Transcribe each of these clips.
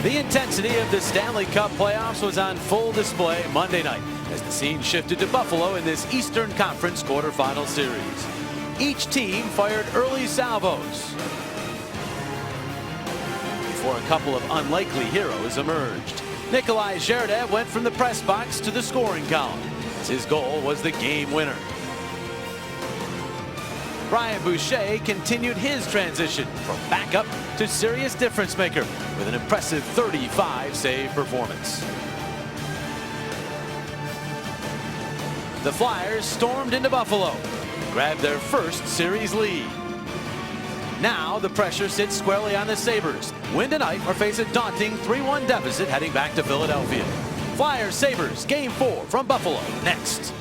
The intensity of the Stanley Cup playoffs was on full display Monday night as the scene shifted to Buffalo in this Eastern Conference quarterfinal series. Each team fired early salvos before a couple of unlikely heroes emerged. Nikolai Zherdev went from the press box to the scoring column as his goal was the game winner. Brian Boucher continued his transition from backup to serious difference maker with an impressive 35 save performance. The Flyers stormed into Buffalo and grabbed their first series lead. Now the pressure sits squarely on the Sabres. Win tonight or face a daunting 3-1 deficit heading back to Philadelphia. Flyers Sabres Game 4 from Buffalo next.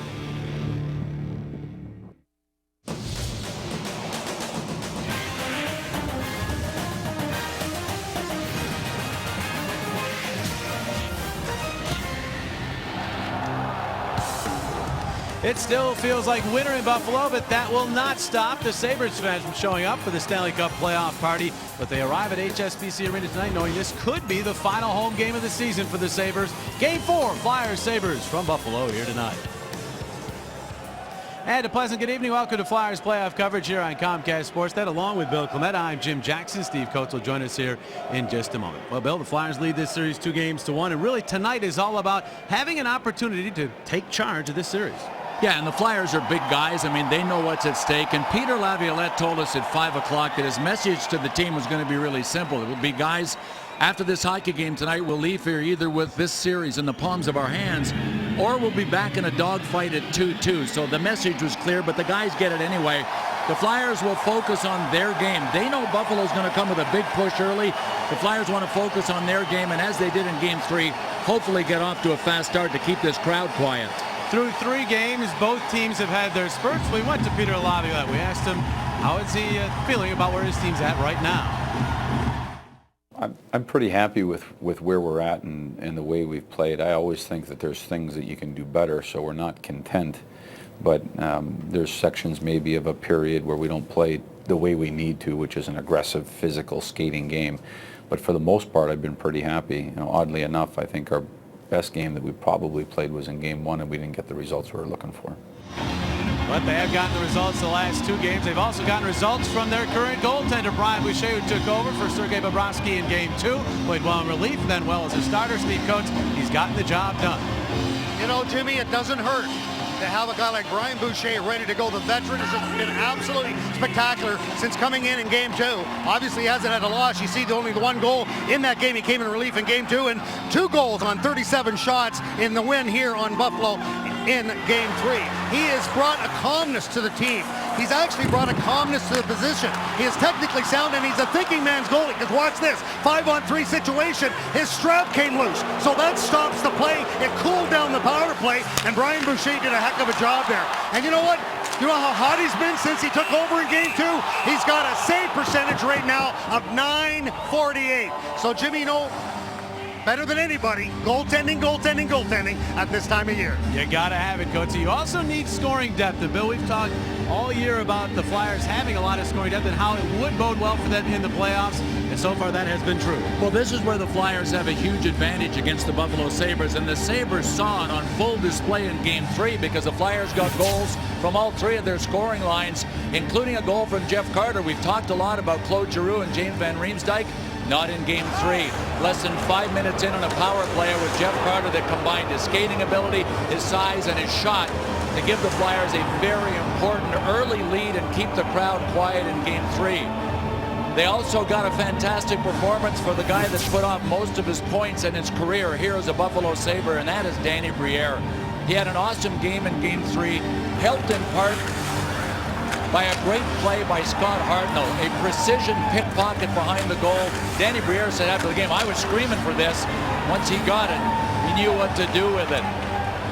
It still feels like winter in Buffalo, but that will not stop the Sabres fans from showing up for the Stanley Cup playoff party. But they arrive at HSBC Arena tonight knowing this could be the final home game of the season for the Sabres. Game 4, Flyers Sabres from Buffalo here tonight. And a pleasant good evening. Welcome to Flyers playoff coverage here on Comcast Sportsnet. Along with Bill Clement, I'm Jim Jackson. Steve Coates will join us here in just a moment. Well, Bill, the Flyers lead this series 2-1, and really tonight is all about having an opportunity to take charge of this series. Yeah, and the Flyers are big guys. I mean, they know what's at stake. And Peter Laviolette told us at 5 o'clock that his message to the team was going to be really simple. It would be, guys, after this hockey game tonight, we'll leave here either with this series in the palms of our hands or we'll be back in a dogfight at 2-2. So the message was clear, but the guys get it anyway. The Flyers will focus on their game. They know Buffalo's going to come with a big push early. The Flyers want to focus on their game, and as they did in Game 3, hopefully get off to a fast start to keep this crowd quiet. Through 3 games, both teams have had their spurts. We went to Peter Laviolette. We asked him how is he feeling about where his team's at right now. I'm pretty happy with where we're at and the way we've played. I always think that there's things that you can do better, so we're not content. But there's sections maybe of a period where we don't play the way we need to, which is an aggressive, physical skating game. But for the most part, I've been pretty happy. You know, oddly enough, I think our best game that we probably played was in Game 1, and we didn't get the results we were looking for. But they have gotten the results the last 2 games. They've also gotten results from their current goaltender, Brian Boucher, who took over for Sergei Bobrovsky in Game 2. Played well in relief, then well as a starter. Steve Coates, he's gotten the job done. You know, Jimmy, it doesn't hurt to have a guy like Brian Boucher ready to go. The veteran has been absolutely spectacular since coming in Game 2. Obviously, he hasn't had a loss. You see only the 1 goal in that game. He came in relief in Game 2, and 2 goals on 37 shots in the win here on Buffalo in Game 3. He has brought a calmness to the team. He's actually brought a calmness to the position. He is technically sound, and he's a thinking man's goalie. Because watch this, 5-on-3 situation. His strap came loose, so that stops the play. It cooled down the power play, and Brian Boucher did a heck of a job there. And you know what? You know how hot he's been since he took over in Game 2? He's got a save percentage right now of .948. So Jimmy, you know, better than anybody, goaltending at this time of year. You got to have it, Coates. You also need scoring depth. And Bill, we've talked all year about the Flyers having a lot of scoring depth and how it would bode well for them in the playoffs. And so far, that has been true. Well, this is where the Flyers have a huge advantage against the Buffalo Sabres. And the Sabres saw it on full display in Game 3 because the Flyers got goals from all 3 of their scoring lines, including a goal from Jeff Carter. We've talked a lot about Claude Giroux and James Van Riemsdyk. Not in Game 3. Less than 5 minutes in on a power play with Jeff Carter that combined his skating ability, his size, and his shot to give the Flyers a very important early lead and keep the crowd quiet in Game 3. They also got a fantastic performance for the guy that's put off most of his points in his career here as a Buffalo Sabre, and that is Danny Briere. He had an awesome game in Game 3, helped in part by a great play by Scott Hartnell, a precision pickpocket behind the goal. Danny Briere said after the game, I was screaming for this. Once he got it, he knew what to do with it.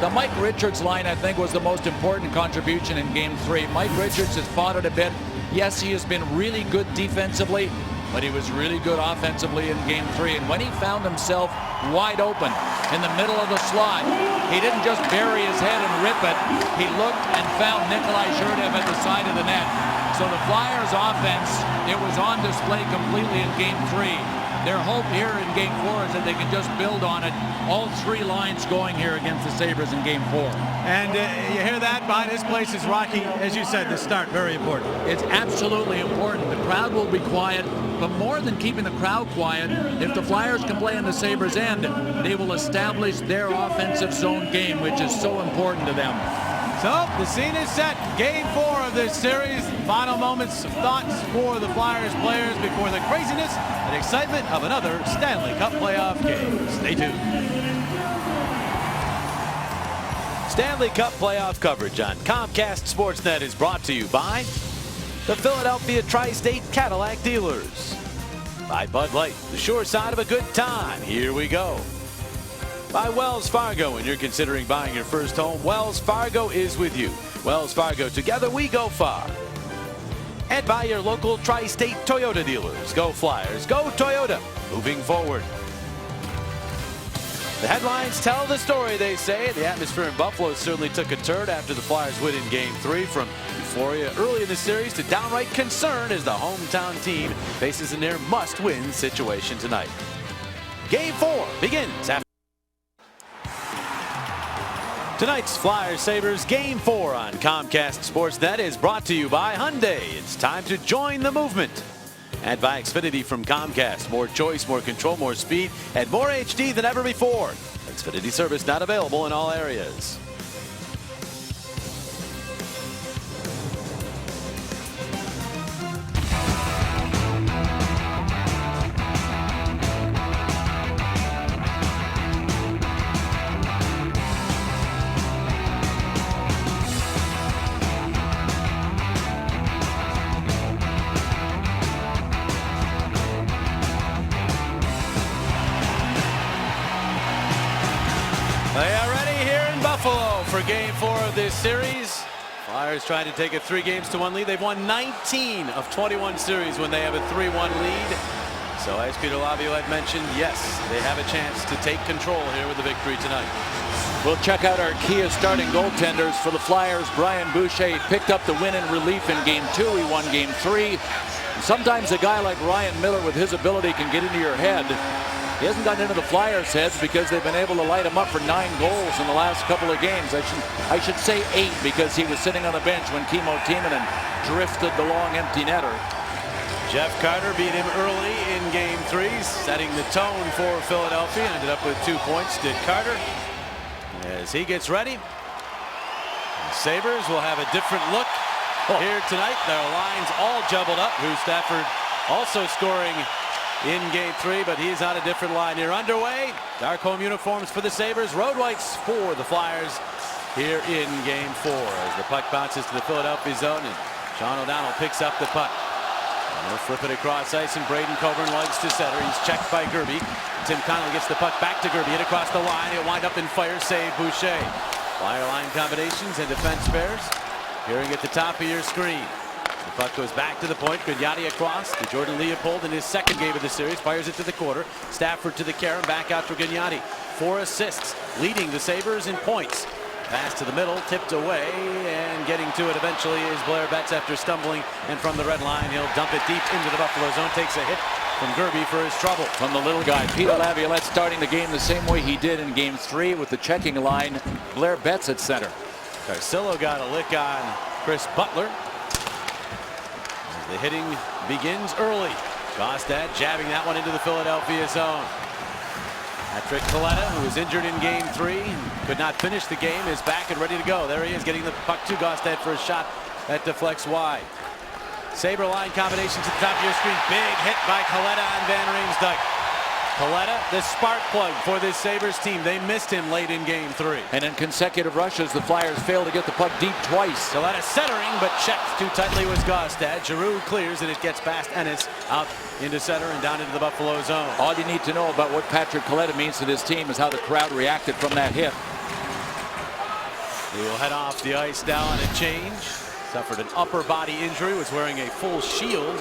The Mike Richards line, I think, was the most important contribution in Game 3. Mike Richards has fought it a bit. Yes, he has been really good defensively, but he was really good offensively in Game 3. And when he found himself wide open in the middle of the slot, he didn't just bury his head and rip it. He looked and found Nikolai Zherdev at the side of the net. So the Flyers offense, it was on display completely in Game 3. Their hope here in Game 4 is that they can just build on it. All three lines going here against the Sabres in Game 4. And you hear that behind his place is Rocky. As you said, the start, very important. It's absolutely important. The crowd will be quiet, but more than keeping the crowd quiet, if the Flyers can play in the Sabres' end, they will establish their offensive zone game, which is so important to them. So the scene is set. Game 4 of this series. Final moments of thoughts for the Flyers players before the craziness and excitement of another Stanley Cup playoff game. Stay tuned. Stanley Cup playoff coverage on Comcast Sportsnet is brought to you by the Philadelphia Tri-State Cadillac Dealers. By Bud Light, the sure side of a good time. Here we go. By Wells Fargo, when you're considering buying your first home, Wells Fargo is with you. Wells Fargo, together we go far. And by your local Tri-State Toyota dealers. Go Flyers, go Toyota, moving forward. The headlines tell the story, they say. The atmosphere in Buffalo certainly took a turn after the Flyers win in Game 3, from euphoria early in the series to downright concern as the hometown team faces a near must-win situation tonight. Game 4 begins after tonight's Flyers-Sabres Game 4 on Comcast Sportsnet is brought to you by Hyundai. It's time to join the movement. And by Xfinity from Comcast. More choice, more control, more speed, and more HD than ever before. Xfinity service not available in all areas. They are ready here in Buffalo for Game 4 of this series. Flyers trying to take a 3-1 lead. They've won 19 of 21 series when they have a 3-1 lead. So as Peter Laviolette mentioned, yes, they have a chance to take control here with the victory tonight. We'll check out our Kia starting goaltenders for the Flyers. Brian Boucher picked up the win in relief in Game 2. He won Game 3. Sometimes a guy like Ryan Miller with his ability can get into your head. He hasn't gotten into the Flyers' heads because they've been able to light him up for 9 goals in the last couple of games. I should say 8 because he was sitting on the bench when Kimmo Timonen drifted the long empty netter. Jeff Carter beat him early in Game 3, setting the tone for Philadelphia. Ended up with 2 points, did Carter. As he gets ready, the Sabres will have a different look here tonight. Their lines all jumbled up. Drew Stafford also scoring in Game 3, but he's on a different line here. Underway, dark home uniforms for the Sabres, road whites for the Flyers here in Game 4 as the puck bounces to the Philadelphia zone and Sean O'Donnell picks up the puck. And they'll flip it across ice and Braden Coburn legs to center. He's checked by Gerby. Tim Connolly gets the puck back to Gerby, hit across the line. He'll wind up in fire, save Boucher. Flyer line combinations and defense pairs appearing at the top of your screen. The puck goes back to the point. Grignani across to Jordan Leopold in his second game of the series. Fires it to the quarter. Stafford to the Karen. Back out for Grignani. 4 assists, leading the Sabres in points. Pass to the middle, tipped away, and getting to it eventually is Blair Betts after stumbling. And from the red line, he'll dump it deep into the Buffalo zone. Takes a hit from Gerby for his trouble. From the little guy, Peter Laviolette starting the game the same way he did in Game 3 with the checking line. Blair Betts at center. Carcillo got a lick on Chris Butler. The hitting begins early. Gostad jabbing that one into the Philadelphia zone. Patrick Kaleta, who was injured in Game 3, could not finish the game, is back and ready to go. There he is, getting the puck to Gostad for a shot that deflects wide. Sabre line combinations at the top of your screen. Big hit by Kaleta on Van Riemsdyk. Kaleta, the spark plug for this Sabres team. They missed him late in Game 3. And in consecutive rushes, the Flyers failed to get the puck deep twice. Kaleta centering, but checked too tightly was Gostad. Giroux clears, and it gets past Ennis out into center and down into the Buffalo zone. All you need to know about what Patrick Kaleta means to this team is how the crowd reacted from that hit. He will head off the ice now on a change. Suffered an upper body injury, was wearing a full shield.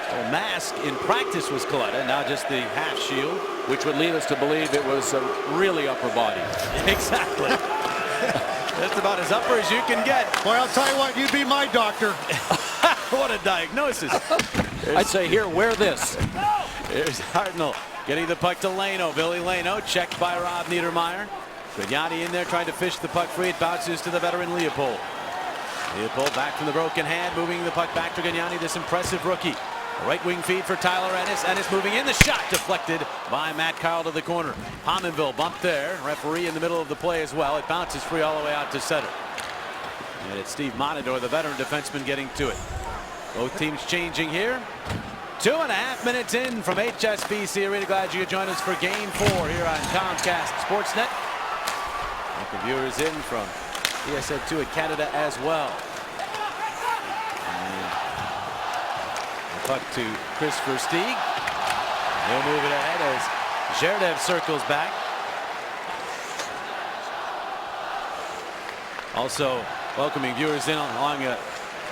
A mask in practice was Kaleta, now just the half shield. Which would lead us to believe it was a really upper body. Exactly. That's about as upper as you can get. Boy, I'll tell you what, you'd be my doctor. What a diagnosis. I'd say, here, wear this. Here's Hartnell getting the puck to Leno. Billy Leno checked by Rob Niedermeyer. Grignani in there trying to fish the puck free. It bounces to the veteran Leopold. Leopold back from the broken hand, moving the puck back to Grignani, this impressive rookie. A right wing feed for Tyler Ennis. Ennis moving in, the shot deflected by Matt Carl to the corner. Pominville bumped there. Referee in the middle of the play as well. It bounces free all the way out to center. And it's Steve Montador, the veteran defenseman, getting to it. Both teams changing here. 2.5 minutes in from HSBC Arena. Glad you could join us for Game 4 here on Comcast Sportsnet. Welcome viewers in from ESN 2 in Canada as well. And the puck to Chris Versteeg. He'll move it ahead as Zherdev circles back. Also welcoming viewers in along the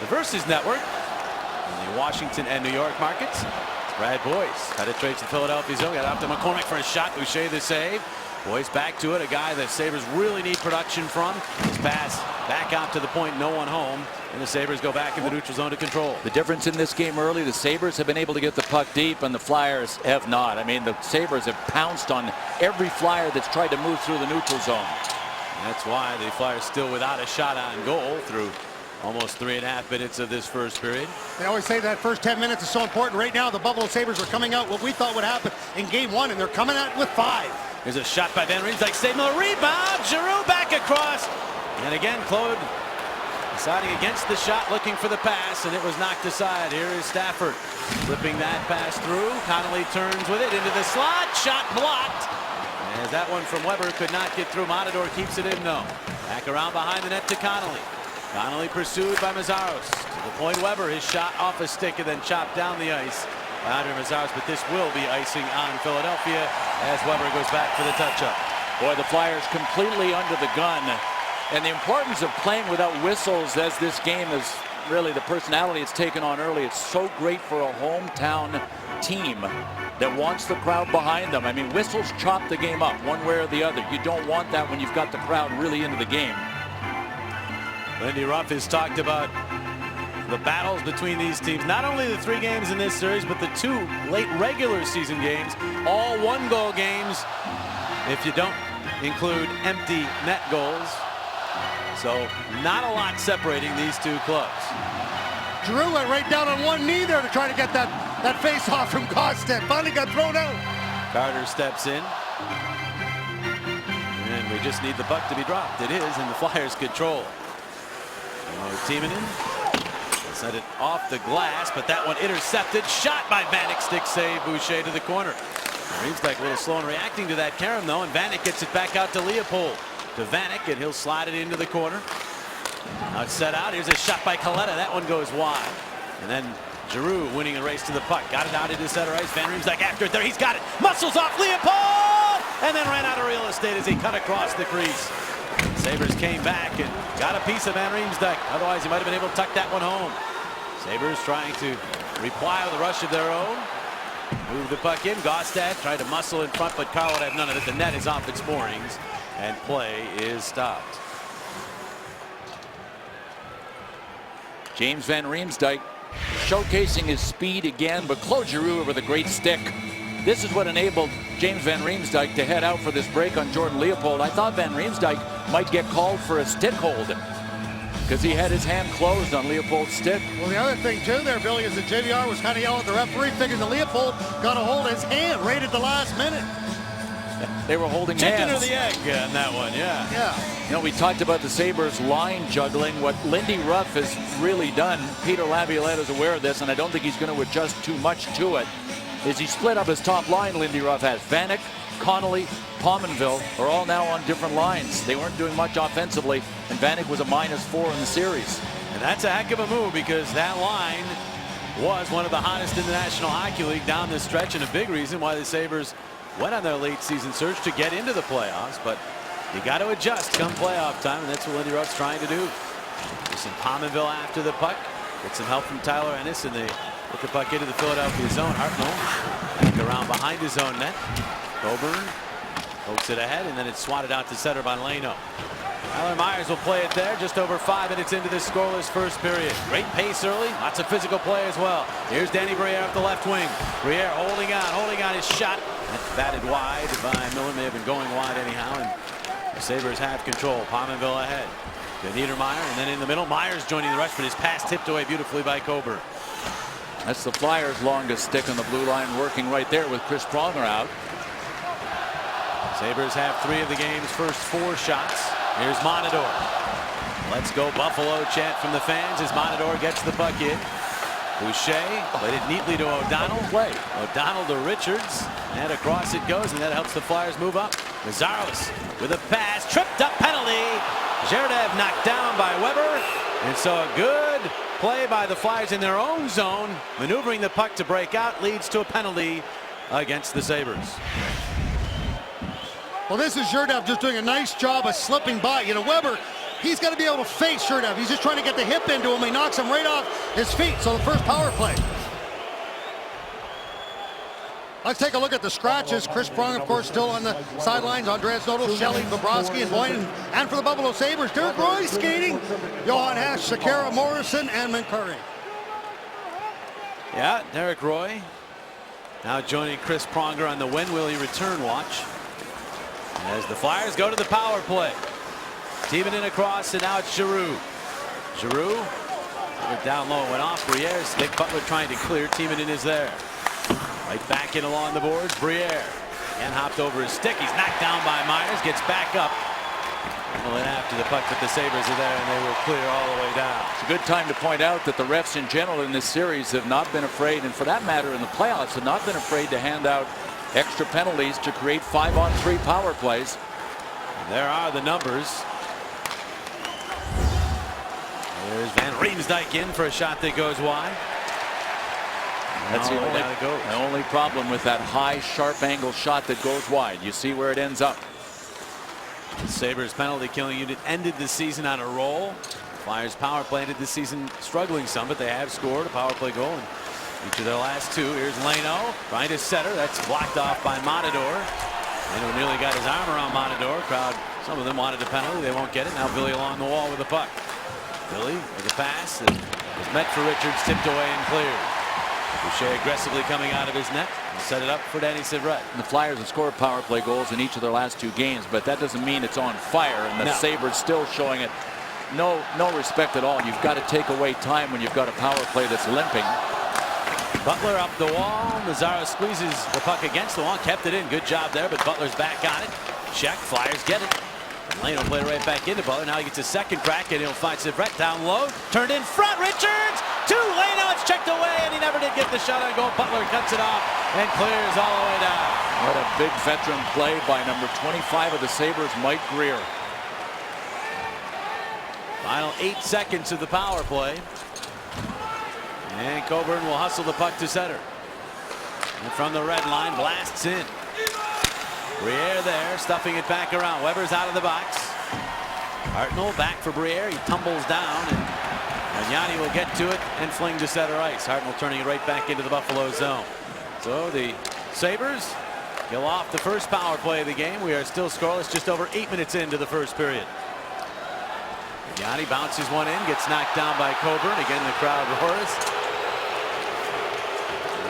Versus Network in the Washington and New York markets. Brad Boyce had it trade to Philadelphia zone. Got off to McCormick for a shot. Boucher the save. Boyce back to it. A guy that Sabres really need production from. His pass back out to the point. No one home. And the Sabres go back in the neutral zone to control. The difference in this game early, the Sabres have been able to get the puck deep and the Flyers have not. I mean, the Sabres have pounced on every Flyer that's tried to move through the neutral zone. That's why the Flyers still without a shot on goal through almost 3.5 minutes of this first period. They always say that first 10 minutes is so important. Right now, the Buffalo Sabres are coming out what we thought would happen in Game 1, and they're coming out with 5. Here's a shot by Van Riemsdyk. Save the rebound. Giroux back across. And again, Claude deciding against the shot, looking for the pass, and it was knocked aside. Here is Stafford flipping that pass through. Connolly turns with it into the slot. Shot blocked. As that one from Weber could not get through. Montador keeps it in though. Back around behind the net to Connolly. Connolly pursued by Mazzaros. To the point Weber, his shot off a stick and then chopped down the ice. Andre Mazzaros, but this will be icing on Philadelphia as Weber goes back for the touch-up. Boy, the Flyers completely under the gun. And the importance of playing without whistles as this game is really the personality it's taken on early. It's so great for a hometown team that wants the crowd behind them. I mean, whistles chop the game up one way or the other. You don't want that when you've got the crowd really into the game. Lindy Ruff has talked about the battles between these teams. Not only the 3 games in this series, but the 2 late regular season games. All 1-goal games if you don't include empty net goals. So not a lot separating these 2 clubs. Giroux went right down on one knee there to try to get that face off from Kostek. Finally got thrown out. Carter steps in. And we just need the puck to be dropped. It is in the Flyers' control. Timonen sent it off the glass, but that one intercepted. Shot by Vanek. Stick save. Boucher to the corner. Riemsdyk a little slow in reacting to that carom though, and Vanek gets it back out to Leopold. To Vanek, and he'll slide it into the corner. Now it's set out. Here's a shot by Coletta. That one goes wide. And then Giroux winning a race to the puck. Got it out into center ice. Van Riemsdyk after it there. He's got it. Muscles off Leopold! And then ran out of real estate as he cut across the crease. Sabres came back and got a piece of Van Riemsdyk. Otherwise, he might have been able to tuck that one home. Sabres trying to reply with a rush of their own. Move the puck in. Gaustad tried to muscle in front, but Carl would have none of it. The net is off its moorings, and play is stopped. James Van Riemsdyk showcasing his speed again, but Claude Giroux with a great stick. This is what enabled James Van Riemsdyk to head out for this break on Jordan Leopold. I thought Van Riemsdyk might get called for a stick hold because he had his hand closed on Leopold's stick. Well, the other thing too there, Billy, is that JVR was kind of yelling at the referee, figuring that Leopold got a hold of his hand right at the last minute. They were holding chicken hands. or the egg on that one, yeah. Yeah. You know, we talked about the Sabres line juggling. What Lindy Ruff has really done, Peter Laviolette is aware of this, and I don't think he's going to adjust too much to it, is he split up his top line. Lindy Ruff has Vanek, Connolly, Pominville are all now on different lines. They weren't doing much offensively, and Vanek was a -4 in the series. And that's a heck of a move because that line was one of the hottest in the National Hockey League down this stretch, and a big reason why the Sabres went on their late season surge to get into the playoffs. But you got to adjust come playoff time, and that's what Lindy Ruff's trying to do. There's some Pominville after the puck. Get some help from Tyler Ennis, and they put the puck into the Philadelphia zone. Hartnell back around behind his own net. Coburn pokes it ahead, and then it's swatted out to center by Leno. Tyler Myers will play it there just over 5 minutes into this scoreless first period. Great pace early, lots of physical play as well. Here's Danny Briere up the left wing. Briere holding on his shot. That's batted wide by Miller. May have been going wide anyhow, and the Sabres have control. Pominville ahead. To Niedermeyer, and then in the middle, Myers joining the rush, but his pass tipped away beautifully by Coburn. That's the Flyers' longest stick on the blue line, working right there with Chris Pronger out. Sabres have 3 of the game's first 4 shots. Here's Monador. Let's go Buffalo chant from the fans as Monador gets the puck in. Boucher played it neatly to O'Donnell. O'Donnell to Richards, and across it goes, and that helps the Flyers move up. Mazaros with a pass, tripped up penalty. Zherdev knocked down by Weber, and so a good play by the Flyers in their own zone, maneuvering the puck to break out, leads to a penalty against the Sabres. Well, this is Zherdev just doing a nice job of slipping by. You know, Weber, he's got to be able to face Zherdev. He's just trying to get the hip into him. He knocks him right off his feet. So the first power play. Let's take a look at the scratches. Chris Pronger, of course, still on the sidelines. Andreas Nodal, Shelley, Bobrovsky, and Boyden. And for the Buffalo Sabres, Derek Roy skating. Johan Hesch, Sakara, Morrison, and Minkari. Yeah, Derek Roy now joining Chris Pronger on the when will he return watch. As the Flyers go to the power play. Timonen across, and now it's Giroux. Giroux down low, went off Briere's. Nick Butler trying to clear. Timonen is there. Right back in along the boards. Briere and hopped over his stick. He's knocked down by Myers. Gets back up. Well, then after the puck, but the Sabres are there, and they will clear all the way down. It's a good time to point out that the refs in general in this series have not been afraid, and for that matter in the playoffs, have not been afraid to hand out extra penalties to create 5-on-3 power plays. And there are the numbers. There's Van Riemsdyk in for a shot that goes wide. That's the only problem with that high, sharp angle shot that goes wide. You see where it ends up. The Sabres penalty killing unit ended the season on a roll. Flyers power play ended the season struggling some, but they have scored a power play goal in each of their last 2. Here's Leno trying to center. That's blocked off by Monador. Leno nearly got his arm around Monador. Crowd, some of them wanted a penalty. They won't get it. Now Billy along the wall with the puck. Billy with a pass that was meant for Richards, tipped away and cleared. Boucher aggressively coming out of his net and set it up for Danny Syvret. The Flyers have scored power play goals in each of their last 2 games, but that doesn't mean it's on fire, and the Sabres still showing it no respect at all. You've got to take away time when you've got a power play that's limping. Butler up the wall. Mazzaro squeezes the puck against the wall, kept it in. Good job there, but Butler's back on it. Check. Flyers get it. Leno play right back into Butler. Now he gets a second crack, and he'll find Syvret down low. Turned in front. Richards to Leno. It's checked away, and he never did get the shot on goal. Butler cuts it off and clears all the way down. What a big veteran play by number 25 of the Sabres, Mike Greer. Final 8 seconds of the power play. And Coburn will hustle the puck to center. And from the red line, blasts in. Briere there, stuffing it back around. Weber's out of the box. Hartnell back for Briere. He tumbles down, and Yanni will get to it and fling to center ice. Hartnell turning it right back into the Buffalo zone. So the Sabres kill off the first power play of the game. We are still scoreless, just over 8 minutes into the first period. Yanni bounces one in, gets knocked down by Coburn. Again, the crowd roars.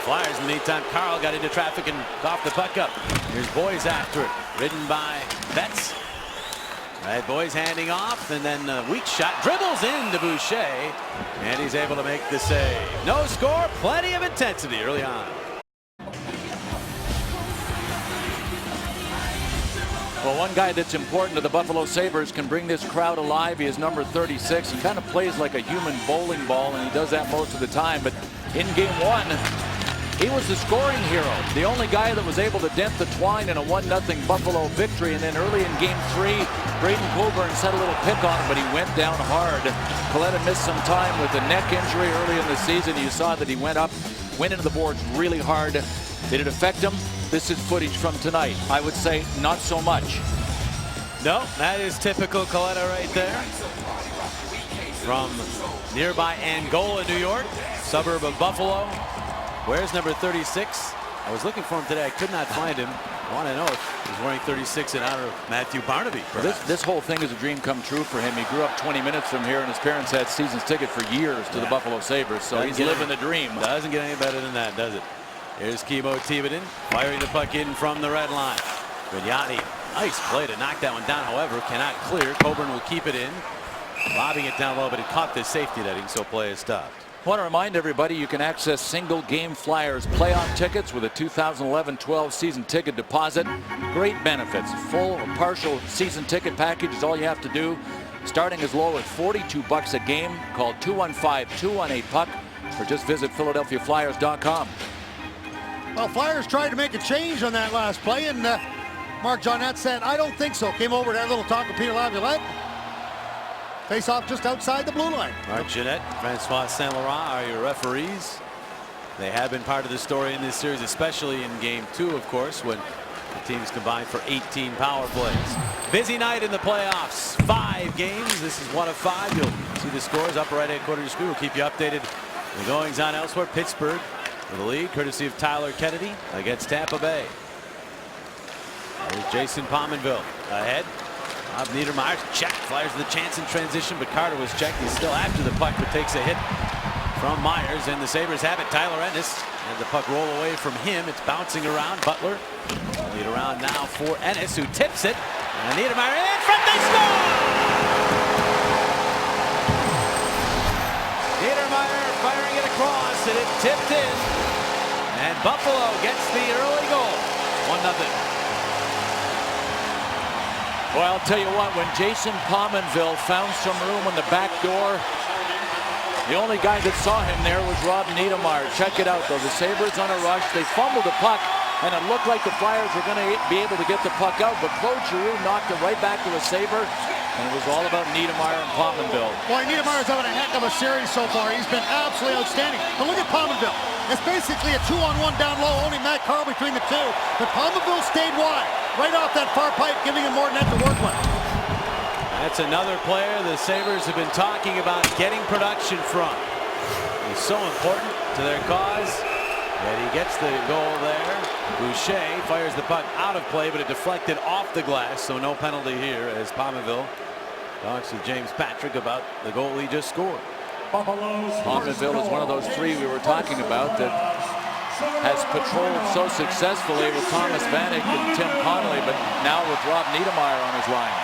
Flyers in the meantime, Carl got into traffic and coughed the puck up. Here's Boys after it, ridden by Betts. Right, Boys handing off, and then a weak shot dribbles into Boucher, and he's able to make the save. No score, plenty of intensity early on. Well, one guy that's important to the Buffalo Sabres, can bring this crowd alive. He is number 36. He kind of plays like a human bowling ball, and he does that most of the time. But in game 1, he was the scoring hero, the only guy that was able to dent the twine in a 1-0 Buffalo victory. And then early in game 3, Braden Coburn set a little pick on him, but he went down hard. Coletta missed some time with a neck injury early in the season. You saw that he went into the boards really hard. Did it affect him? This is footage from tonight. I would say not so much. No, that is typical Coletta right there. From nearby Angola, New York, suburb of Buffalo. Where's number 36? I was looking for him today. I could not find him. I want to know if he's wearing 36 in honor of Matthew Barnaby. This whole thing is a dream come true for him. He grew up 20 minutes from here, and his parents had season's ticket for years to the Buffalo Sabres, so he's living the dream. Doesn't get any better than that, does it? Here's Kimmo Timonen firing the puck in from the red line. Vignani, nice play to knock that one down. However, cannot clear. Coburn will keep it in, lobbing it down low, but it caught the safety netting, so play is stopped. I want to remind everybody you can access single game Flyers playoff tickets with a 2011-12 season ticket deposit. Great benefits. Full or partial season ticket package is all you have to do. Starting as low as $42 a game. Call 215-218-PUCK or just visit PhiladelphiaFlyers.com. Well, Flyers tried to make a change on that last play, and Mark Johnette said, I don't think so. Came over to have a little talk with Peter Laviolette. Face off just outside the blue line. Mark Jeanette, Francois Saint Laurent are your referees. They have been part of the story in this series, especially in game 2, of course, when the teams combined for 18 power plays. Busy night in the playoffs. 5 games. This is 1 of 5. You'll see the scores upper right hand corner of your screen. We'll keep you updated. The goings on elsewhere. Pittsburgh with the lead, courtesy of Tyler Kennedy against Tampa Bay. There's Jason Pominville ahead. Bob Niedermayer checked. Flyers with a chance in transition, but Carter was checked. He's still after the puck, but takes a hit from Myers, and the Sabres have it. Tyler Ennis had the puck roll away from him. It's bouncing around. Butler lead around now for Ennis, who tips it. And Niedermayer in front. They score! Niedermayer firing it across, and it tipped in. And Buffalo gets the early goal. 1-0. Well, I'll tell you what, when Jason Pominville found some room on the back door, the only guy that saw him there was Rob Niedermayer. Check it out, though. The Sabres on a rush. They fumbled the puck, and it looked like the Flyers were going to be able to get the puck out, but Claude Giroux knocked it right back to a Sabre, and it was all about Niedermayer and Pominville. Boy, Niedermayer's having a heck of a series so far. He's been absolutely outstanding. But look at Pominville. It's basically a 2-on-1 down low, only Matt Carl between the two. But Pominville stayed wide, right off that far pipe, giving him more net to work with. That's another player the Sabres have been talking about getting production from. He's so important to their cause, and he gets the goal there. Boucher fires the puck out of play, but it deflected off the glass, so no penalty here as Pominville talks with James Patrick about the goal he just scored. Pominville is one of those 3 we were talking about that has patrolled so successfully with Thomas Vanek and Tim Connolly, but now with Rob Niedermayer on his line.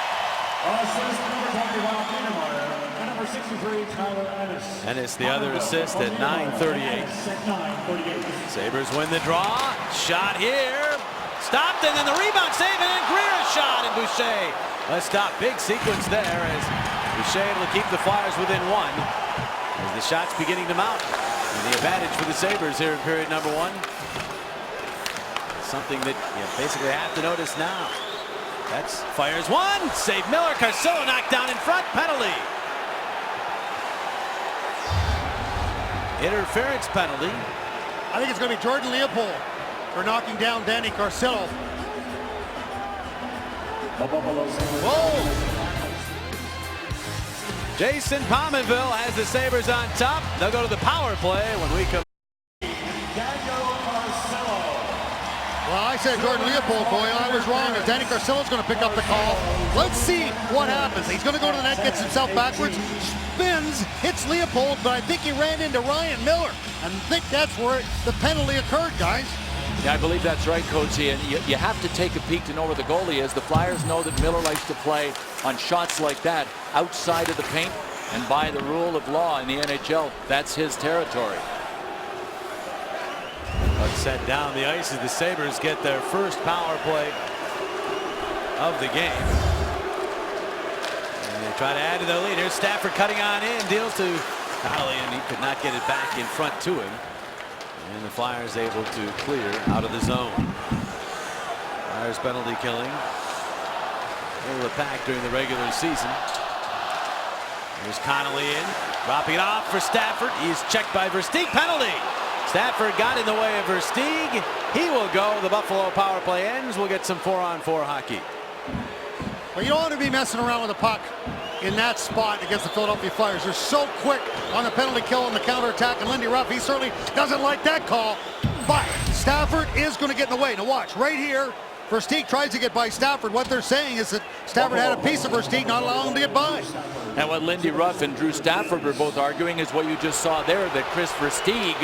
Ennis the other assist at 9:38. Sabres win the draw. Shot here. Stopped, and then the rebound save, and then Greer's shot, and Boucher. Let's stop. Big sequence there as Boucher able to keep the Flyers within 1. As the shots beginning to mount. And the advantage for the Sabres here in period number 1. Something that you basically have to notice now. That's fires 1. Save Miller. Carcillo knocked down in front. Penalty. Interference penalty. I think it's going to be Jordan Leopold for knocking down Danny Carcillo. Whoa! Jason Pominville has the Sabres on top. They'll go to the power play when we come. Well, I said Jordan Leopold, boy, I was wrong. As Danny Carcillo's going to pick up the call. Let's see what happens. He's going to go to the net, gets himself backwards, spins, hits Leopold, but I think he ran into Ryan Miller. And I think that's where the penalty occurred, guys. Yeah, I believe that's right, Coatsy, and you have to take a peek to know where the goalie is. The Flyers know that Miller likes to play on shots like that outside of the paint, and by the rule of law in the NHL, that's his territory. Let's set down the ice as the Sabres get their first power play of the game. And they try to add to their lead. Here's Stafford cutting on in, deals to Connolly, and he could not get it back in front to him. And the Flyers able to clear out of the zone. Flyers penalty killing. Able to pack during the regular season. There's Connolly in, dropping it off for Stafford. He's checked by Versteeg. Penalty. Stafford got in the way of Versteeg. He will go. The Buffalo power play ends. We'll get some 4-on-4 hockey. Well, you don't want to be messing around with the puck in that spot against the Philadelphia Flyers. They're so quick on the penalty kill and the counterattack, and Lindy Ruff, he certainly doesn't like that call. But Stafford is going to get in the way. Now watch, right here, Versteeg tries to get by Stafford. What they're saying is that Stafford had a piece of Versteeg, not allowing him to get by. And what Lindy Ruff and Drew Stafford were both arguing is what you just saw there, that Chris Versteeg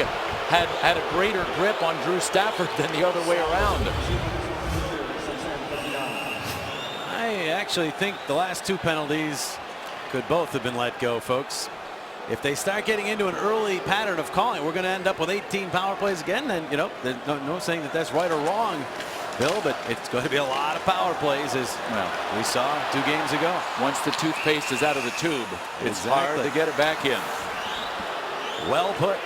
had a greater grip on Drew Stafford than the other way around. I actually think the last 2 penalties could both have been let go, folks. If they start getting into an early pattern of calling, we're going to end up with 18 power plays again. And, you know, there's no saying that that's right or wrong, Bill, but it's going to be a lot of power plays, as we saw 2 games ago. Once the toothpaste is out of the tube, it's hard to get it back in. Well put.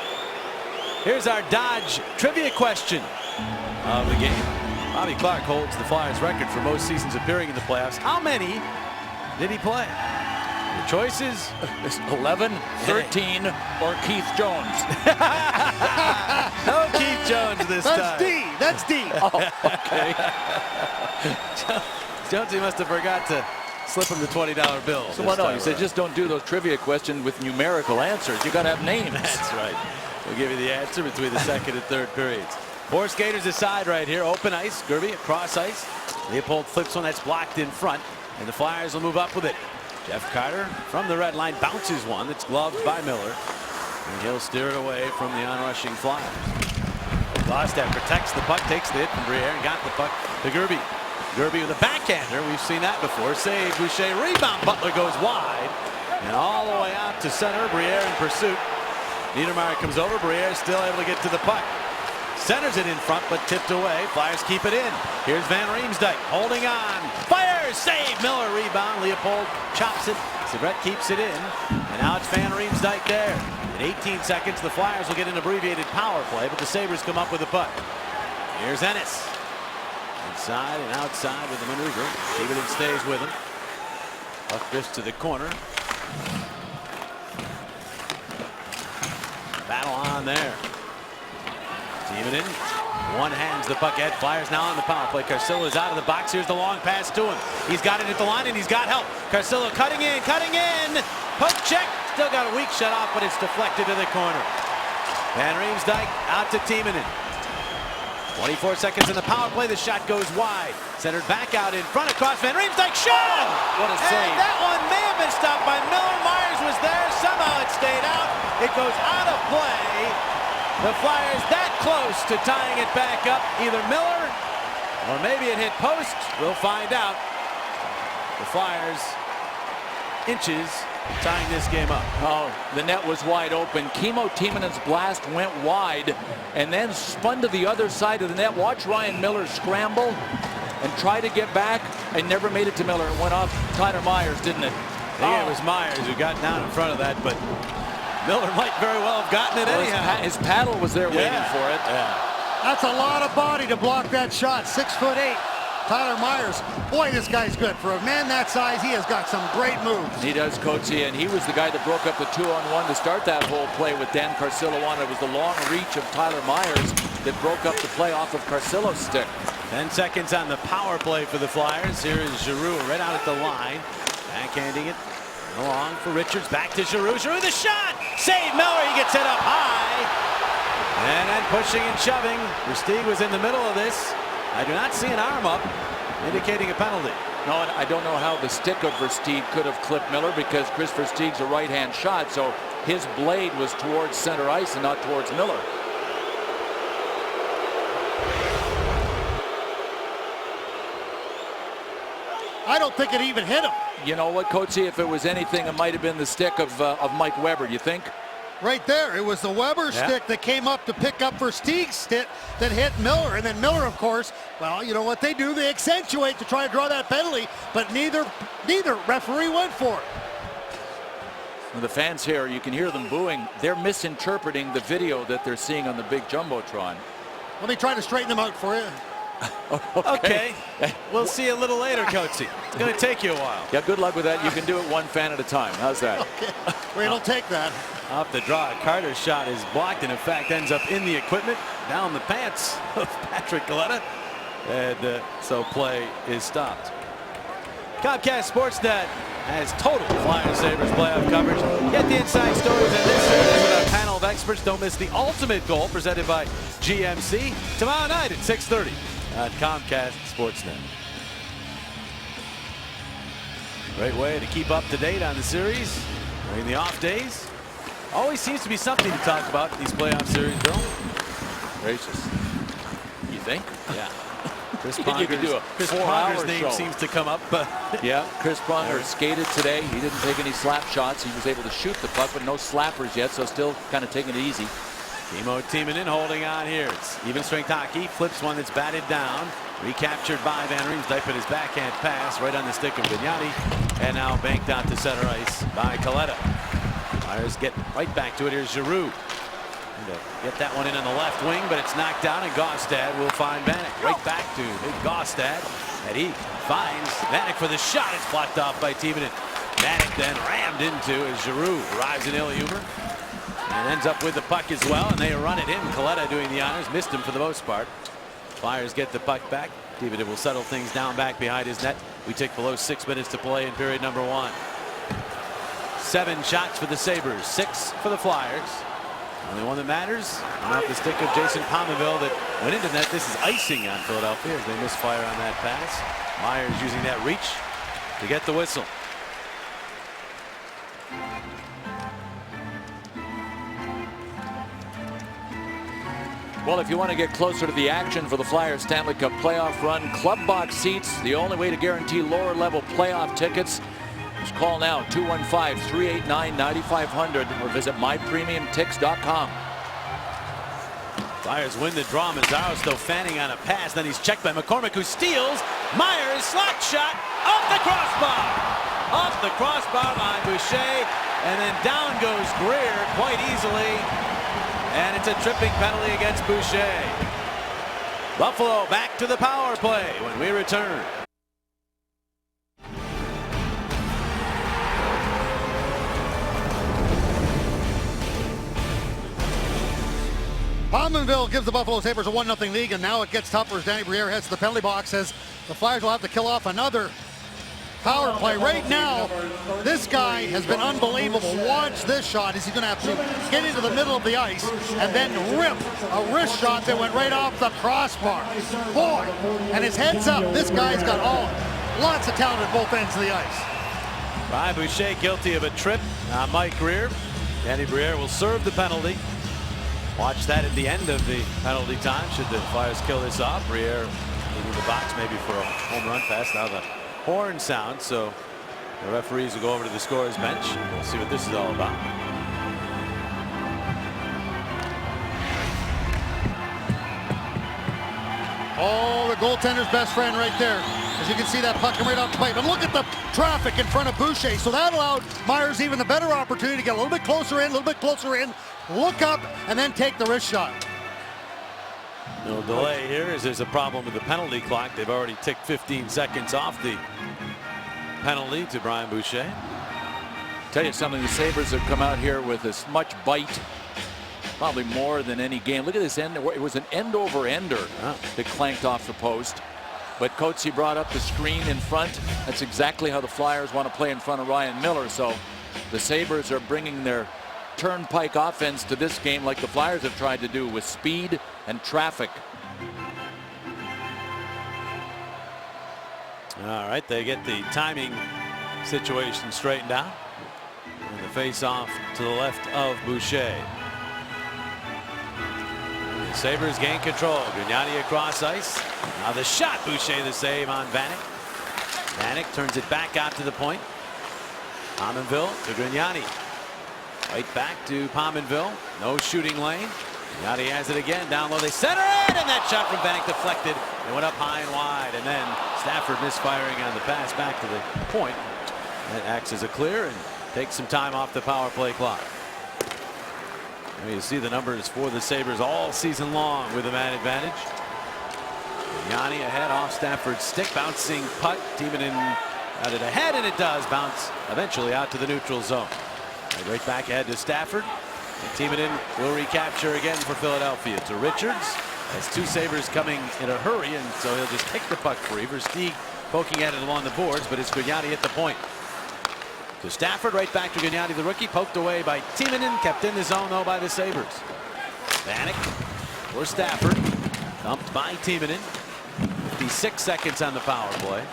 Here's our Dodge trivia question of the game. Bobby Clark holds the Flyers record for most seasons appearing in the playoffs. How many did he play? The choices: 11, 13, or Keith Jones. No Keith Jones this time. That's D. Oh, okay. Jonesy must have forgot to slip him the $20 bill. So what? No, you said just don't do those trivia questions with numerical answers. You got to have names. That's right. We'll give you the answer between the second and third periods. 4 skaters aside right here. Open ice. Gerby across ice. Leopold flips one that's blocked in front, and the Flyers will move up with it. Jeff Carter from the red line bounces one that's gloved by Miller, and he'll steer it away from the onrushing Flyers. Glassstaff protects the puck, takes the hit from Briere, and got the puck to Gerby. Gerby with a backhander. We've seen that before. Save, Boucher, rebound. Butler goes wide, and all the way out to center. Briere in pursuit. Niedermeyer comes over. Briere still able to get to the puck. Centers it in front, but tipped away. Flyers keep it in. Here's Van Riemsdyk holding on. Fires! Save! Miller rebound. Leopold chops it. Severette keeps it in. And now it's Van Riemsdyk there. In 18 seconds, the Flyers will get an abbreviated power play, but the Sabres come up with the puck. Here's Ennis. Inside and outside with the maneuver. Stevenson stays with him. Puck drifts to the corner. Battle on there. Stevenson one-hands the puck ahead. Flyers now on the power play. Carcillo is out of the box. Here's the long pass to him. He's got it at the line, and he's got help. Carcillo cutting in. Poke check. Still got a weak shut off, but it's deflected to the corner. Van Riemsdyk out to Timonen. 24 seconds in the power play. The shot goes wide. Centered back out in front across Van Riemsdyk. Shot! What a save. And that one may have been stopped by Miller. Myers was there. Somehow it stayed out. It goes out of play. The Flyers that close to tying it back up. Either Miller or maybe it hit post. We'll find out. The Flyers inches tying this game up. Oh, the net was wide open. Kimmo Timonen's blast went wide and then spun to the other side of the net. Watch Ryan Miller scramble and try to get back, and never made it to Miller. It went off Tyler Myers, didn't it? I think it was Myers who got down in front of that, but Miller might very well have gotten it anyhow. His paddle was there waiting for it. Yeah. That's a lot of body to block that shot. 6'8". Tyler Myers. Boy, this guy's good. For a man that size, he has got some great moves. He does, Coatsy, and he was the guy that broke up the 2-on-1 to start that whole play with Dan Carcillo on. It was the long reach of Tyler Myers that broke up the play off of Carcillo's stick. 10 seconds on the power play for the Flyers. Here is Giroux right out at the line. Backhanding it along for Richards. Back to Giroux. Giroux the shot. Save Miller. He gets it up high. And then pushing and shoving. Versteeg was in the middle of this. I do not see an arm up indicating a penalty. No, and I don't know how the stick of Versteeg could have clipped Miller, because Chris Versteeg's a right-hand shot, so his blade was towards center ice and not towards Miller. I don't think it even hit him. You know what, Coatsy? If it was anything, it might have been the stick of Mike Weber. You think? Right there. It was the Weber stick that came up to pick up Versteeg's stick that hit Miller. And then Miller, of course, well, you know what they do? They accentuate to try to draw that penalty, but neither referee went for it. And the fans here, you can hear them booing. They're misinterpreting the video that they're seeing on the big Jumbotron. Let me try to straighten them out for you. Okay. We'll see you a little later, Coatsy. It's going to take you a while. Yeah, good luck with that. You can do it one fan at a time. How's that? Okay. Well, it'll take that. Off the draw, Carter's shot is blocked and in fact ends up in the equipment down the pants of Patrick Galetta, and so play is stopped. Comcast Sportsnet has total Flyers Sabres playoff coverage. Get the inside stories in this series with our panel of experts. Don't miss the ultimate goal presented by GMC tomorrow night at 6:30. on Comcast Sportsnet. Great way to keep up to date on the series during the off days. Always seems to be something to talk about in these playoff series, Bill. Gracious. You think? Yeah. Chris You could do a Chris 4-hour Ponger's name show. seems to come up. Yeah, Chris Pronger skated today. He didn't take any slap shots. He was able to shoot the puck, but no slappers yet, so still kind of taking it easy. Timo Timonen holding on here. It's even strength hockey. Flips one that's batted down. Recaptured by Van Riemsdyk, but his backhand pass right on the stick of Vignani. And now banked out to center ice by Kaleta. Flyers get right back to it. Here's Giroux. Get that one in on the left wing, but it's knocked down, and Gaustad will find Vanek. Right back to big Gaustad, and he finds Vanek for the shot. It's blocked off by Timonen. Vanek then rammed into as Giroux arrives in ill humor and ends up with the puck as well, and they run it in. Kaleta doing the honors, missed him for the most part. Flyers get the puck back. Timonen will settle things down back behind his net. We tick below 6 minutes to play in period number 1. 7 shots for the Sabres, 6 for the Flyers. Only one that matters, off the stick of Jason Pominville that went into net. This is icing on Philadelphia as they misfire on that pass. Myers using that reach to get the whistle. Well, if you want to get closer to the action for the Flyers Stanley Cup playoff run, club box seats, the only way to guarantee lower level playoff tickets. Just call now, 215-389-9500, or visit mypremiumtix.com. Flyers win the draw. Mazzaro's though fanning on a pass. Then he's checked by McCormick, who steals. Myers slot shot off the crossbar. Off the crossbar by Boucher. And then down goes Greer quite easily. And it's a tripping penalty against Boucher. Buffalo back to the power play when we return. Pominville gives the Buffalo Sabres a 1-0 lead, and now it gets tougher as Danny Briere heads to the penalty box as the Flyers will have to kill off another power play. Right now, this guy has been unbelievable. Watch this shot as he's going to have to get into the middle of the ice and then rip a wrist shot that went right off the crossbar. Boy, and his head's up. This guy's got lots of talent at both ends of the ice. Ryan Boucher guilty of a trip. Mike Greer. Danny Briere will serve the penalty. Watch that at the end of the penalty time should the Flyers kill this off. Briere leaving the box maybe for a home run pass. Now the horn sound, so the referees will go over to the scorer's bench. We'll see what this is all about. Oh, the goaltender's best friend right there. As you can see that puck come right off the pipe. And look at the traffic in front of Boucher. So that allowed Myers even the better opportunity to get a little bit closer in, look up, and then take the wrist shot. No delay here as there's a problem with the penalty clock. They've already ticked 15 seconds off the penalty to Brian Boucher. Tell you something, the Sabres have come out here with as much bite, probably more than any game. Look at this end. It was an end-over-ender that clanked off the post. But Coetzee brought up the screen in front. That's exactly how the Flyers want to play in front of Ryan Miller. So the Sabres are bringing their turnpike offense to this game like the Flyers have tried to do with speed and traffic. All right, they get the timing situation straightened out. And the face-off to the left of Boucher. The Sabres gain control. Grignani across ice. Now the shot. Boucher the save on Vanek. Vanek turns it back out to the point. Pominville to Grignani. Right back to Pominville. No shooting lane. Grignani has it again. Down low. They center it. And that shot from Vanek deflected. It went up high and wide. And then Stafford misfiring on the pass back to the point. That acts as a clear and takes some time off the power play clock. And you see the numbers for the Sabres all season long with a man advantage. Grignani ahead off Stafford's stick. Bouncing puck. Timonen got it ahead, and it does bounce eventually out to the neutral zone. Right back ahead to Stafford. And Timonen will recapture again for Philadelphia to Richards. That's 2 Sabres coming in a hurry, and so he'll just kick the puck free. Versteeg poking at it along the boards, but it's Grignani at the point. To Stafford, right back to Grignani, the rookie, poked away by Timonen, kept in the zone though by the Sabres. Vanek for Stafford, dumped by Timonen. 56 seconds on the power play.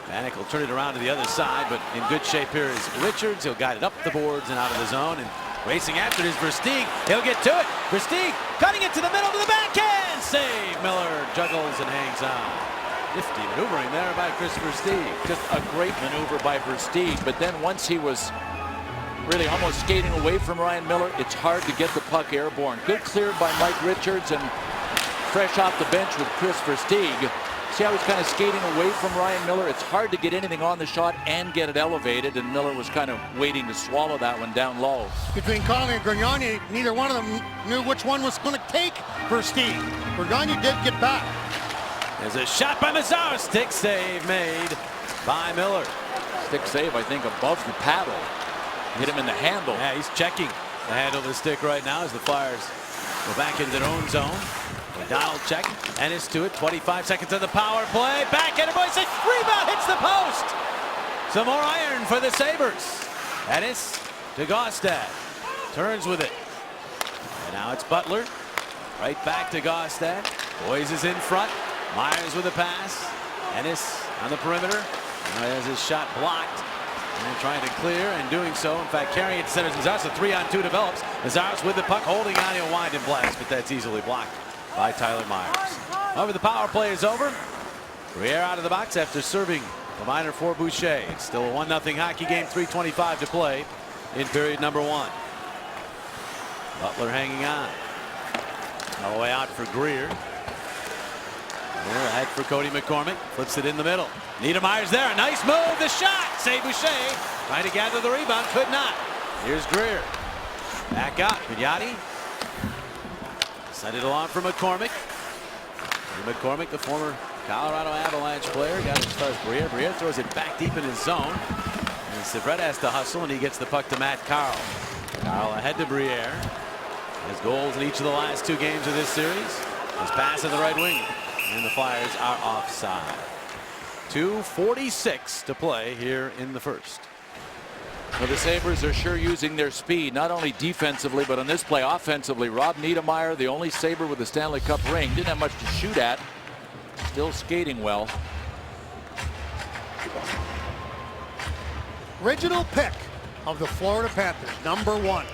Vanek will turn it around to the other side, but in good shape here is Richards. He'll guide it up the boards and out of the zone, and racing after it is Versteeg. He'll get to it. Versteeg cutting it to the middle to the backhand. Save. Miller juggles and hangs on. Nifty maneuvering there by Chris Versteeg. Just a great maneuver by Versteeg, but then once he was really almost skating away from Ryan Miller, it's hard to get the puck airborne. Good cleared by Mike Richards, and fresh off the bench with Chris Versteeg. See how he's kind of skating away from Ryan Miller? It's hard to get anything on the shot and get it elevated, and Miller was kind of waiting to swallow that one down low. Between Connolly and Grignani, neither one of them knew which one was going to take Versteeg. Grignani did get back. There's a shot by Mazzaro. Stick save made by Miller. Stick save, I think, above the paddle. Hit him in the handle. Yeah, he's checking the handle of the stick right now as the Flyers go back into their own zone. Donald check. Ennis to it. 25 seconds on the power play. Backhand boy says rebound hits the post. Some more iron for the Sabres. Ennis to Gaustad. Turns with it. And now it's Butler. Right back to Gaustad. Boys is in front. Myers with a pass. Ennis on the perimeter. Now has his shot blocked. And trying to clear and doing so. In fact, carrying it to center. Mazaros. A 3-on-2 develops. Mazaros with the puck. Holding on. He'll wind and blast. But that's easily blocked by Tyler Myers. However, the power play is over. Briere out of the box after serving the minor for Boucher. It's still a 1-0 hockey game. 3:25 to play in period number 1. Butler hanging on. All the way out for Greer. Greer ahead for Cody McCormick. Flips it in the middle. Niedermayer's there. A nice move. The shot. Save Boucher. Trying to gather the rebound. Could not. Here's Greer. Back up. Vignati. Send it along for McCormick. And McCormick, the former Colorado Avalanche player, got it as far as Briere. Briere throws it back deep in his zone. And Sevret has to hustle, and he gets the puck to Matt Carl. Carl ahead to Briere. Has goals in each of the last 2 games of this series. His pass in the right wing. And the Flyers are offside. 2:46 to play here in the first. Well, the Sabres are sure using their speed, not only defensively, but on this play offensively. Rob Niedermayer, the only Sabre with a Stanley Cup ring, didn't have much to shoot at. Still skating well. Original pick of the Florida Panthers, number 1.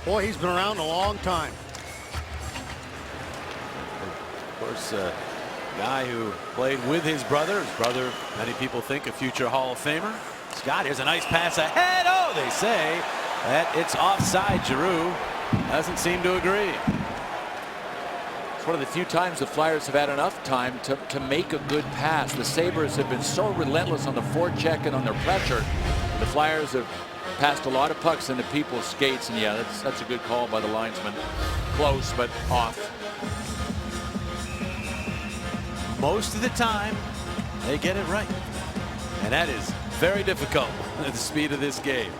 Boy, he's been around a long time. Of course, a guy who played with his brother. His brother, many people think, a future Hall of Famer. Scott, here's a nice pass ahead. Oh, they say that it's offside. Giroux doesn't seem to agree. It's one of the few times the Flyers have had enough time to make a good pass. The Sabres have been so relentless on the forecheck and on their pressure. The Flyers have passed a lot of pucks into people's skates, and yeah, that's a good call by the linesman. Close, but off. Most of the time, they get it right. And that is very difficult at the speed of this game.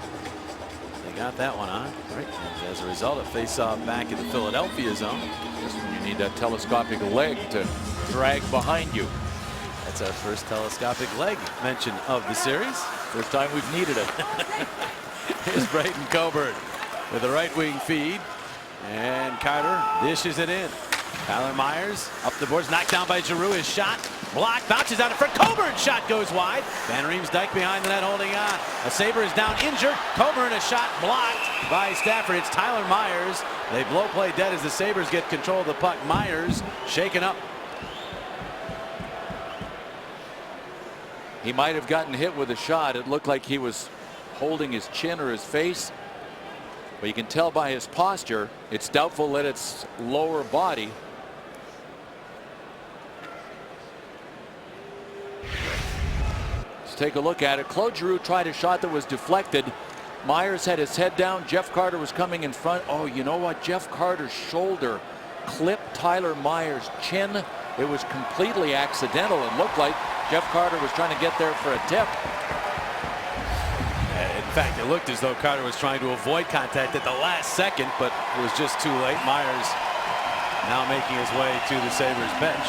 They got that one on. Right. And as a result, a face-off back in the Philadelphia zone. Just when you need that telescopic leg to drag behind you. That's our first telescopic leg mention of the series. First time we've needed it. Here's Brayden Coburn with a right wing feed. And Carter dishes it in. Tyler Myers up the boards, knocked down by Giroux. His shot blocked, bounces out in front. Coburn's shot goes wide. Van Riemsdyk behind the net holding on. A Sabre is down injured. Coburn, a shot blocked by Stafford. It's Tyler Myers. They blow play dead as the Sabres get control of the puck. Myers shaken up. He might have gotten hit with a shot. It looked like he was holding his chin or his face. But you can tell by his posture, it's doubtful that it's lower body. Let's take a look at it. Claude Giroux tried a shot that was deflected. Myers had his head down. Jeff Carter was coming in front. Oh, you know what? Jeff Carter's shoulder clipped Tyler Myers' chin. It was completely accidental. It looked like Jeff Carter was trying to get there for a tip. In fact, it looked as though Carter was trying to avoid contact at the last second, but it was just too late. Myers now making his way to the Sabres bench.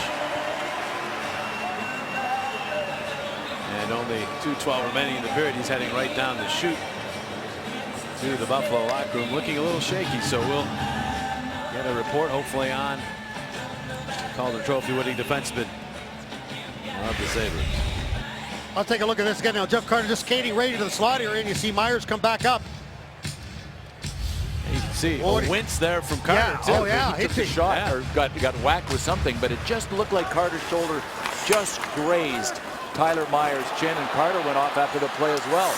And only 2:12 remaining in the period. He's heading right down the chute to the Buffalo locker room, looking a little shaky. So we'll get a report hopefully on Calder Trophy winning defenseman of the Sabres. I'll take a look at this again now. Jeff Carter just skating ready to the slot area, and you see Myers come back up. You can see a wince there from Carter. Yeah. Too. Oh, yeah. He took the shot or got whacked with something, but it just looked like Carter's shoulder just grazed Tyler Myers' chin, and Carter went off after the play as well.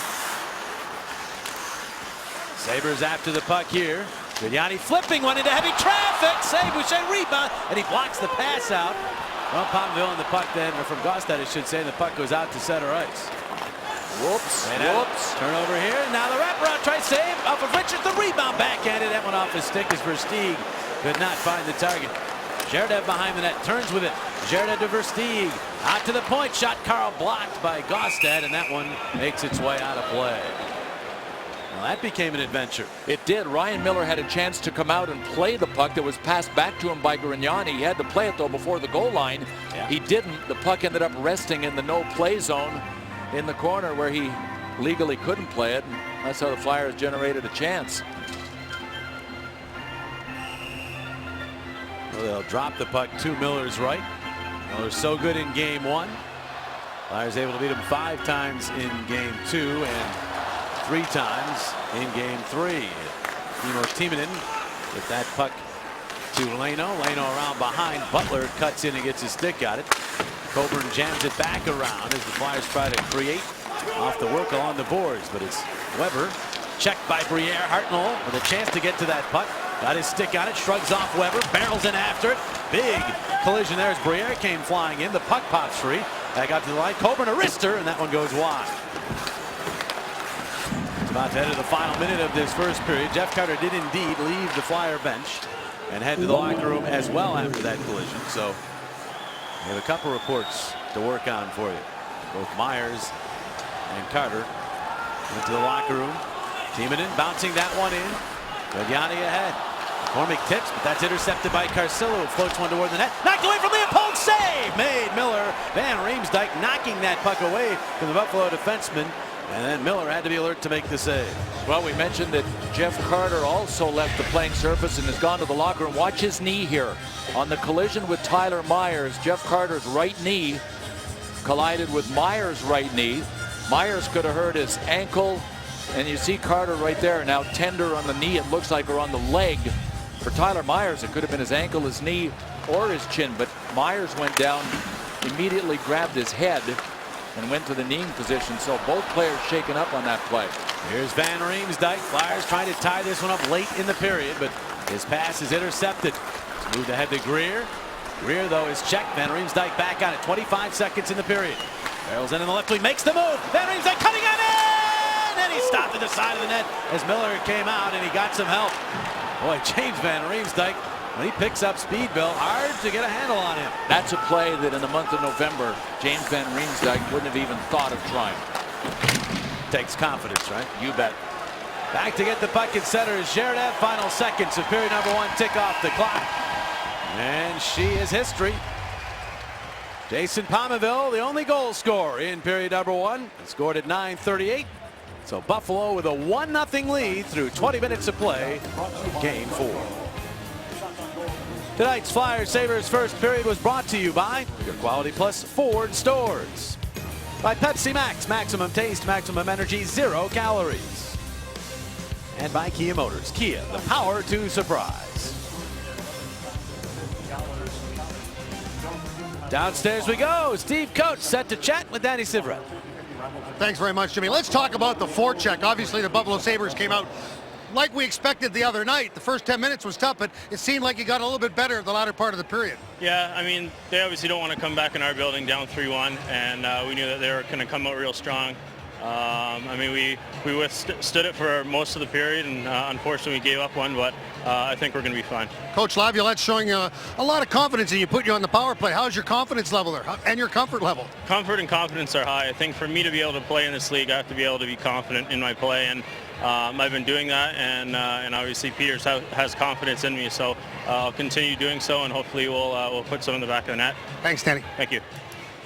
Sabres after the puck here. Vignani flipping one into heavy traffic. Save Boucher, rebound, and he blocks the pass out from Palmville, and the puck then, or from Gaustad, I should say, and the puck goes out to center ice. Whoops. Turnover here. Now the wraparound tries save off of Richards. The rebound backhanded. That went off his stick as Versteeg could not find the target. Gerdev behind the net turns with it. Gerdev to Versteeg. Out to the point. Shot Carl blocked by Gaustad, and that one makes its way out of play. Well, that became an adventure. It did. Ryan Miller had a chance to come out and play the puck that was passed back to him by Grignani. He had to play it, though, before the goal line. Yeah. He didn't. The puck ended up resting in the no-play zone in the corner where he legally couldn't play it. And that's how the Flyers generated a chance. Well, they'll drop the puck to Miller's right. Miller's so good in game 1. Flyers able to beat him 5 times in game 2 and 3 times in game 3. Timo Timonen with that puck to Leno. Leno around behind. Butler cuts in and gets his stick at it. Coburn jams it back around as the Flyers try to create off the work along the boards, but it's Weber checked by Briere. Hartnell with a chance to get to that puck. Got his stick on it, shrugs off Weber, barrels in after it. Big collision there as Briere came flying in. The puck pops free. Back out to the line. Coburn a wrister, and that one goes wide. It's about to enter the final minute of this first period. Jeff Carter did indeed leave the Flyer bench and head to the locker room as well after that collision. So we have a couple reports to work on for you. Both Myers and Carter went to the locker room. Timonen bouncing that one in. Vignani ahead. McCormick tips, but that's intercepted by Carcillo, who floats one toward the net. Knocked away from Leopold. Save made Miller. Van Riemsdyk knocking that puck away from the Buffalo defenseman. And then Miller had to be alert to make the save. Well, we mentioned that Jeff Carter also left the playing surface and has gone to the locker room. Watch his knee here. On the collision with Tyler Myers, Jeff Carter's right knee collided with Myers' right knee. Myers could have hurt his ankle, and you see Carter right there now tender on the knee, it looks like, or on the leg. For Tyler Myers, it could have been his ankle, his knee, or his chin, but Myers went down, immediately grabbed his head and went to the kneeing position. So both players shaken up on that play. Here's Van Riemsdyk. Flyers trying to tie this one up late in the period, but his pass is intercepted. It's moved ahead to Greer. Greer, though, is checked. Van Riemsdyk back on it. 25 seconds in the period. Barrels in on the left wing, makes the move. Van Riemsdyk cutting on in! And he stopped at the side of the net as Miller came out and he got some help. Boy, James Van Riemsdyk, when he picks up speed, Bill, hard to get a handle on him. That's a play that in the month of November, James Van Riemsdyk wouldn't have even thought of trying. Takes confidence, right? You bet. Back to get the puck in center is Gerdev. Final seconds of period number 1 tick off the clock. And she is history. Jason Palmville, the only goal scorer in period number 1. He scored at 9:38. So Buffalo with a 1-0 lead through 20 minutes of play. Game 4. Tonight's Flyers Sabres first period was brought to you by your Quality Plus Ford stores. By Pepsi Max, maximum taste, maximum energy, 0 calories. And by Kia Motors. Kia, the power to surprise. Downstairs we go. Steve Coates set to chat with Danny Sivret. Thanks very much, Jimmy. Let's talk about the forecheck. Obviously, the Buffalo Sabres came out like we expected the other night. The first 10 minutes was tough, but it seemed like it got a little bit better the latter part of the period. Yeah, I mean, they obviously don't want to come back in our building down 3-1, and we knew that they were going to come out real strong. I mean, we withstood it for most of the period, and unfortunately we gave up one, but I think we're going to be fine. Coach Laviolette's showing a lot of confidence in you, put you on the power play. How's your confidence level there and your comfort level? Comfort and confidence are high. I think for me to be able to play in this league, I have to be able to be confident in my play, and I've been doing that, and obviously Peters has confidence in me, so I'll continue doing so, and hopefully we'll put some in the back of the net. Thanks, Danny. Thank you.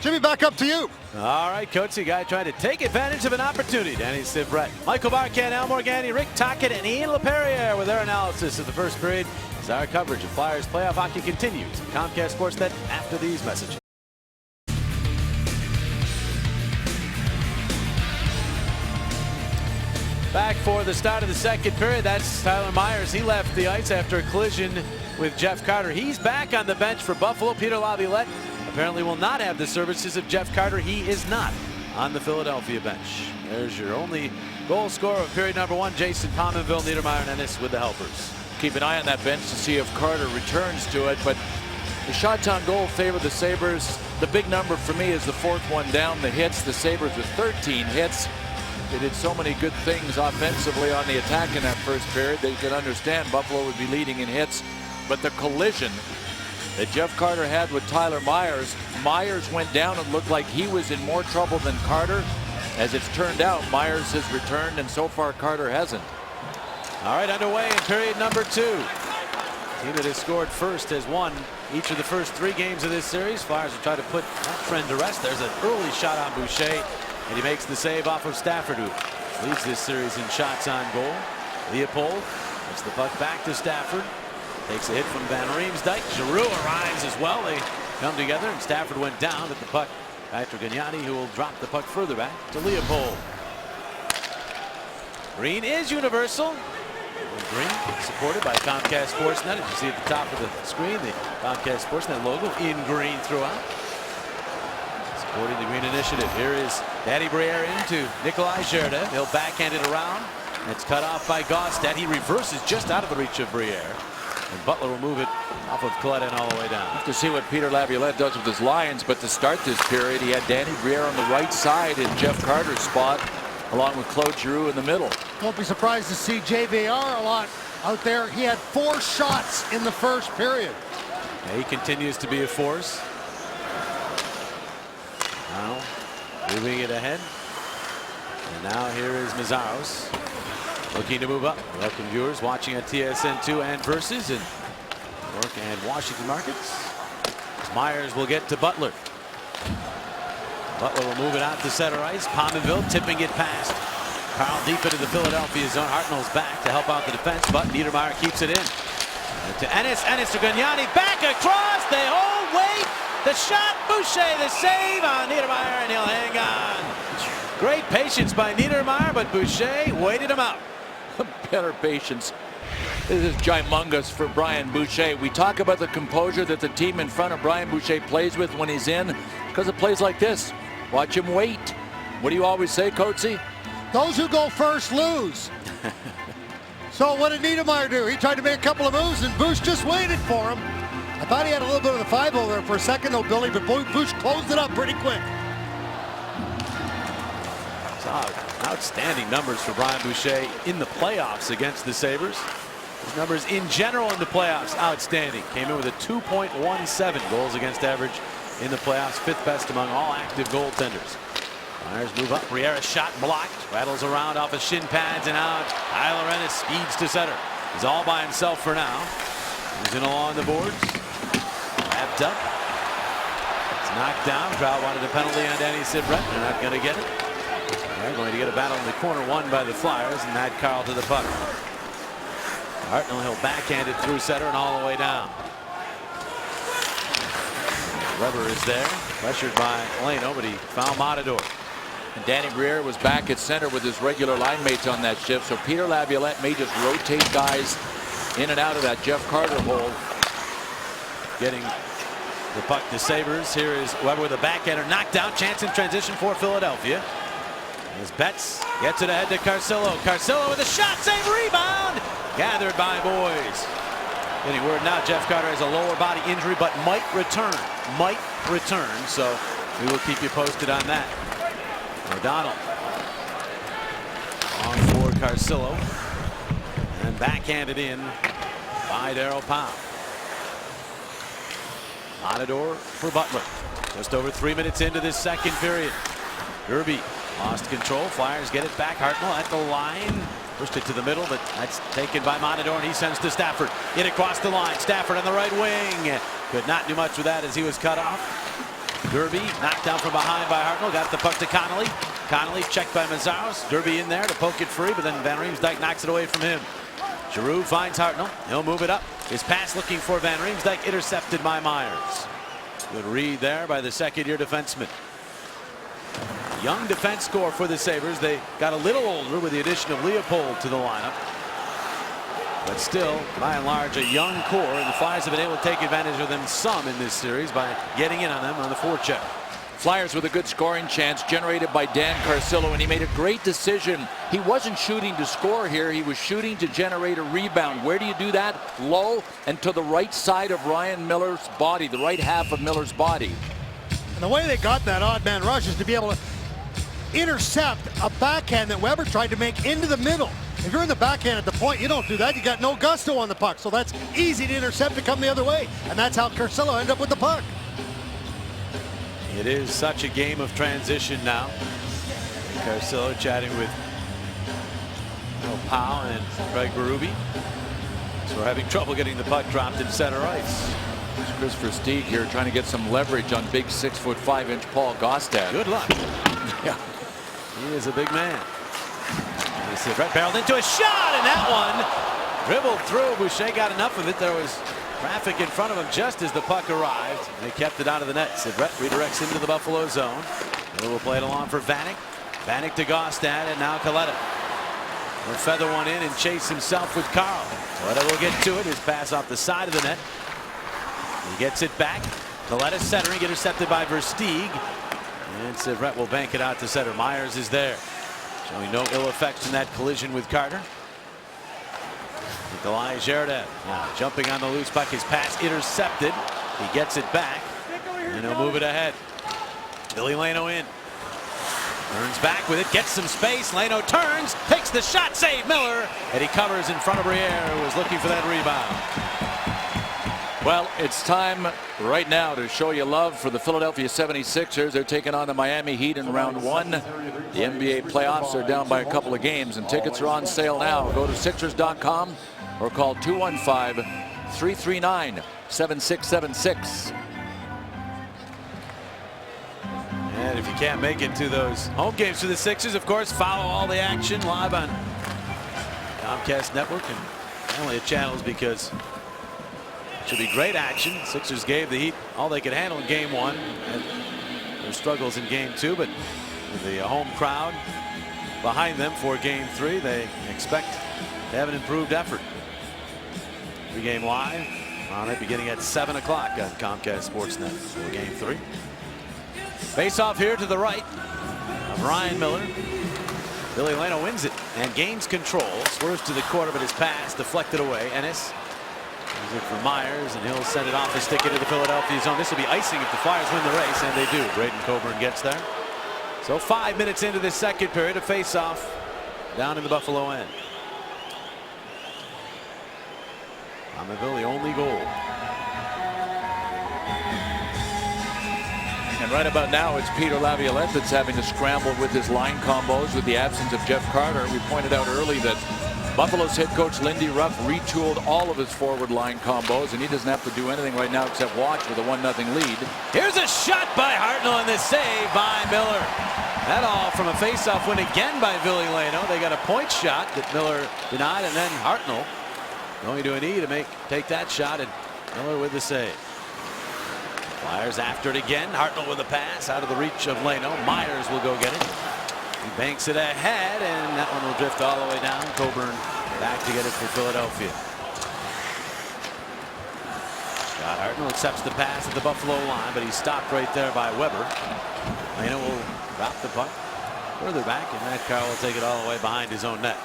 Jimmy, back up to you. All right, Coach, you guy trying to take advantage of an opportunity. Danny Sivret, Michael Barkan, Al Morgani, Rick Tocchet, and Ian LaPerriere with their analysis of the first period as our coverage of Flyers playoff hockey continues. Comcast Sportsnet after these messages. Back for the start of the second period. That's Tyler Myers. He left the ice after a collision with Jeff Carter. He's back on the bench for Buffalo. Peter Laviolette apparently will not have the services of Jeff Carter. He is not on the Philadelphia bench. There's your only goal scorer of period number 1, Jason Pominville. Niedermeyer and Ennis with the helpers. Keep an eye on that bench to see if Carter returns to it, but the shots on goal favor the Sabres. The big number for me is the 4th one down, the hits. The Sabres with 13 hits. They did so many good things offensively on the attack in that first period that you could understand Buffalo would be leading in hits. But the collision that Jeff Carter had with Tyler Myers, Myers went down and looked like he was in more trouble than Carter. As it's turned out, Myers has returned, and so far Carter hasn't. All right, underway in period number 2. Team that has scored first has won each of the first 3 games of this series. Flyers will try to put that trend to rest. There's an early shot on Boucher, and he makes the save off of Stafford, who leads this series in shots on goal. Leopold puts the puck back to Stafford. Takes a hit from Van Riemsdyk. Giroux arrives as well. They come together, and Stafford went down at the puck. Patrick Gagnani, who will drop the puck further back to Leopold. Green is universal. Green supported by Comcast Sportsnet. As you see at the top of the screen, the Comcast Sportsnet logo in green throughout. Supporting the Green Initiative. Here is Danny Briere into Nikolai Zherda. He'll backhand it around. It's cut off by Gaustad. He reverses just out of the reach of Briere. And Butler will move it off of Coletta and all the way down. Have to see what Peter Laviolette does with his Lions, but to start this period, he had Danny Briere on the right side in Jeff Carter's spot, along with Claude Giroux in the middle. Don't be surprised to see JVR a lot out there. He had 4 shots in the first period. Yeah, he continues to be a force. Now moving it ahead. And now here is Mazaros looking to move up. Welcome viewers watching on TSN2 and Versus in New York and Washington markets. Myers will get to Butler. Butler will move it out to center ice. Pominville tipping it past Carl deep into the Philadelphia zone. Hartnell's back to help out the defense, but Niedermeyer keeps it in. To Ennis. Ennis to Gagnani. Back across. They hold. Wait. The shot. Boucher the save on Niedermeyer, and he'll hang on. Great patience by Niedermeyer, but Boucher waited him out. Better patience. This is gymongous for Brian Boucher. We talk about the composure that the team in front of Brian Boucher plays with when he's in, because of plays like this. Watch him wait. What do you always say, Coatsy? Those who go first lose. So what did Niedermeyer do? He tried to make a couple of moves, and Bush just waited for him. I thought he had a little bit of the 5-0 there for a second, though, Billy, but Bush closed it up pretty quick. Outstanding numbers for Brian Boucher in the playoffs against the Sabres. His numbers in general in the playoffs outstanding. Came in with a 2.17 goals against average in the playoffs, 5th best among all active goaltenders. Myers move up. Briere shot blocked. Rattles around off his shin pads and out. Tyler Ennis speeds to center. He's all by himself for now. He's in along the boards. Wrapped up. It's knocked down. Crowd wanted a penalty on Danny Sibret. They're not going to get it. They're going to get a battle in the corner won by the Flyers, and Matt Carl to the puck. Hartnell, he'll backhand it through center and all the way down. Weber is there, pressured by Leno, but he found Matador. And Danny Briere was back at center with his regular line mates on that shift, so Peter Laviolette may just rotate guys in and out of that Jeff Carter hole. Getting the puck to Sabres. Here is Weber with a backhander, knocked down, chance in transition for Philadelphia. As Betts gets it ahead to Carcillo. Carcillo with a shot, save, rebound, gathered by Boys. Getting word now Jeff Carter has a lower body injury, but might return. So we will keep you posted on that. O'Donnell on for Carcillo, and backhanded in by Darryl Powell. Matador for Butler. Just over 3 minutes into this second period. Derby lost control. Flyers get it back. Hartnell at the line. Pushed it to the middle, but that's taken by Matador, and he sends to Stafford. In across the line. Stafford on the right wing. Could not do much with that as he was cut off. Derby knocked down from behind by Hartnell. Got the puck to Connolly. Connolly checked by Mazaros. Derby in there to poke it free, but then Van Riemsdyk knocks it away from him. Giroux finds Hartnell. He'll move it up. His pass looking for Van Riemsdyk, intercepted by Myers. Good read there by the second-year defenseman. Young defense score for the Sabres. They got a little older with the addition of Leopold to the lineup. But still, by and large, a young core, and the Flyers have been able to take advantage of them some in this series by getting in on them on the forecheck. Flyers with a good scoring chance generated by Dan Carcillo, and he made a great decision. He wasn't shooting to score here. He was shooting to generate a rebound. Where do you do that? Low and to the right side of Ryan Miller's body, the right half of Miller's body. And the way they got that odd man rush is to be able to intercept a backhand that Weber tried to make into the middle. If you're in the backhand at the point, you don't do that. You got no gusto on the puck, so that's easy to intercept to come the other way. And that's how Carcillo ended up with the puck. It is such a game of transition now. Carcillo chatting with Powell and Craig Berube. So we're having trouble getting the puck dropped in center ice. There's Chris Versteeg here trying to get some leverage on big 6'5" Paul Gaustad. Good luck. Yeah. He is a big man. Red barreled into a shot, and that one dribbled through. Boucher got enough of it. There was traffic in front of him just as the puck arrived. They kept it out of the net. Sidret redirects into the Buffalo zone. Miller will play it along for Vanek. Vanek to Gaustad, and now Kaleta will feather one in and chase himself with Carl. Kaleta will get to it. His pass off the side of the net. He gets it back. Kaleta centering, intercepted by Versteeg. And Sidret will bank it out to center. Myers is there. Showing no ill effects in that collision with Carter. Nikolai Zherdev now jumping on the loose puck. His pass intercepted. He gets it back, and he'll move it ahead. Billy Leno in. Turns back with it, gets some space. Leno turns, takes the shot, save Miller, and he covers in front of Briere, who was looking for that rebound. Well, it's time right now to show you love for the Philadelphia 76ers. They're taking on the Miami Heat in round one. The NBA playoffs are down by a couple of games, and tickets are on sale now. Go to Sixers.com or call 215-339-7676. And if you can't make it to those home games for the Sixers, of course, follow all the action live on Comcast Network and family of channels, because it should be great action. Sixers gave the Heat all they could handle in game one, and their struggles in game two, but with the home crowd behind them for game three, they expect to have an improved effort. Pre-game live on it beginning at 7 o'clock on Comcast Sportsnet for game three. Face off here to the right of Ryan Miller. Billy Leno wins it and gains control. Swerves to the corner, but his pass deflected away. Ennis uses it for Myers, and he'll send it off and stick it to the Philadelphia zone. This will be icing if the Flyers win the race, and they do. Braden Coburn gets there. So 5 minutes into this second period, a face-off down in the Buffalo end. Amanville, the only goal. And right about now, it's Peter Laviolette that's having to scramble with his line combos with the absence of Jeff Carter. We pointed out early that Buffalo's head coach Lindy Ruff retooled all of his forward line combos, and he doesn't have to do anything right now except watch with a 1-0 lead. Here's a shot by Hartnell, and the save by Miller. That all from a faceoff win again by Billy Leno. They got a point shot that Miller denied, and then Hartnell going to a knee to take that shot, and Miller with the save. Flyers after it again. Hartnell with a pass out of the reach of Leno. Myers will go get it. He banks it ahead, and that one will drift all the way down. Coburn back to get it for Philadelphia. Scott Hartnell accepts the pass at the Buffalo line, but he's stopped right there by Weber. Leno will drop the puck further back, and Matt Carl will take it all the way behind his own net.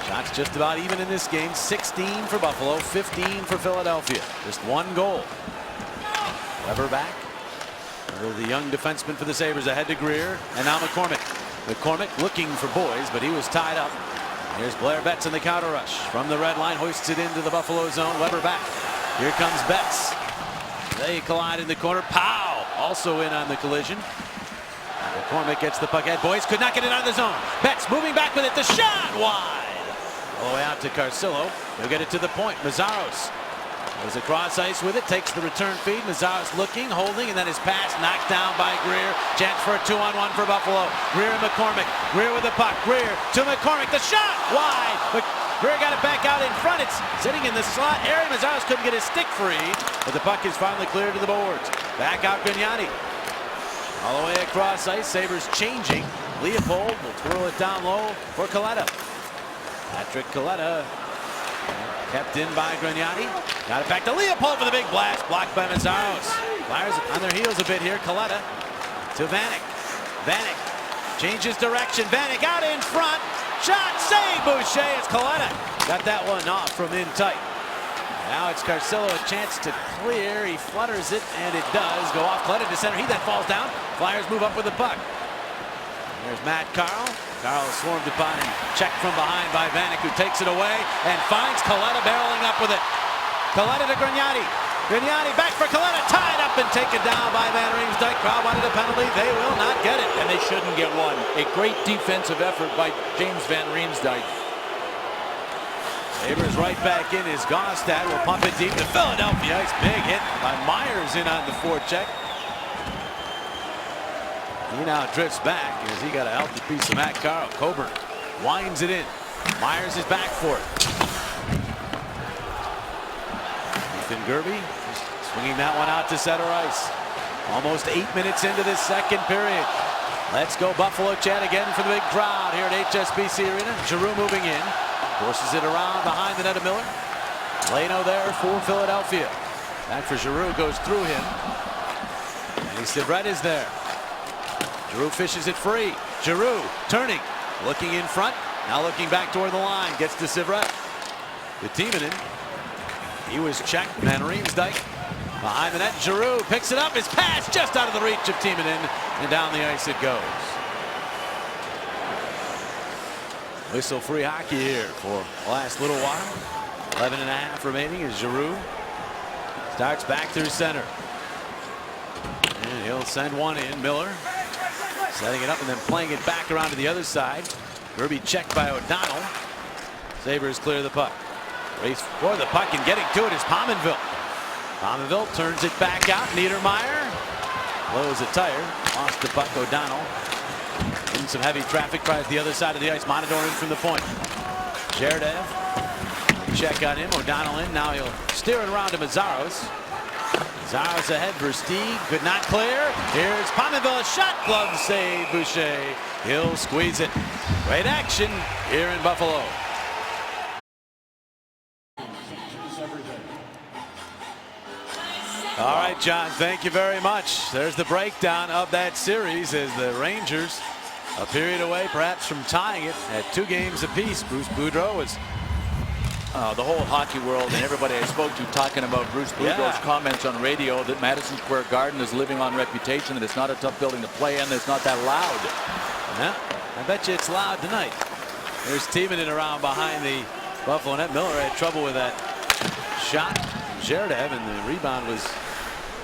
Shots just about even in this game. 16 for Buffalo, 15 for Philadelphia. Just one goal. Weber back. The young defenseman for the Sabres ahead to Greer, and now McCormick. McCormick looking for boys, but he was tied up. Here's Blair Betts in the counter rush from the red line, hoists it into the Buffalo zone. Weber back. Here comes Betts. They collide in the corner. Powell also in on the collision. McCormick gets the puck ahead. Boys could not get it out of the zone. Betts moving back with it. The shot wide. All the way out to Carcillo. He'll get it to the point. Mazzaros goes across ice with it. Takes the return feed. Mazzaros looking, holding, and then his pass knocked down by Greer. Chance for a 2-on-1 for Buffalo. Greer and McCormick. Greer with the puck. Greer to McCormick. The shot wide. But Greer got it back out in front. It's sitting in the slot area. Mazzaros couldn't get his stick free, but the puck is finally cleared to the boards. Back out Grignani. All the way across ice. Sabres changing. Leopold will twirl it down low for Coletta. Patrick Coletta kept in by Grignani. Got it back to Leopold for the big blast. Blocked by Mazzaros. Flyers on their heels a bit here. Coletta to Vanek. Vanek changes direction. Vanek out in front. Shot, save, Boucher. It's Coletta. Got that one off from in tight. Now it's Carcillo, a chance to clear. He flutters it, and it does go off. Coletta to center. He then falls down. Flyers move up with the puck. There's Matt Carl. Carl swarmed upon and checked from behind by Vanek, who takes it away and finds Coletta barreling up with it. Coletta to Grignani. Grignani back for Coletta, tied up and taken down by Van Riemsdyk. Crowd wanted a penalty. They will not get it. And they shouldn't get one. A great defensive effort by James Van Riemsdyk. Sabres right back in as Gaustad will pump it deep to Philadelphia. It's big hit by Myers in on the forecheck. He now drifts back as he got a healthy piece of Matt Carl. Coburn winds it in. Myers is back for it. Ethan Gerby swinging that one out to center ice. Almost 8 minutes into this second period. Let's go Buffalo chant again for the big crowd here at HSBC Arena. Giroux moving in. Forces it around behind the net of Miller. Leno there for Philadelphia. Back for Giroux, goes through him. And Sivret is there. Giroux fishes it free. Giroux turning, looking in front, now looking back toward the line. Gets to Sivret. The Timonen. He was checked. Van Riemsdyk behind the net. Giroux picks it up. His pass just out of the reach of Timonen, and down the ice it goes. Whistle-free hockey here for the last little while. 11.5 remaining as Giroux starts back through center. And he'll send one in. Miller setting it up and then playing it back around to the other side. Gerby checked by O'Donnell. Sabres clear the puck. Race for the puck and getting to it is Pominville. Pominville turns it back out. Niedermeyer blows a tire. Lost the puck. O'Donnell in some heavy traffic tries the other side of the ice. Monador in from the point. Jerdev check on him. O'Donnell in. Now he'll steer it around to Mazzaros. Mazzaros ahead for Stieg. Could not clear. Here's Pominville. Shot. Glove save. Boucher. He'll squeeze it. Great action here in Buffalo. All right, John, thank you very much. There's the breakdown of that series as the Rangers a period away perhaps from tying it at 2 games apiece. Bruce Boudreau is the whole hockey world and everybody I spoke to talking about Bruce Boudreau's comments on radio that Madison Square Garden is living on reputation, that it's not a tough building to play in, that it's not that loud. Yeah, I bet you it's loud tonight. There's Timonen around behind the Buffalo net. Miller had trouble with that shot. Jerdev, and the rebound was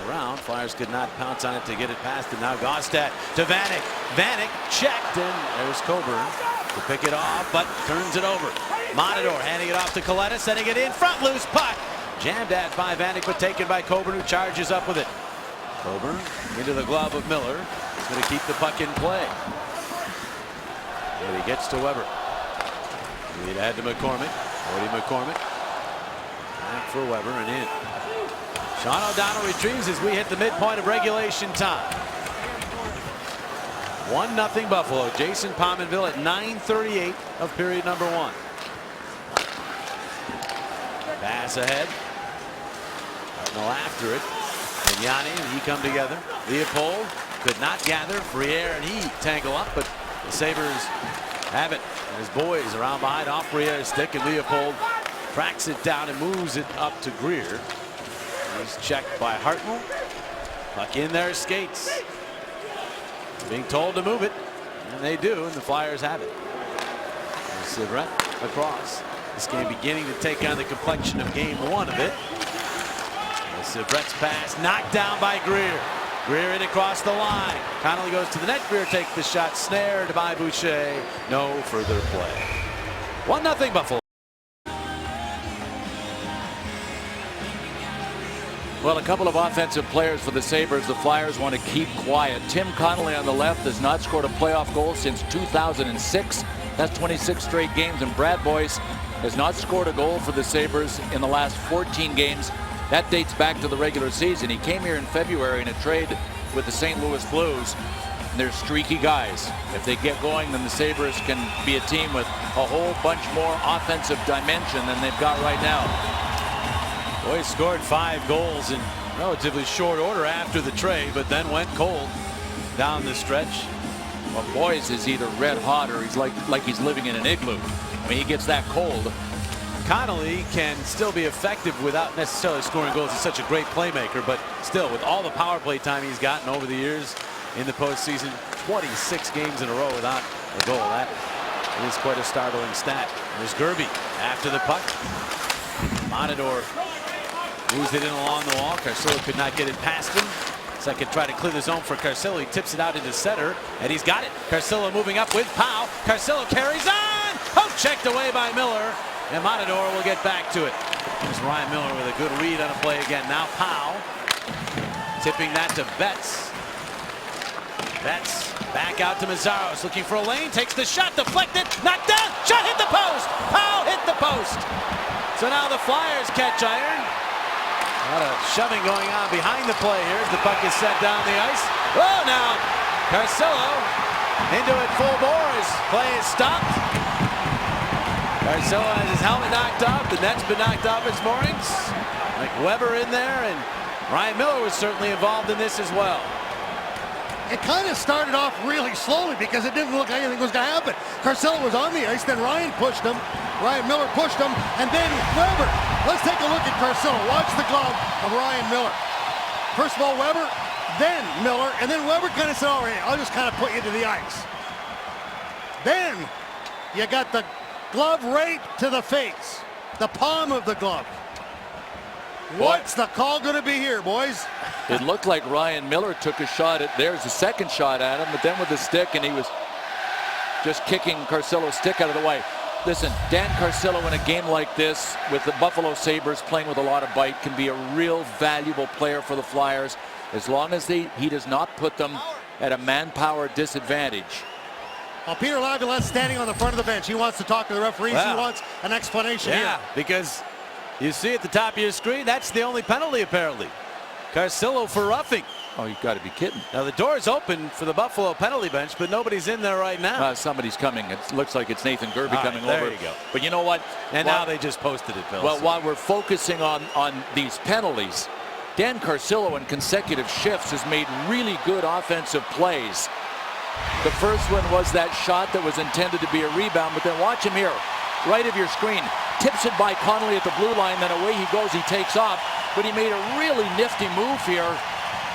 around. Flyers could not pounce on it to get it past him. Now Gaustad to Vanek. Vanek checked, and there's Coburn to pick it off, but turns it over. Monador handing it off to Coletta, setting it in front. Loose puck. Jammed at by Vanek, but taken by Coburn, who charges up with it. Coburn into the glove of Miller. He's going to keep the puck in play. And he gets to Weber. Lead ahead to McCormick. Cody McCormick. Back for Weber and in. Sean O'Donnell retrieves as we hit the midpoint of regulation time. 1-0 Buffalo. Jason Pominville at 9:38 of period number 1. Pass ahead. Cardinal after it. Vignani and he come together. Leopold could not gather. Friere and he tangle up, but the Sabres have it. And his boys around behind off Friere's stick, and Leopold tracks it down and moves it up to Greer. He's checked by Hartnell. Puck in their skates. Being told to move it, and they do, and the Flyers have it. Sivret across. This game beginning to take on the complexion of game 1 of it. Sivret's pass knocked down by Greer. Greer in across the line. Connolly goes to the net. Greer takes the shot, snared by Boucher. No further play. 1-0 Buffalo. Well, a couple of offensive players for the Sabres. The Flyers want to keep quiet. Tim Connolly on the left has not scored a playoff goal since 2006. That's 26 straight games. And Brad Boyce has not scored a goal for the Sabres in the last 14 games. That dates back to the regular season. He came here in February in a trade with the St. Louis Blues. And they're streaky guys. If they get going, then the Sabres can be a team with a whole bunch more offensive dimension than they've got right now. Boys scored 5 goals in relatively short order after the trade, but then went cold down the stretch. Well, Boys is either red hot or he's like he's living in an igloo. I mean, he gets that cold. Connolly can still be effective without necessarily scoring goals. He's such a great playmaker, but still, with all the power play time he's gotten over the years in the postseason, 26 games in a row without a goal. That is quite a startling stat. There's Gerby after the puck. Matador moves it in along the wall. Carcillo could not get it past him. Second try to clear the zone for Carcillo. He tips it out into center, and he's got it. Carcillo moving up with Powell. Carcillo carries on. Oh, checked away by Miller. And Matador will get back to it. There's Ryan Miller with a good read on a play again. Now Powell tipping that to Betts. Betts back out to Mazzaros, looking for a lane, takes the shot, deflected, knocked down, shot hit the post. Powell hit the post. So now the Flyers catch iron. A lot of shoving going on behind the play here as the puck is set down the ice. Oh, now Carcillo into it full bore as play is stopped. Carcillo has his helmet knocked off. The net's been knocked off this morning. Like Weber in there, and Ryan Miller was certainly involved in this as well. It kind of started off really slowly because it didn't look like anything was going to happen. Carcillo was on the ice, then Ryan pushed him. Ryan Miller pushed him, and then Weber. Let's take a look at Carcillo. Watch the glove of Ryan Miller. First of all, Weber, then Miller, and then Weber kind of said, all right, I'll just kind of put you to the ice. Then you got the glove right to the face, the palm of the glove. What's the call going to be here, boys? It looked like Ryan Miller took a shot at, there's the second shot at him, but then with the stick, and he was just kicking Carcillo's stick out of the way. Listen, Dan Carcillo in a game like this with the Buffalo Sabres playing with a lot of bite can be a real valuable player for the Flyers as long as he does not put them at a manpower disadvantage. Well, Peter Laviolette standing on the front of the bench. He wants to talk to the referees. Wow. He wants an explanation here. Because you see at the top of your screen, that's the only penalty apparently. Carcillo for roughing. Oh, you've got to be kidding. Now the door is open for the Buffalo penalty bench, but nobody's in there right now. Somebody's coming. It looks like it's Nathan Gerby coming over. There you go. But you know what? And now they just posted it, Bill. Well, while we're focusing on these penalties, Dan Carcillo in consecutive shifts has made really good offensive plays. The first one was that shot that was intended to be a rebound, but then watch him here, right of your screen. Tips it by Connolly at the blue line, then away he goes, he takes off. But he made a really nifty move here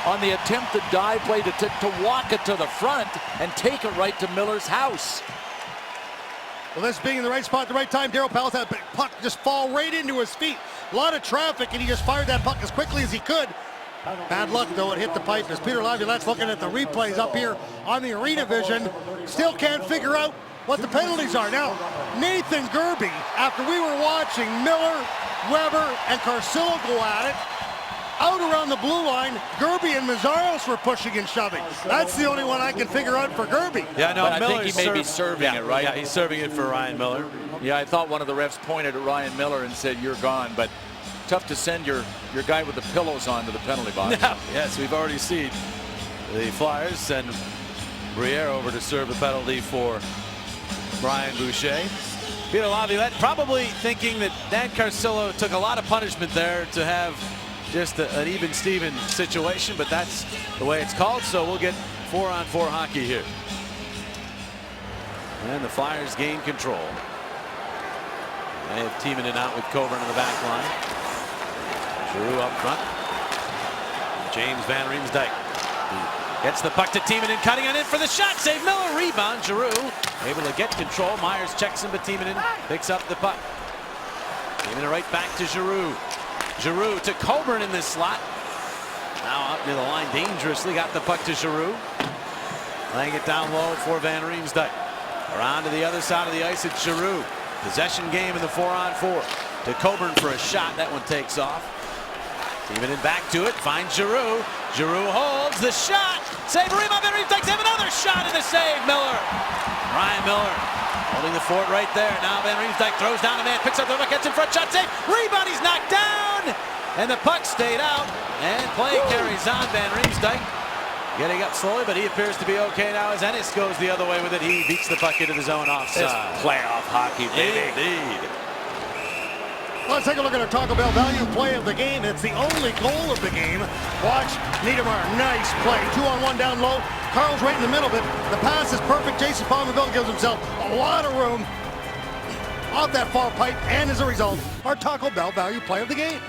on the attempted dive play to walk it to the front and take it right to Miller's house. Well, this being in the right spot at the right time, Darryl Powell's had the puck just fall right into his feet. A lot of traffic, and he just fired that puck as quickly as he could. Bad luck, though, it hit the pipe as Peter Laviolette's looking at the replays up here on the arena vision. Still can't figure out what the penalties are. Now, Nathan Gerby, after we were watching Miller, Weber, and Carcillo go at it, out around the blue line, Gerby and Mazzaros were pushing and shoving. That's the only one I can figure out for Gerby. Yeah, no, I think he may be serving it, right? Yeah, he's serving it for Ryan Miller. Yeah, I thought one of the refs pointed at Ryan Miller and said, you're gone, but tough to send your guy with the pillows on to the penalty box. Yeah, yes, we've already seen the Flyers send Briere over to serve the penalty for Brian Boucher. Peter Laviolette probably thinking that Dan Carcillo took a lot of punishment there to have just an even Steven situation, but that's the way it's called, so we'll get 4-on-4 hockey here. And the Flyers gain control. They have Timonen out with Coburn in the back line. Giroux up front. James Van Riemsdyk gets the puck to Timonen, cutting it in for the shot. Save Miller, rebound. Giroux able to get control. Myers checks him, but Timonen picks up the puck. Timonen right back to Giroux. Giroux to Coburn in this slot. Now up near the line dangerously. Got the puck to Giroux. Laying it down low for Van Riemsdyk. Around to the other side of the ice, it's Giroux. Possession game in the 4-on-4. To Coburn for a shot. That one takes off. Timonen back to it. Finds Giroux. Giroux holds the shot. Save rebound. Van Riemsdyk have another shot and a save. Miller. Ryan Miller holding the fort right there. Now Van Riemsdyk throws down a man. Picks up the puck. Gets in front. Shot save. Rebound. He's knocked down. And the puck stayed out. And play carries on. Van Riemsdyk Getting up slowly, but he appears to be okay now as Ennis goes the other way with it. He beats the puck into the zone offside. It's playoff hockey, baby. Indeed. Let's take a look at our Taco Bell value play of the game. It's the only goal of the game. Watch Niedermayer, nice play. 2-on-1 down low. Carl's right in the middle, but the pass is perfect. Jason Palmerville gives himself a lot of room off that far pipe, and as a result, our Taco Bell value play of the game.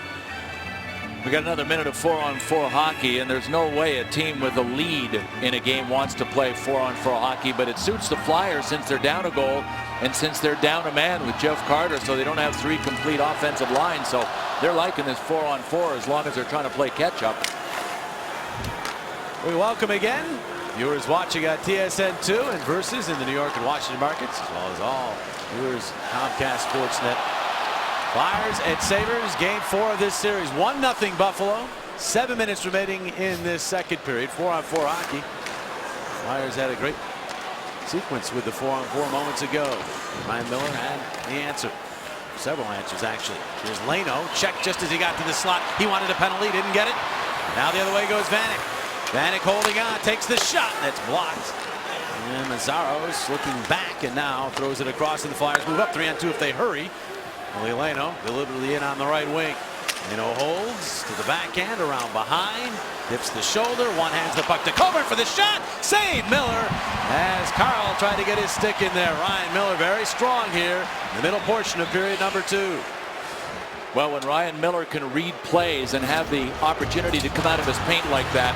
We got another minute of 4-on-4 hockey, and there's no way a team with a lead in a game wants to play 4-on-4 hockey, but it suits the Flyers since they're down a goal and since they're down a man with Jeff Carter, so they don't have 3 complete offensive lines. So they're liking this 4-on-4 as long as they're trying to play catch-up. We welcome again viewers watching at TSN2 and Versus in the New York and Washington markets, as well as all viewers Comcast Sportsnet. Flyers and Sabres, game 4 of this series. 1-0 Buffalo. 7 minutes remaining in this second period. 4-on-4 hockey. Flyers had a great sequence with the 4-on-4 moments ago. Ryan Miller had the answer. Several answers, actually. Here's Leno. Checked just as he got to the slot. He wanted a penalty, didn't get it. Now the other way goes Vanek. Vanek holding on, takes the shot. That's blocked. And Mazzaro's looking back and now throws it across, and the Flyers move up 3-on-2 if they hurry. Leno deliberately in on the right wing. Leno holds to the backhand, around behind, dips the shoulder, one-hands the puck to Coburn for the shot. Save Miller as Carl tried to get his stick in there. Ryan Miller very strong here in the middle portion of period number 2. Well, when Ryan Miller can read plays and have the opportunity to come out of his paint like that,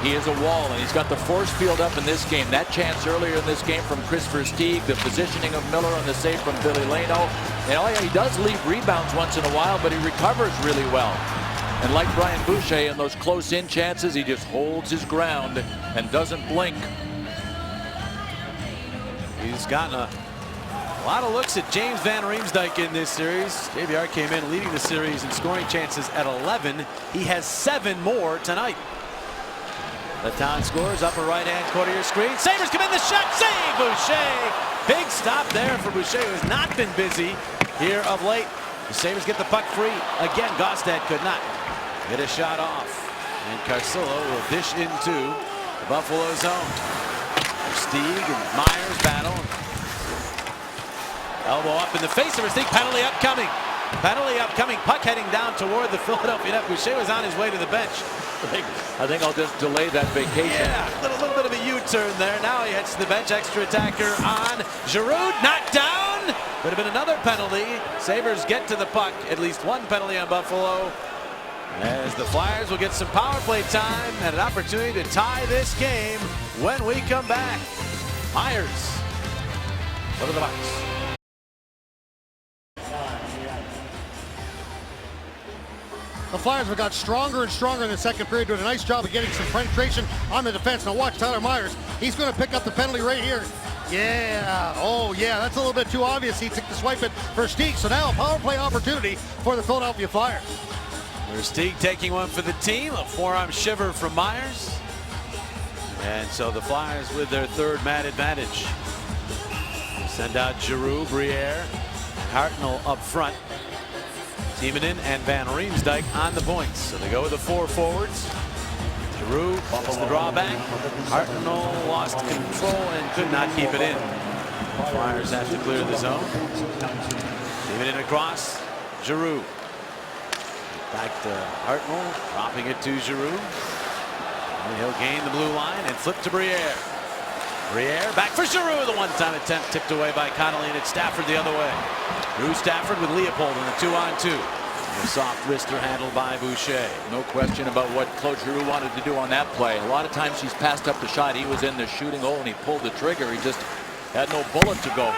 he is a wall, and he's got the force field up in this game. That chance earlier in this game from Chris Versteeg, the positioning of Miller on the save from Billy Leno. And oh yeah, he does leave rebounds once in a while, but he recovers really well. And like Brian Boucher in those close-in chances, he just holds his ground and doesn't blink. He's gotten a lot of looks at James Van Riemsdyk in this series. JVR came in leading the series in scoring chances at 11. He has 7 more tonight. Letton scores, upper right-hand corner of your screen. Sabres come in, the shot, save Boucher. Big stop there for Boucher, who has not been busy here of late. The Sabres get the puck free. Again, Gostad could not get a shot off. And Carcillo will dish into the Buffalo zone. Stieg and Myers battle. Elbow up in the face of Stieg, penalty upcoming. Penalty upcoming, puck heading down toward the Philadelphia net. Boucher was on his way to the bench. I think I'll just delay that vacation. Yeah, a little bit of a U-turn there. Now he heads to the bench. Extra attacker on Giroux. Knocked down. Would have been another penalty. Sabres get to the puck. At least one penalty on Buffalo. As the Flyers will get some power play time and an opportunity to tie this game when we come back. Myers. What are the Bucks? The Flyers have got stronger and stronger in the second period, doing a nice job of getting some penetration on the defense. Now watch Tyler Myers. He's going to pick up the penalty right here. Yeah, oh yeah, that's a little bit too obvious. He took the swipe it for Stieg. So now a power play opportunity for the Philadelphia Flyers. There's Stieg taking one for the team. A forearm shiver from Myers. And so the Flyers with their third man advantage. They send out Giroux, Briere, and Hartnell up front. Timonen and Van Riemsdyk on the points. So they go with the 4 forwards. Giroux gets the drawback. Hartnell lost control and could not keep it in. Flyers have to clear the zone. Timonen across. Giroux. Back to Hartnell, dropping it to Giroux. And he'll gain the blue line and flip to Briere. Briere back for Giroux. The one-time attempt tipped away by Connolly, and it's Stafford the other way. Drew Stafford with Leopold in the 2-on-2. The soft wrister handled by Boucher. No question about what Claude Giroux wanted to do on that play. A lot of times he's passed up the shot. He was in the shooting hole and he pulled the trigger. He just had no bullet to go.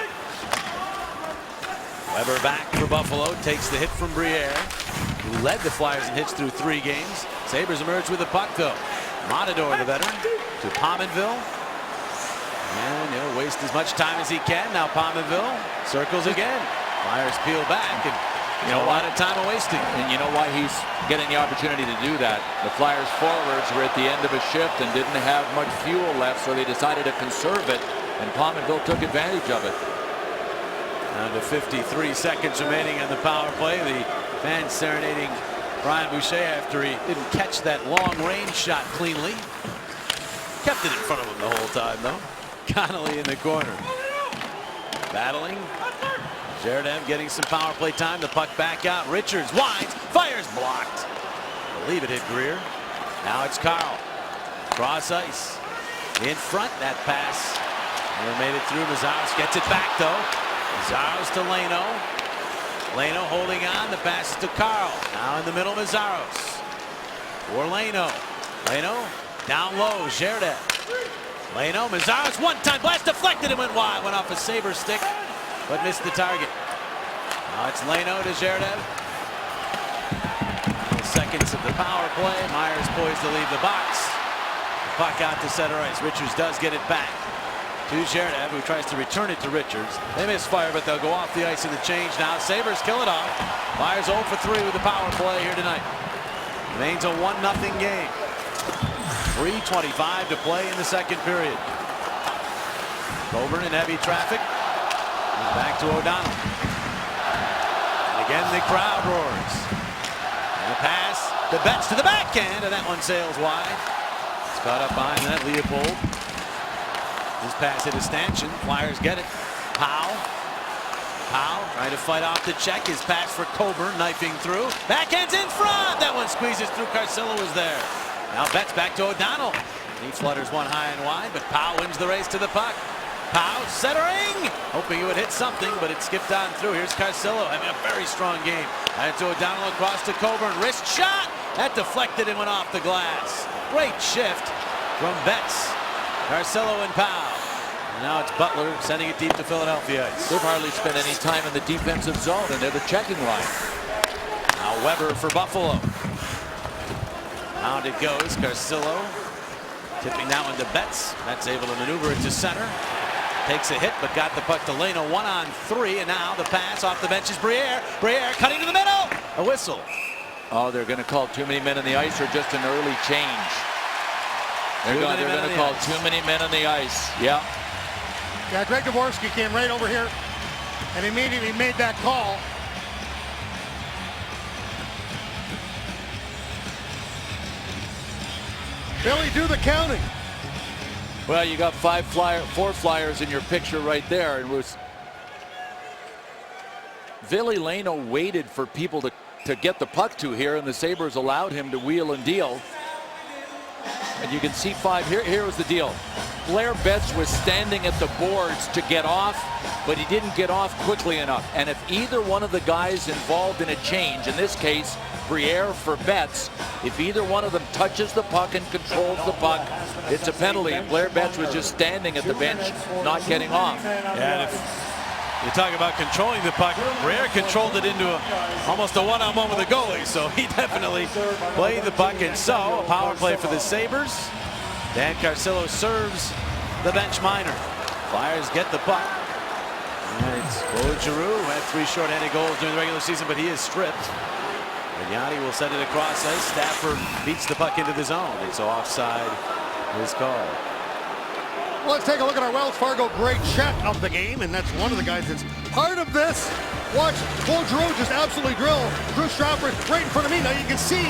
Weber back for Buffalo. Takes the hit from Briere, who led the Flyers in hits through 3 games. Sabres emerge with the puck, though. Matador, the veteran, to Pominville. And waste as much time as he can. Now Pominville circles again. Flyers peel back, and a lot of time wasting. And you know why he's getting the opportunity to do that? The Flyers forwards were at the end of a shift and didn't have much fuel left, so they decided to conserve it, and Pominville took advantage of it. Down to 53 seconds remaining on the power play. The fans serenading Brian Boucher after he didn't catch that long range shot cleanly. in front of him the whole time, though. Connolly in the corner. Battling. Jaredev getting some power play time. The puck back out. Richards winds, fires, blocked. I believe it hit Greer. Now it's Carl. Cross ice. In front, that pass. Never made it through. Mazaros gets it back, though. Mazaros to Leno. Leno holding on. The pass is to Carl. Now in the middle, Mazaros. For Leno. Leno down low. Jaredev. Leno. Mazaros one-time blast deflected and went wide. Went off a Sabres stick, but missed the target. Now it's Leno to Jaredev. Seconds of the power play. Myers poised to leave the box. The puck out to center ice. Richards does get it back to Jaredev, who tries to return it to Richards. They misfire, but they'll go off the ice in the change now. Sabres kill it off. Myers 0 for 3 with the power play here tonight. Remains a 1-0 game. 3:25 to play in the second period. Coburn in heavy traffic. Back to O'Donnell. And again the crowd roars. And the pass. The Betts to the backhand, and that one sails wide. It's caught up behind that. Leopold. His pass hit a stanchion. Flyers get it. Powell trying to fight off the check. His pass for Coburn, knifing through. Backhand's in front. That one squeezes through. Carcillo was there. Now Betts back to O'Donnell. He flutters one high and wide, but Powell wins the race to the puck. Powell centering, hoping it would hit something, but it skipped on through. Here's Carcillo having a very strong game. And to O'Donnell across to Coburn. Wrist shot. That deflected and went off the glass. Great shift from Betts. Carcillo and Powell. And now it's Butler sending it deep to Philadelphia. They've hardly spent any time in the defensive zone, and they're the checking line. Now Weber for Buffalo. Round it goes. Carcillo tipping that one to Betts. Betts able to maneuver it to center. Takes a hit, but got the puck to Leno. 1-on-3, and now the pass off the bench is Briere. Briere cutting to the middle. A whistle. Oh, they're going to call too many men on the ice or just an early change. They're going to call too many men on the ice. Yeah. Yeah, Greg Dvorsky came right over here and immediately made that call. Billy, do the counting. Well, you got 4 Flyers in your picture right there. It was Ville Leno waited for people to get the puck to here, and the Sabres allowed him to wheel and deal. And you can see 5 here. Here was the deal. Blair Betts was standing at the boards to get off, but he didn't get off quickly enough. And if either one of the guys involved in a change, in this case Briere for Betts, if either one of them touches the puck and controls the puck, it's a penalty. And Blair Betts was just standing at the bench, not getting off. And if you talk about controlling the puck, Briere controlled it into almost a one-on-one with the goalie, so he definitely played the puck. And so a power play for the Sabres. Dan Carcillo serves the bench minor. Flyers get the puck. And it's Claude Giroux, who had 3 shorthanded goals during the regular season, but he is stripped. Yanni will send it across ice. Stafford beats the puck into the zone. It's offside is called. Well, let's take a look at our Wells Fargo great check of the game, and that's one of the guys that's part of this. Watch Claude Giroux just absolutely drill Drew Strapper right in front of me. Now you can see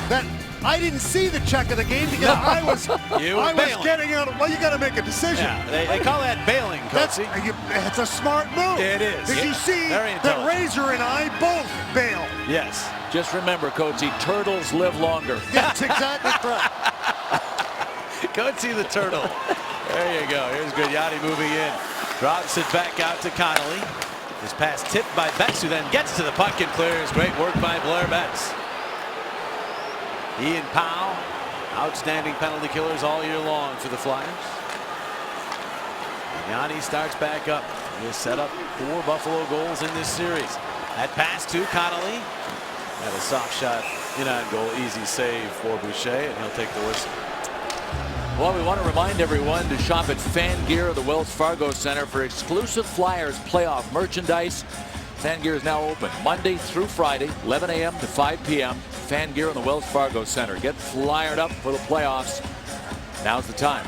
that I didn't see the check of the game because I was getting out. Well, you got to make a decision. Yeah, they call that bailing, Coatsy. It's a smart move. It is. Did you see that Razor and I both bail? Yes. Just remember, Coatsy, turtles live longer. That's exactly correct. Coatsy the turtle. There you go. Here's Grignani moving in. Drops it back out to Connolly. His pass tipped by Betts, who then gets to the puck and clears. Great work by Blair Betts. Ian Powell, outstanding penalty killers all year long for the Flyers. Grignani starts back up. He has set up 4 Buffalo goals in this series. That pass to Connolly. Had a soft shot in on goal. Easy save for Boucher, and he'll take the whistle. Well, we want to remind everyone to shop at Fan Gear at the Wells Fargo Center for exclusive Flyers playoff merchandise. Fan Gear is now open Monday through Friday, 11 a.m. to 5 p.m. Fan Gear in the Wells Fargo Center. Get flyered up for the playoffs. Now's the time.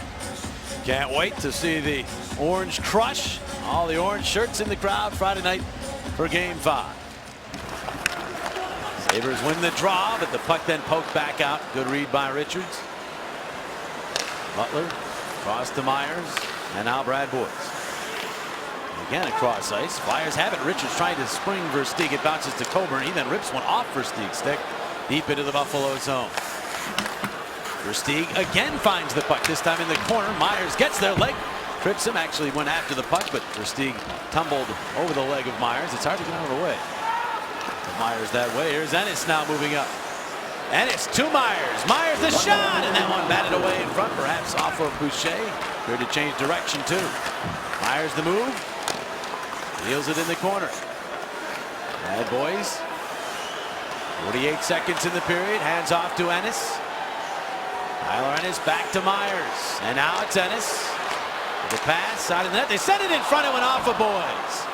Can't wait to see the Orange Crush. All the orange shirts in the crowd Friday night for Game 5. Sabres win the draw, but the puck then poked back out. Good read by Richards. Butler Cross to Myers, and now Brad Boyes. Again across ice. Flyers have it. Richards trying to spring Versteeg. It bounces to Coburn. He then rips one off Versteeg's stick deep into the Buffalo zone. Versteeg again finds the puck, this time in the corner. Myers gets their leg. Trips him, actually went after the puck, but Versteeg tumbled over the leg of Myers. It's hard to get out of the way. But Myers that way. Here's Ennis now moving up. Ennis to Myers. Myers the shot, and that one batted away in front, perhaps off of Boucher. Here to change direction too. Myers the move. Deals it in the corner. Bad Boys. 48 seconds in the period. Hands off to Ennis. Tyler Ennis back to Myers. And now it's Ennis. The pass out of the net. They sent it in front. It went off of Boyes.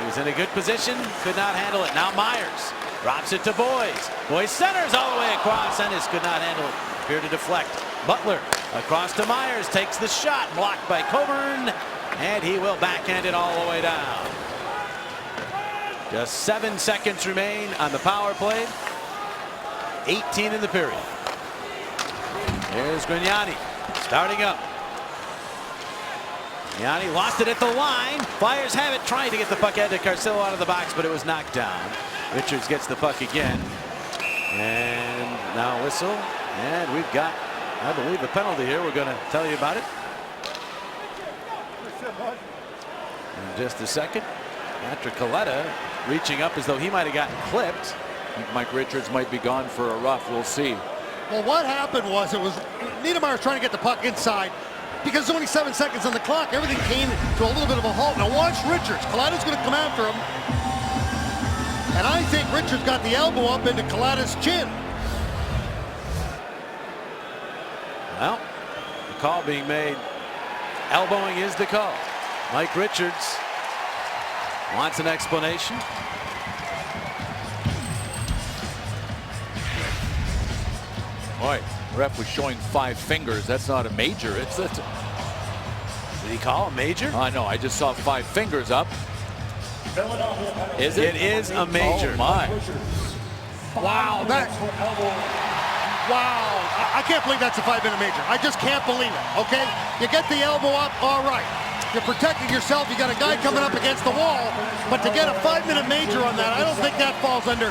He was in a good position. Could not handle it. Now Myers drops it to Boyes. Boyes centers all the way across. Ennis could not handle it. Appeared to deflect. Butler across to Myers. Takes the shot. Blocked by Coburn. And he will backhand it all the way down. Just 7 seconds remain on the power play. 18 in the period. Here's Grignani starting up. Grignani lost it at the line. Flyers have it, trying to get the puck out to Carcillo out of the box, but it was knocked down. Richards gets the puck again. And now whistle. And we've got, I believe, a penalty here. We're going to tell you about it in just a second. Patrick Coletta reaching up as though he might have gotten clipped. I think Mike Richards might be gone for a rough. We'll see. Well, what happened was Niedermayer trying to get the puck inside because there's only 7 seconds on the clock. Everything came to a little bit of a halt. Now watch Richards. Coletta's going to come after him. And I think Richards got the elbow up into Coletta's chin. Well, the call being made. Elbowing is the call. Mike Richards wants an explanation. Boy, ref was showing 5 fingers. That's not a major. Did he call a major? I know. I just saw 5 fingers up. Is it? It is a major. Oh my! Wow, wow! I can't believe that's a 5-minute major. I just can't believe it. Okay, you get the elbow up, all right. You're protecting yourself. You got a guy coming up against the wall, but to get a 5-minute major on that, I don't think that falls under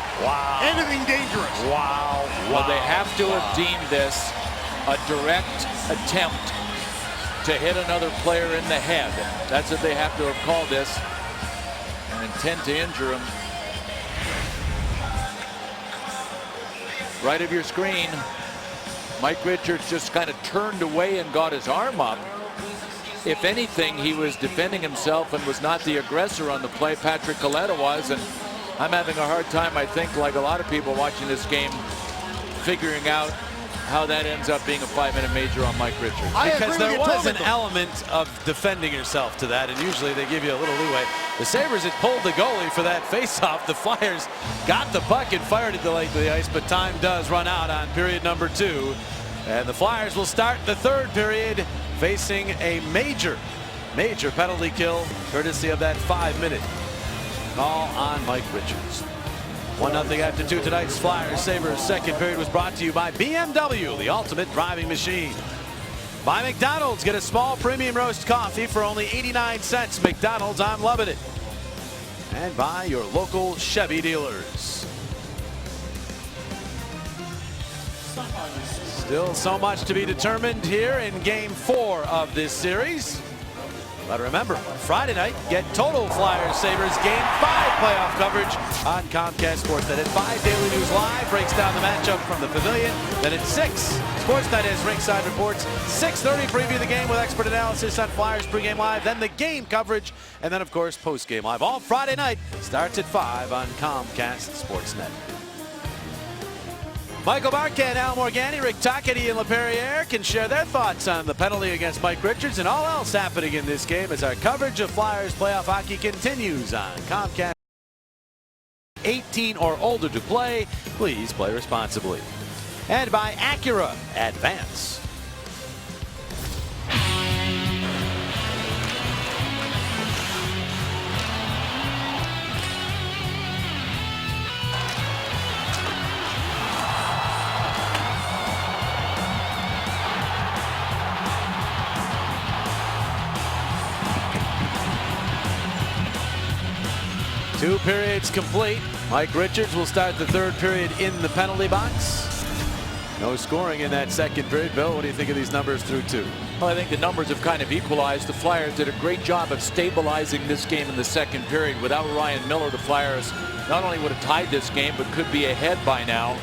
anything dangerous. Wow. Well, they have to have deemed this a direct attempt to hit another player in the head. That's what they have to have called this. An intent to injure him. Right of your screen, Mike Richards just kind of turned away and got his arm up. If anything, he was defending himself and was not the aggressor on the play. Patrick Coletta was, and I'm having a hard time, I think, like a lot of people watching this game, figuring out how that ends up being a 5-minute major on Mike Richards. Because there was an element of defending yourself to that, and usually they give you a little leeway. The Sabres had pulled the goalie for that faceoff. The Flyers got the puck and fired it to the ice, but time does run out on period number 2. And the Flyers will start the 3rd period facing a major penalty kill, courtesy of that 5-minute call on Mike Richards. 1-0 after 2. Tonight's Flyers Sabres 2nd period was brought to you by BMW, the ultimate driving machine. By McDonald's, get a small premium roast coffee for only 89 cents. McDonald's, I'm loving it. And by your local Chevy dealers. Still so much to be determined here in Game 4 of this series. But remember, Friday night, get total Flyers Sabres Game 5 playoff coverage on Comcast Sportsnet. At 5, Daily News Live breaks down the matchup from the pavilion. Then at 6, Sportsnet has ringside reports. 6:30, preview the game with expert analysis on Flyers pregame live. Then the game coverage. And then, of course, postgame live. All Friday night starts at 5 on Comcast Sportsnet. Michael Barkan, Al Morganti, Rick Tockety, and LaPerriere can share their thoughts on the penalty against Mike Richards and all else happening in this game as our coverage of Flyers playoff hockey continues on Comcast. 18 or older to play. Please play responsibly. And by Acura Advance. 2 periods complete. Mike Richards will start the 3rd period in the penalty box. No scoring in that 2nd period. Bill, what do you think of these numbers through 2? Well, I think the numbers have kind of equalized. The Flyers did a great job of stabilizing this game in the 2nd period. Without Ryan Miller, the Flyers not only would have tied this game, but could be ahead by now.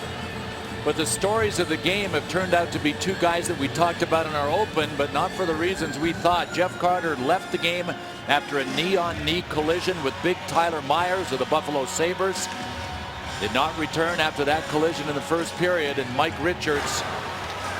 But the stories of the game have turned out to be 2 guys that we talked about in our open, but not for the reasons we thought. Jeff Carter left the game after a knee-on-knee collision with Big Tyler Myers of the Buffalo Sabres. Did not return after that collision in the 1st period, and Mike Richards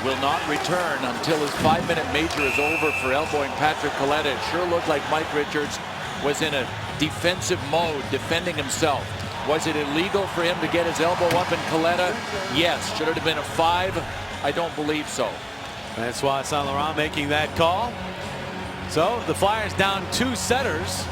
will not return until his 5-minute major is over for elbowing Patrick Kaleta. It sure looked like Mike Richards was in a defensive mode, defending himself. Was it illegal for him to get his elbow up in Kaleta? Yes. Should it have been a 5? I don't believe so. Francois Saint-Laurent making that call. So the Flyers down 2 setters,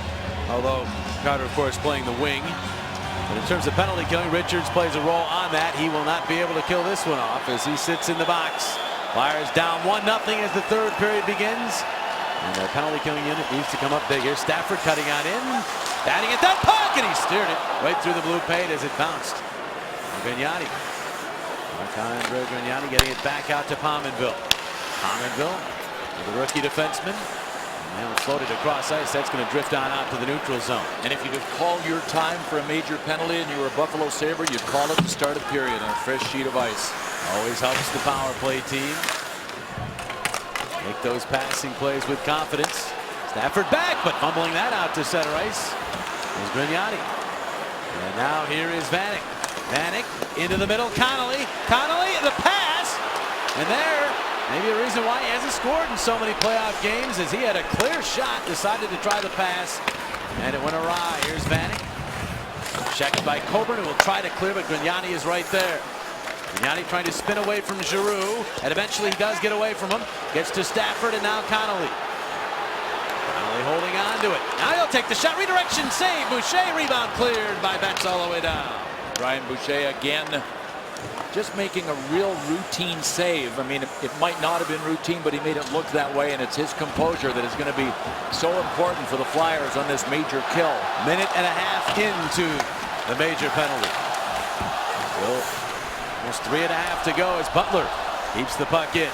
although Carter, of course, playing the wing. But in terms of penalty killing, Richards plays a role on that. He will not be able to kill this one off as he sits in the box. Flyers down 1-0 as the 3rd period begins. And the penalty killing unit needs to come up big here. Stafford cutting on in, batting at that puck, and he steered it right through the blue paint as it bounced. Grignani. Marc-Andre Grignani getting it back out to Pominville. Pominville with the rookie defenseman. And floated across ice. That's going to drift on out to the neutral zone. And if you could call your time for a major penalty and you were a Buffalo Sabre, you'd call it the start of period on a fresh sheet of ice. Always helps the power play team make those passing plays with confidence. Stafford back, but fumbling that out to center ice is Grignani. And now here is Vanek. Vanek into the middle. Connolly. Connolly, the pass. And there, maybe a reason why he hasn't scored in so many playoff games, as he had a clear shot, decided to try the pass, and it went awry. Here's Vanek. Checked by Coburn, who will try to clear, but Grignani is right there. Grignani trying to spin away from Giroux, and eventually he does get away from him. Gets to Stafford, and now Connolly. Connolly holding on to it. Now he'll take the shot. Redirection save. Boucher, rebound cleared by Betts all the way down. Ryan Boucher again just making a real routine save. I mean, it might not have been routine, but he made it look that way, and it's his composure that is going to be so important for the Flyers on this major kill. 1.5 minutes into the major penalty. Well, almost 3.5 to go as Butler keeps the puck in.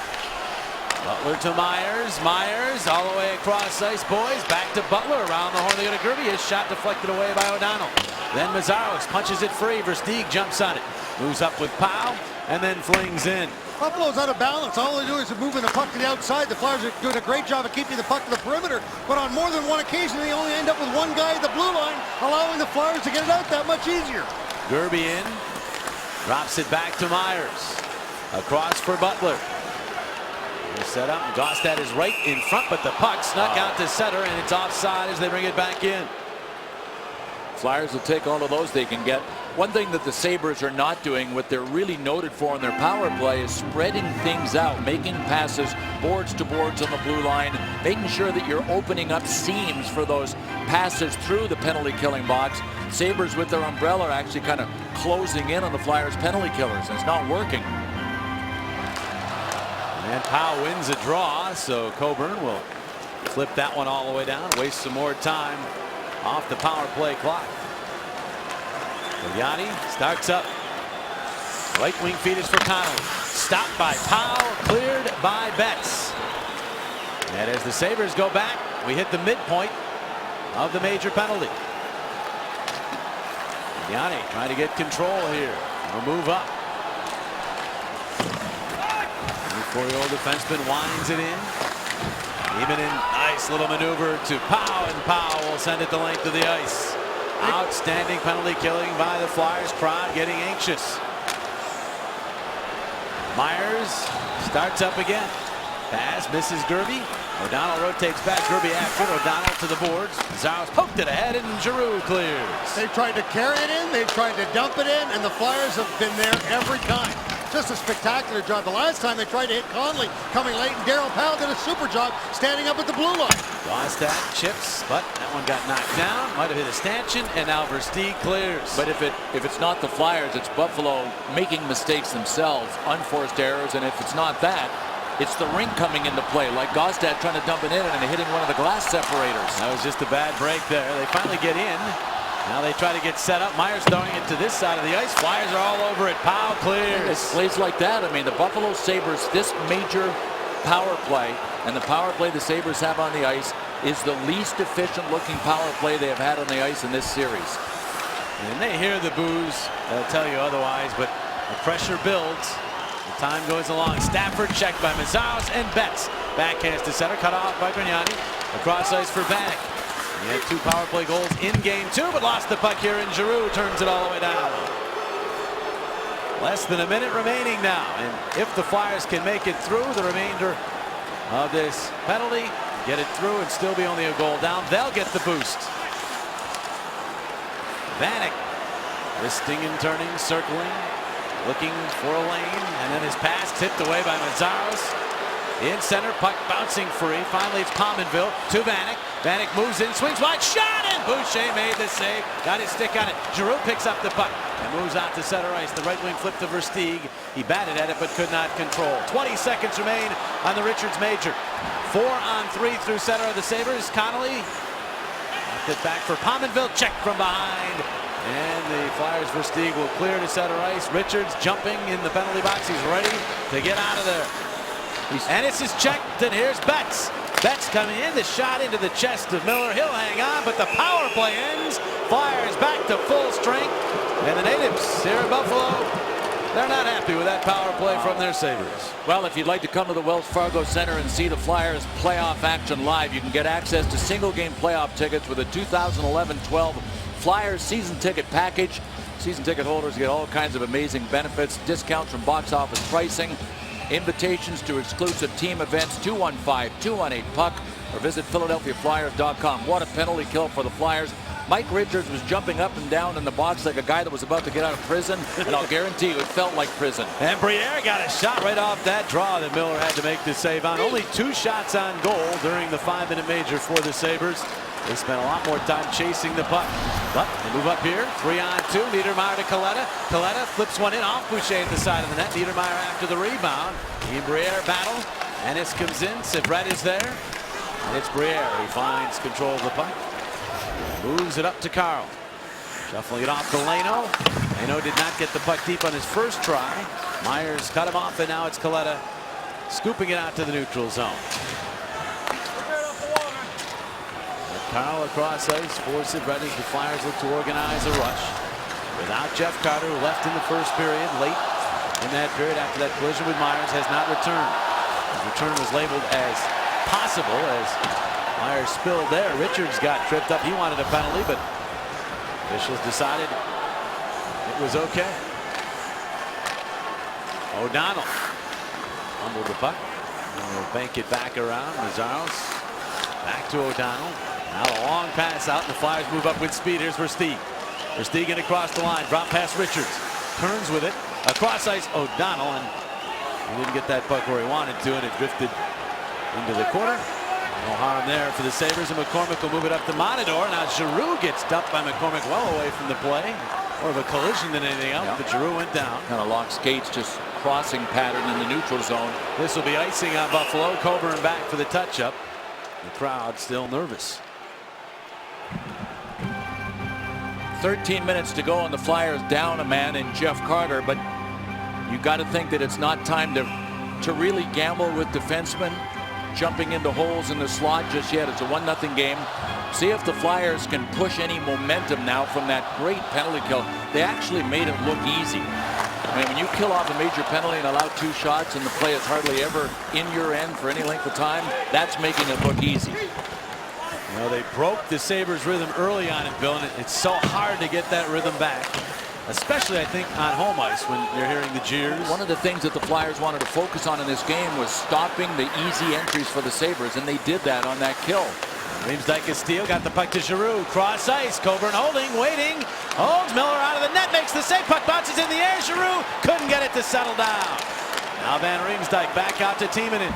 Butler to Myers. Myers all the way across ice, boys. Back to Butler. Around the horn they go to Gerby. His shot deflected away by O'Donnell. Then Mazzaros punches it free. Versteeg jumps on it. Moves up with Powell and then flings in. Buffalo's out of balance. All they're doing is moving the puck to the outside. The Flyers are doing a great job of keeping the puck to the perimeter. But on more than one occasion, they only end up with one guy at the blue line, allowing the Flyers to get it out that much easier. Gerby in. Drops it back to Myers. Across for Butler. Set up. Gaustad is right in front, but the puck snuck out to center, and it's offside as they bring it back in. Flyers will take all of those they can get. One thing that the Sabres are not doing, what they're really noted for in their power play, is spreading things out, making passes boards to boards on the blue line, making sure that you're opening up seams for those passes through the penalty killing box. Sabres with their umbrella are actually kind of closing in on the Flyers penalty killers, and it's not working. And Powell wins a draw, so Coburn will flip that one all the way down, waste some more time off the power play clock. Yanni starts up. Right wing feed is for Connolly. Stopped by Powell, cleared by Betts. And as the Sabres go back, we hit the midpoint of the major penalty. Yanni trying to get control here. We'll move up. 24-year-old defenseman winds it in. Even in nice little maneuver to Powell, and Powell will send it the length of the ice. Outstanding penalty killing by the Flyers. Crowd getting anxious. Myers starts up again. Pass misses Gerby. O'Donnell rotates back. Gerby after it. O'Donnell to the boards. Zaros poked it ahead, and Giroux clears. They've tried to carry it in. They've tried to dump it in, and the Flyers have been there every time. Just a spectacular job. The last time they tried to hit Conley coming late, and Darryl Powell did a super job standing up at the blue line. Gaustad chips, but that one got knocked down. Might have hit a stanchion, and now Versteeg clears. But if it's not the Flyers, it's Buffalo making mistakes themselves, unforced errors, and if it's not that, it's the rink coming into play, like Gaustad trying to dump it in and hitting one of the glass separators. That was just a bad break there. They finally get in. Now they try to get set up. Myers throwing it to this side of the ice. Flyers are all over it. Powell clears. It's plays like that. I mean, the Buffalo Sabres, this major power play, and the power play the Sabres have on the ice is the least efficient looking power play they have had on the ice in this series. And they hear the boos. They'll tell you otherwise, but the pressure builds. The time goes along. Stafford checked by Mazzaros and Betts. Backhands to center, cut off by Grignani. Across ice for Vanek. He had 2 power play goals in game 2, but lost the puck here, and Giroux turns it all the way down. Less than a minute remaining now, and if the Flyers can make it through the remainder of this penalty, get it through and still be only a goal down, they'll get the boost. Vanek twisting and turning, circling, looking for a lane, and then his pass tipped away by Mazzaros. In center, puck bouncing free. Finally, it's Pominville to Vanek. Vanek moves in, swings wide, shot, and Boucher made the save. Got his stick on it. Giroux picks up the puck and moves out to center ice. The right wing flip to Versteeg. He batted at it but could not control. 20 seconds remain on the Richards Major. 4-on-3 through center of the Sabres. Connolly knocked it back for Pominville. Check from behind. And the Flyers Versteeg will clear to center ice. Richards jumping in the penalty box. He's ready to get out of there. And it's his checked, and here's Betts. Betts coming in, the shot into the chest of Miller. He'll hang on, but the power play ends. Flyers back to full strength. And the natives here in Buffalo, they're not happy with that power play from their Sabres. Well, if you'd like to come to the Wells Fargo Center and see the Flyers playoff action live, you can get access to single-game playoff tickets with a 2011-12 Flyers season ticket package. Season ticket holders get all kinds of amazing benefits, discounts from box office pricing, invitations to exclusive team events. 215-218-PUCK, or visit PhiladelphiaFlyers.com. What a penalty kill for the Flyers. Mike Richards was jumping up and down in the box like a guy that was about to get out of prison, and I'll guarantee you it felt like prison. And Briere got a shot right off that draw that Miller had to make the save on. Only 2 shots on goal during the 5-minute major for the Sabres. They spent a lot more time chasing the puck. But they move up here. 3-on-2. Niedermayer to Coletta. Coletta flips one in off Boucher at the side of the net. Niedermayer after the rebound. He and Briere battle. Ennis comes in. Sivret is there. And it's Briere. He finds control of the puck. Moves it up to Carl. Shuffling it off to Leno. Leno did not get the puck deep on his first try. Myers cut him off, and now it's Coletta scooping it out to the neutral zone. Carl across ice, forces it ready. The Flyers look to organize a rush. Without Jeff Carter, who left in the first period, late in that period after that collision with Myers, has not returned. His return was labeled as possible as Myers spilled there. Richards got tripped up. He wanted a penalty, but officials decided it was okay. O'Donnell fumbled the puck. And we'll bank it back around. Mazzaros back to O'Donnell. Now a long pass out, and the Flyers move up with speed. Here's Versteeg. Versteeg in across the line. Drop past Richards. Turns with it. Across ice, O'Donnell, and he didn't get that puck where he wanted to, and it drifted into the corner. No harm there for the Sabres, and McCormick will move it up to Matador. Now Giroux gets dumped by McCormick well away from the play. More of a collision than anything else, but Giroux went down. Kind of long skates, just crossing pattern in the neutral zone. This will be icing on Buffalo. Coburn back for the touch-up. The crowd still nervous. 13 minutes to go, and the Flyers down a man in Jeff Carter, but you got to think that it's not time to really gamble with defensemen jumping into holes in the slot just yet. It's a 1-0 game. See if the Flyers can push any momentum now from that great penalty kill. They actually made it look easy. I mean, when you kill off a major penalty and allow 2 shots and the play is hardly ever in your end for any length of time, that's making it look easy. You know, they broke the Sabres rhythm early on in Bill, and it's so hard to get that rhythm back, especially I think on home ice when you're hearing the jeers. One of the things that the Flyers wanted to focus on in this game was stopping the easy entries for the Sabres, and they did that on that kill. Riemsdyk is steal, got the puck to Giroux, cross ice, Coburn holding, waiting, holds Miller out of the net, makes the save, puck bounces in the air, Giroux couldn't get it to settle down. Now Van Riemsdyk back out to Timonen.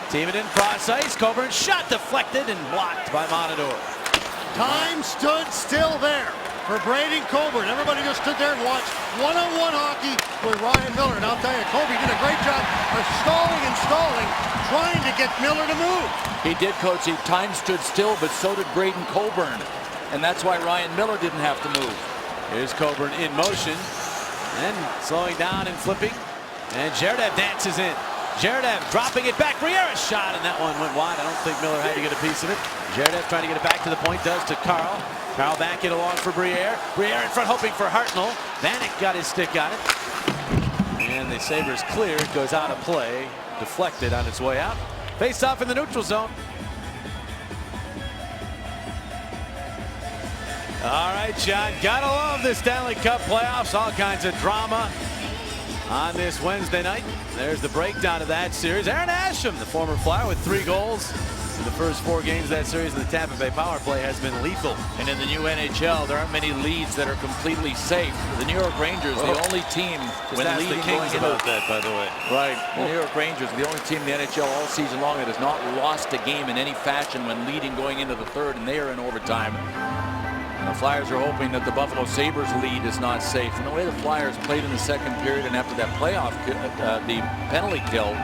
Timonen cross ice, Coburn shot deflected and blocked by Matador. Time stood still there for Braden Coburn. Everybody just stood there and watched one-on-one hockey with Ryan Miller. And I'll tell you, Kobe did a great job of stalling and stalling, trying to get Miller to move. He did, Coach. Time stood still, but so did Braden Coburn. and that's why Ryan Miller didn't have to move. Here's Coburn in motion and slowing down and flipping, and Gerdev dances in. Gerdev dropping it back. Briera's shot, and that one went wide. I don't think Miller had to get a piece of it. Gerdev trying to get it back to the point, does to Carl. Carl back it along for Briere. Briere in front, hoping for Hartnell. Vanek got his stick on it. And the Sabres clear. It goes out of play. Deflected on its way out. Face off in the neutral zone. All right, John. Gotta love the Stanley Cup playoffs. All kinds of drama on this Wednesday night. There's the breakdown of that series. Aaron Asham, the former Flyer, with 3 goals in the first 4 games of that series, and the Tampa Bay power play has been lethal. And in the new NHL, there aren't many leads that are completely safe. The New York Rangers, the only team when leading the Kings about that, by the way. Right. The New York Rangers are the only team in the NHL all season long that has not lost a game in any fashion when leading going into the third, and they are in overtime. And the Flyers are hoping that the Buffalo Sabres lead is not safe. And the way the Flyers played in the second period and after that playoff, the penalty kill,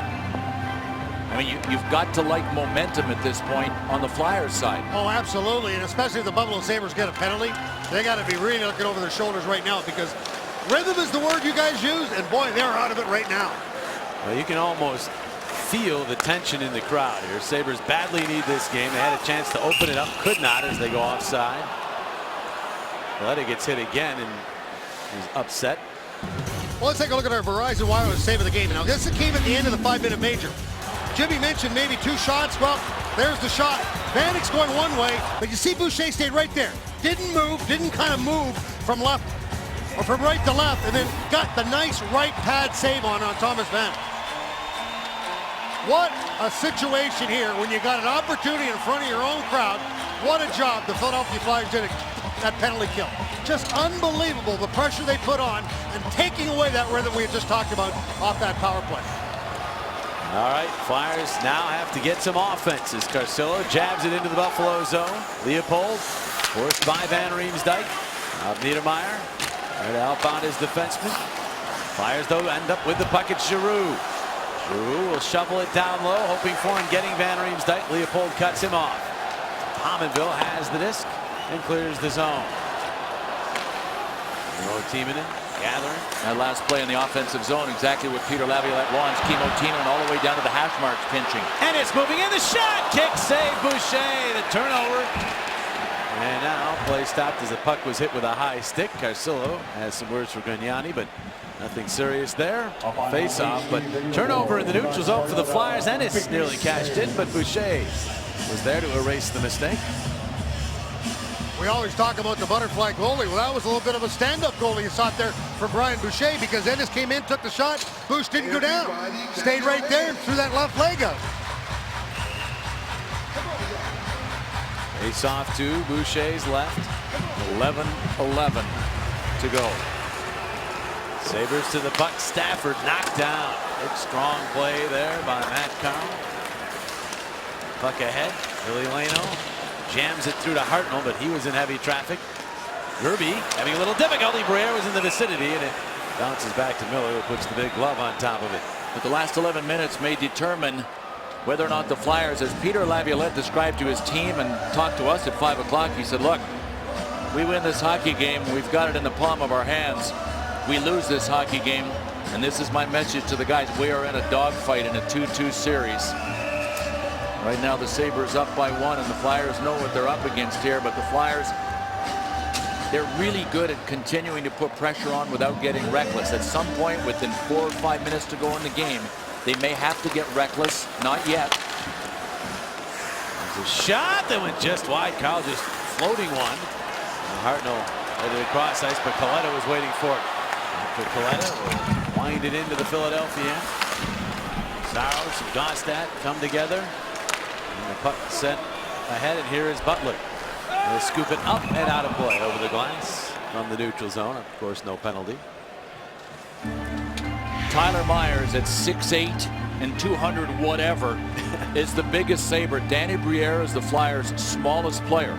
I mean, you've got to like momentum at this point on the Flyers side. Oh, absolutely. And especially if the Buffalo Sabres get a penalty, they got to be really looking over their shoulders right now, because rhythm is the word you guys use, and boy, they're out of it right now. Well, you can almost feel the tension in the crowd here. Sabres badly need this game. They had a chance to open it up, could not, as they go offside. Coletta gets hit again and he's upset. Well, let's take a look at our Verizon Wireless save of the game. Now, this came at the end of the 5-minute major. Jimmy mentioned maybe 2 shots. Well, there's the shot. Vanek's going one way, but you see Boucher stayed right there. Didn't move, didn't kind of move from left or from right to left, and then got the nice right pad save on Thomas Vanek. What a situation here when you got an opportunity in front of your own crowd. What a job the Philadelphia Flyers did that penalty kill. Just unbelievable, the pressure they put on and taking away that rhythm we had just talked about off that power play. All right, Flyers now have to get some offense as Carcillo jabs it into the Buffalo zone. Leopold forced by Van Riemsdyk. Out Niedermeyer trying to help out his defenseman. Flyers, though, end up with the puck at Giroux. Giroux will shovel it down low, hoping for and getting Van Riemsdyk. Leopold cuts him off. Pominville has the disc and clears the zone. Timonen gathering. That last play in the offensive zone, exactly what Peter Laviolette wants. Kimmo Timonen all the way down to the hash marks pinching. And it's moving in. The shot! Kick save, Boucher. The turnover. And now play stopped as the puck was hit with a high stick. Carcillo has some words for Grignani, but nothing serious there. Face off, but turnover in the neutral zone for the Flyers, and it's nearly cashed in, but Boucher was there to erase the mistake. We always talk about the butterfly goalie. Well, that was a little bit of a stand-up goalie you saw there for Brian Boucher, because Ennis came in, took the shot. Boucher didn't go down. Stayed right there and threw that left leg out. Face off to Boucher's left. 11-11 to go. Sabres to the puck. Stafford knocked down. Big strong play there by Matt Carl. Puck ahead. Billy Leno jams it through to Hartnell, but he was in heavy traffic. Gerby having a little difficulty. Briere was in the vicinity, and it bounces back to Miller, who puts the big glove on top of it. But the last 11 minutes may determine whether or not the Flyers, as Peter Laviolette described to his team and talked to us at 5 o'clock, he said, look, we win this hockey game, we've got it in the palm of our hands. We lose this hockey game, and this is my message to the guys. We are in a dogfight in a 2-2 series. Right now the Sabres up by 1, and the Flyers know what they're up against here, but the Flyers, they're really good at continuing to put pressure on without getting reckless. At some point within 4 or 5 minutes to go in the game, they may have to get reckless. Not yet. There's a shot that went just wide. Carl just floating one. Hartnell headed across ice, but Coletta was waiting for it. After Coletta will wind it into the Philadelphia. Saros and Gostad come together. And the puck sent ahead, and here is Butler. They'll scoop it up and out of play over the glass from the neutral zone. Of course, no penalty. Tyler Myers at 6'8" and 200 whatever is the biggest Sabre. Danny Briere is the Flyers' smallest player.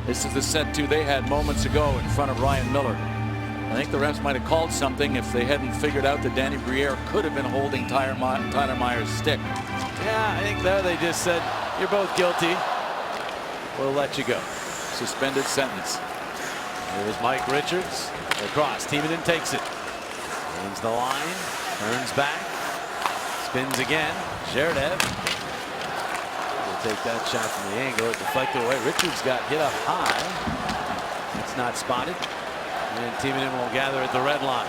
This is the set 2 they had moments ago in front of Ryan Miller. I think the refs might have called something if they hadn't figured out that Danny Briere could have been holding Tyler Myers' stick. Yeah, I think there they just said, you're both guilty. We'll let you go. suspended sentence. Here's Mike Richards. Across. Timonen takes it. Runs the line. Turns back. Spins again. Zherdev will take that shot from the angle. It deflected away. Richards got hit up high. It's not spotted. And Timonen will gather at the red line.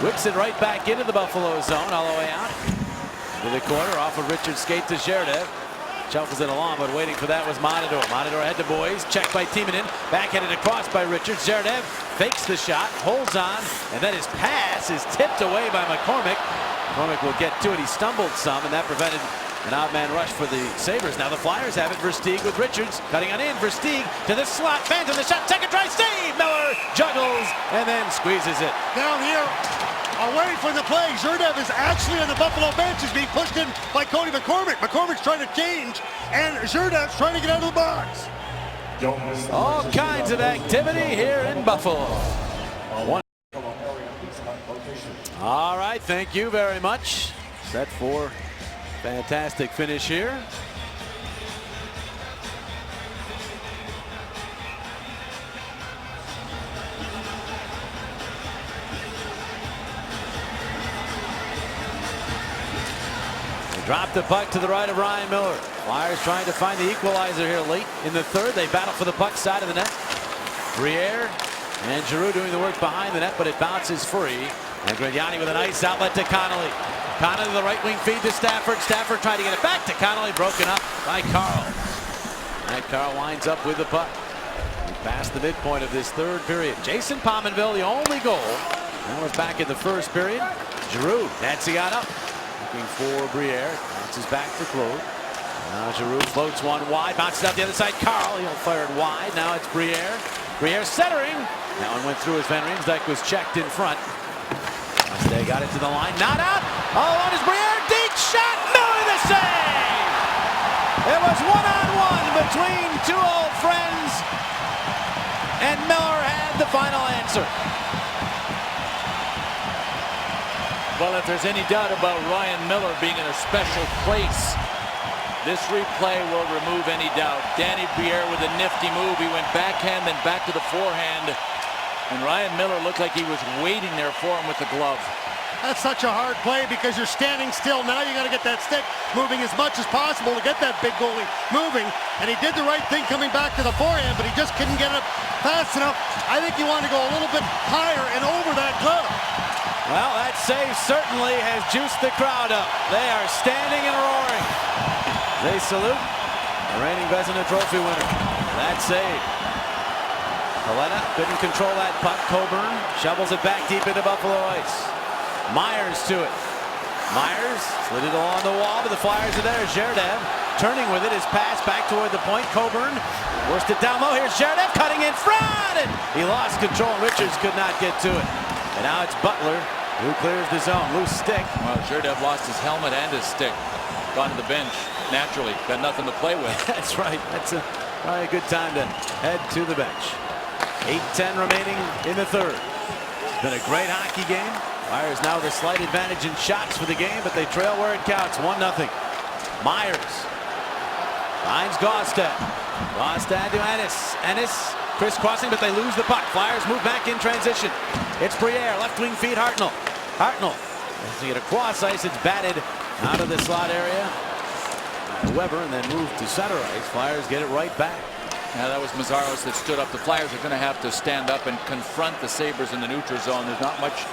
Whips it right back into the Buffalo zone all the way out. To the corner. Off of Richards' skate to Zherdev. Shuffles it along, but waiting for that was Matador. Matador ahead to Boys. Checked by Timonen. Backhanded across by Richards. Zherdev fakes the shot, holds on, and then his pass is tipped away by McCormick. McCormick will get to it. He stumbled some, and that prevented an odd man rush for the Sabres. Now the Flyers have it. Versteeg with Richards. Cutting on in. Versteeg to the slot. Fans in the shot. Second try. Save! Miller juggles and then squeezes it. Down here. Away from the play. Zherdev is actually on the Buffalo bench. He's being pushed in by Cody McCormick. McCormick's trying to change, and Zherdev's trying to get out of the box. All kinds of activity here in Buffalo. All right, thank you very much. Set for fantastic finish here. Drop the puck to the right of Ryan Miller. Flyers trying to find the equalizer here late in the third. They battle for the puck side of the net. Briere and Giroux doing the work behind the net, but it bounces free. And Grignani with a nice outlet to Connolly. Connolly the right wing feed to Stafford. Stafford tried to get it back to Connolly. Broken up by Carl. And Carl winds up with the puck. Past the midpoint of this third period. Jason Pominville, the only goal. That was back in the first period. Giroux dancing on up. Looking for Briere. Bounces back to Claude. Now Giroux floats one wide. Bounces out the other side. Carl, he'll fire it wide. Now it's Briere. Briere centering. That one went through as Van Riemsdyk was checked in front. They got it to the line. Not out. All on is Briere. Deep shot. Miller the save. It was one-on-one between two old friends. And Miller had the final answer. Well, if there's any doubt about Ryan Miller being in a special place, this replay will remove any doubt. Danny Briere with a nifty move. He went backhand, then back to the forehand. And Ryan Miller looked like he was waiting there for him with the glove. That's such a hard play because you're standing still. Now you got to get that stick moving as much as possible to get that big goalie moving. And he did the right thing coming back to the forehand, but he just couldn't get it up fast enough. I think he wanted to go a little bit higher and over that glove. Well, that save certainly has juiced the crowd up. They are standing and roaring. They salute the reigning Vezina Trophy winner. That save. Helena couldn't control that puck. Coburn shovels it back deep into Buffalo ice. Myers to it. Myers slid it along the wall, but the Flyers are there. Zherdev turning with it. His pass back toward the point. Coburn forced it down low. Here's Zherdev cutting in front, and he lost control. Richards could not get to it. And now it's Butler who clears the zone. Loose stick. Well, Zherdev lost his helmet and his stick. Gone to the bench. Naturally, got nothing to play with. That's right. That's probably a good time to head to the bench. 8:10 remaining in the third. It's been a great hockey game. Flyers now with a slight advantage in shots for the game, but they trail where it counts. 1-0. Myers finds Gaustad. Gaustad to Ennis. Ennis crisscrossing, but they lose the puck. Flyers move back in transition. It's Briere, left wing feed Hartnell. Hartnell, as he get across ice, it's batted out of the slot area. Weber, and then moved to center ice. Flyers get it right back. Now that was Mazzaros that stood up. The Flyers are going to have to stand up and confront the Sabres in the neutral zone. There's not much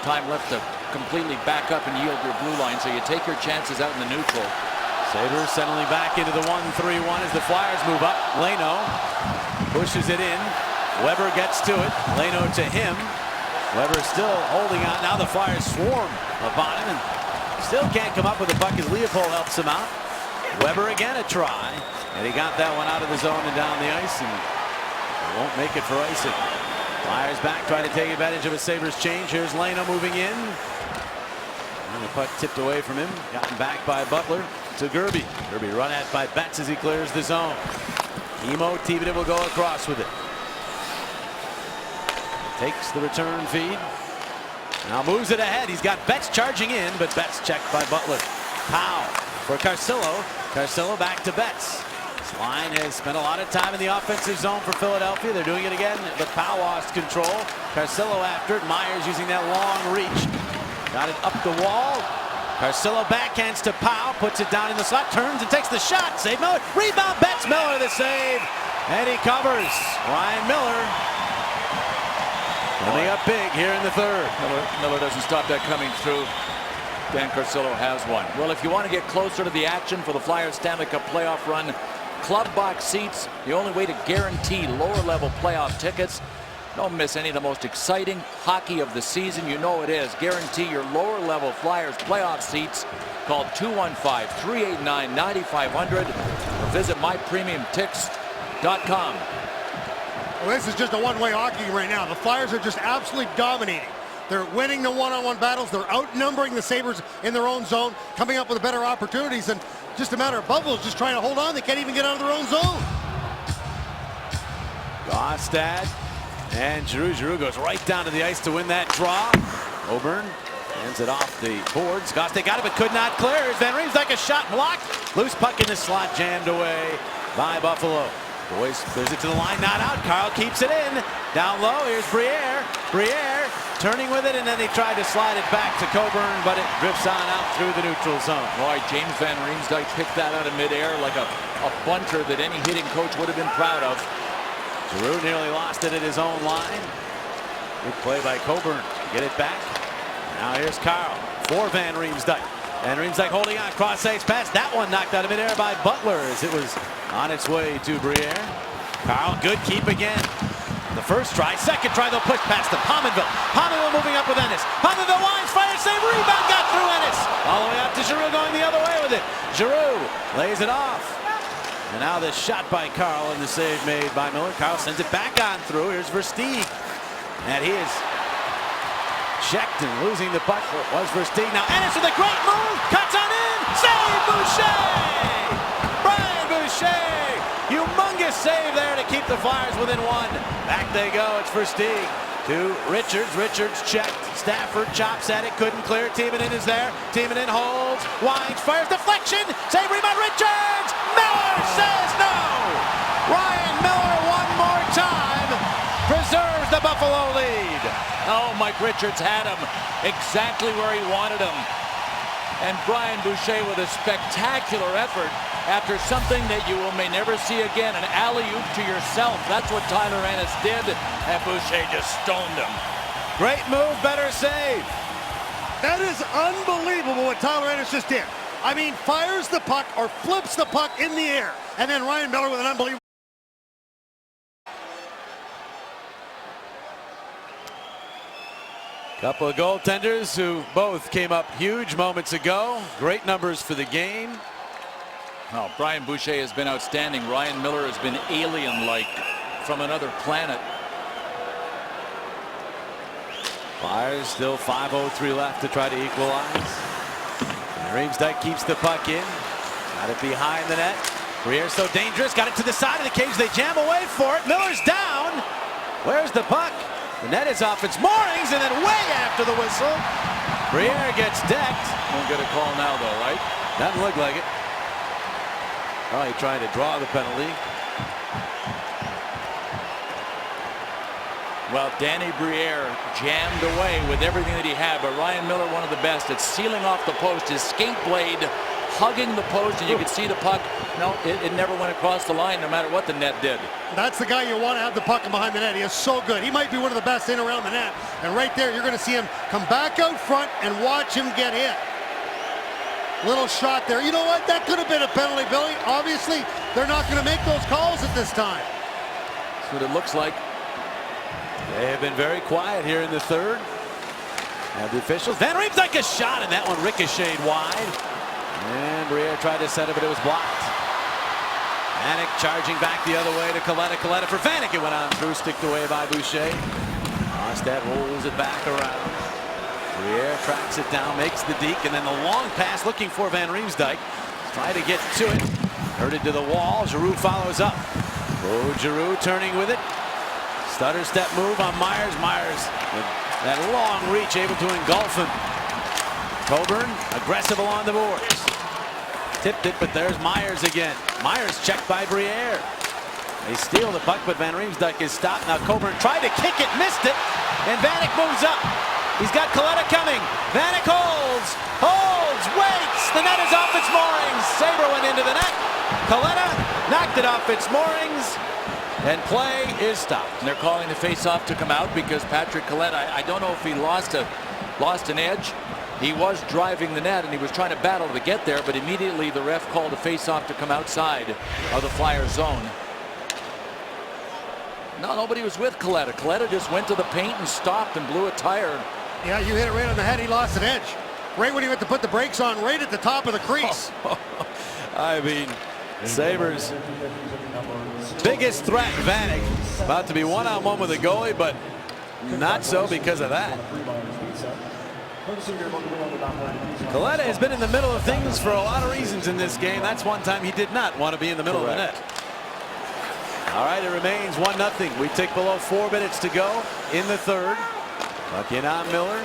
time left to completely back up and yield your blue line, so you take your chances out in the neutral. Sabres settling back into the 1-3-1 as the Flyers move up. Leno pushes it in. Weber gets to it. Leno to him. Weber still holding on. Now the Flyers swarm upon him and still can't come up with the puck as Leopold helps him out. Weber again a try, and he got that one out of the zone and down the ice, and won't make it for icing. Flyers back trying to take advantage of a Sabres change. Here's Leno moving in. And the puck tipped away from him. Gotten back by Butler to Gerby. Gerby run at by Betts as he clears the zone. Emo Timonen will go across with it. Takes the return feed. Now moves it ahead. He's got Betts charging in, but Betts checked by Butler. Powell for Carcillo. Carcillo back to Betts. This line has spent a lot of time in the offensive zone for Philadelphia. They're doing it again, but Powell lost control. Carcillo after it. Myers using that long reach. Got it up the wall. Carcillo backhands to Powell, puts it down in the slot, turns and takes the shot. Save Miller. Rebound, Betts. Miller the save. And he covers. Ryan Miller coming up big here in the third. Miller doesn't stop that coming through. Dan Carcillo has one. Well, if you want to get closer to the action for the Flyers Stanley Cup playoff run, club box seats, the only way to guarantee lower level playoff tickets. Don't miss any of the most exciting hockey of the season. You know it is. Guarantee your lower level Flyers playoff seats. Call 215-389-9500 or visit mypremiumtix.com. Well, this is just a one-way hockey right now. The Flyers are just absolutely dominating. They're winning the one-on-one battles. They're outnumbering the Sabres in their own zone, coming up with better opportunities. And just a matter of Buffalo's just trying to hold on. They can't even get out of their own zone. Gostad and Giroux goes right down to the ice to win that draw. Coburn hands it off the boards. Gostad got it but could not clear. Here's Van Riemsdyk, a shot blocked. Loose puck in the slot, jammed away by Buffalo. Boyce clears it to the line, not out. Carl keeps it in. Down low, here's Briere. Briere turning with it, and then he tried to slide it back to Coburn, but it drifts on out through the neutral zone. Boy, James Van Riemsdyk picked that out of midair like a bunter that any hitting coach would have been proud of. Giroux nearly lost it at his own line. Good play by Coburn to get it back. Now here's Carl for Van Riemsdyk. Van Riemsdyk holding on, cross-ice pass. That one knocked out of midair by Butler as it was on its way to Briere. Carl, good keep again. The first try, second try, they'll push past to Pominville. Pominville moving up with Ennis. Pominville lines, fire, save, rebound, got through Ennis. All the way up to Giroux going the other way with it. Giroux lays it off. And now the shot by Carl and the save made by Miller. Carl sends it back on through. Here's Versteeg. And he is checked and losing the puck. Was Versteeg. Now Ennis with a great move. Cuts on in. Save Boucher. Brian Boucher. Humongous save there to keep the Flyers within one. Back they go. It's Versteeg to Richards. Richards checked. Stafford chops at it. Couldn't clear. Timonen is there. Timonen holds. Winds. Fires. Deflection. Save rebound. Richards. Miller says no. Ryan Miller one more time preserves the Buffalo lead. Oh, Mike Richards had him exactly where he wanted him. And Brian Boucher with a spectacular effort after something that you may never see again, an alley-oop to yourself. That's what Tyler Ennis did, and Boucher just stoned him. Great move, better save. That is unbelievable what Tyler Ennis just did. I mean, fires the puck or flips the puck in the air, and then Ryan Miller with an unbelievable. Couple of goaltenders who both came up huge moments ago. Great numbers for the game. Oh, Brian Boucher has been outstanding. Ryan Miller has been alien-like from another planet. Flyers still 5:03 left to try to equalize. Riemsdyk keeps the puck in. Got it behind the net. Briere so dangerous. Got it to the side of the cage. They jam away for it. Miller's down. Where's the puck? The net is off its moorings, and then way after the whistle, Briere gets decked. Won't get a call now, though, right? Doesn't look like it. Oh, he tried to draw the penalty. Well, Danny Briere jammed away with everything that he had, but Ryan Miller, one of the best at sealing off the post. His skate blade hugging the post, and you could see the puck. No, it never went across the line, no matter what the net did. That's the guy you want to have the puck behind the net. He is so good. He might be one of the best in around the net. And right there, you're going to see him come back out front and watch him get hit. Little shot there. You know what? That could have been a penalty, Billy. Obviously, they're not going to make those calls at this time. That's what it looks like. They have been very quiet here in the third. And the officials. Van Riemsdyk a shot, and that one ricocheted wide. And Briere tried to set it, but it was blocked. Vanek charging back the other way to Coletta. Coletta for Vanek. It went on through, sticked away by Boucher. Ostad rolls it back around. Briere tracks it down, makes the deke, and then the long pass looking for Van Riemsdyk. Try to get to it. Herded to the wall. Giroux follows up. Oh, Giroux turning with it. Stutter step move on Myers. Myers with that long reach able to engulf him. Coburn aggressive along the boards. tipped it, but there's Myers again. Myers checked by Briere. They steal the puck, but Van Riemsdyk is stopped. Now Coburn tried to kick it, missed it, and Vanek moves up. He's got Kaleta coming. Vanek holds, waits. The net is off its moorings. Sabre went into the net. Kaleta knocked it off its moorings, and play is stopped. And they're calling the face-off to come out because Patrick Kaleta, I don't know if he lost an edge. He was driving the net and he was trying to battle to get there, but immediately the ref called a face-off to come outside of the Flyers zone. No, nobody was with Kaleta. Kaleta just went to the paint and stopped and blew a tire. Yeah, you hit it right on the head. He lost an edge. Right when he went to put the brakes on, right at the top of the crease. I mean, Sabres' biggest threat, Vanek, about to be one-on-one with the goalie, but not so because of that. Kaleta has been in the middle of things for a lot of reasons in this game. That's one time he did not want to be in the middle of the net. All right, it remains 1-0. We tick below 4 minutes to go in the third. Puck in on Miller.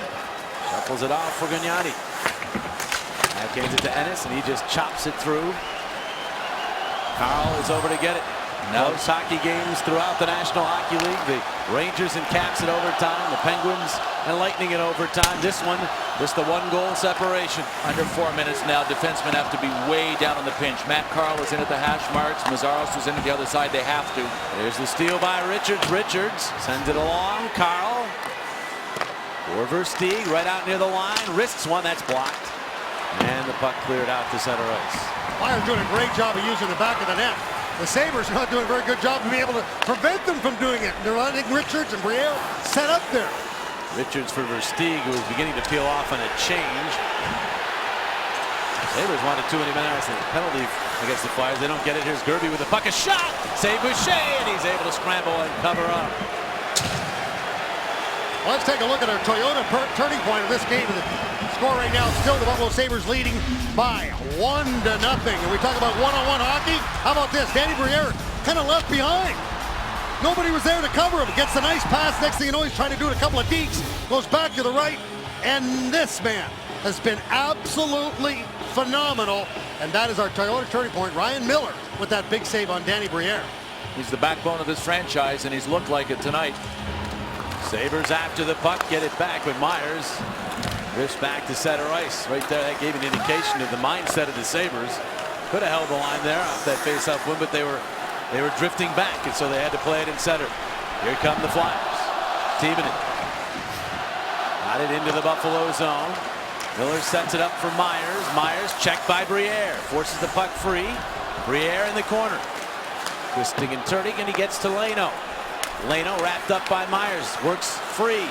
Shuffles it off for Gagnani. Backhands it to Ennis, and he just chops it through. Carl is over to get it. Close hockey games throughout the National Hockey League. The Rangers and Caps at overtime. The Penguins and Lightning at overtime. This one, just the 1-goal separation. Under 4 minutes now. Defensemen have to be way down on the pinch. Matt Carl is in at the hash marks. Mazzaros is in at the other side. They have to. There's the steal by Richards. Richards sends it along. Carl. For Versteeg, right out near the line. Risks one. That's blocked. And the puck cleared out to center ice. Flyers doing a great job of using the back of the net. The Sabres are not doing a very good job of being able to prevent them from doing it. They're letting Richards and Briere set up there. Richards for Versteeg, who is beginning to peel off on a change. Sabres wanted too many minutes. The penalty against the Flyers. They don't get it. Here's Gerby with the puck. A shot. Save Boucher, and he's able to scramble and cover up. Let's take a look at our Toyota turning point of this game. The score right now, still the Buffalo Sabres leading by 1-0. And we talk about one-on-one hockey. How about this? Danny Briere kind of left behind. Nobody was there to cover him. Gets a nice pass. Next thing you know, he's trying to do it a couple of deeks. Goes back to the right. And this man has been absolutely phenomenal. And that is our Toyota turning point. Ryan Miller with that big save on Danny Briere. He's the backbone of this franchise, and he's looked like it tonight. Sabres after the puck, get it back with Myers. Drifts back to center ice. Right there, that gave an indication of the mindset of the Sabres. Could have held the line there off that face-off win, but they were drifting back, and so they had to play it in center. Here come the Flyers. Timonen. Got it into the Buffalo zone. Miller sets it up for Myers. Myers checked by Briere. Forces the puck free. Briere in the corner. Twisting and turning, and he gets to Leno. Leno wrapped up by Myers. Works free.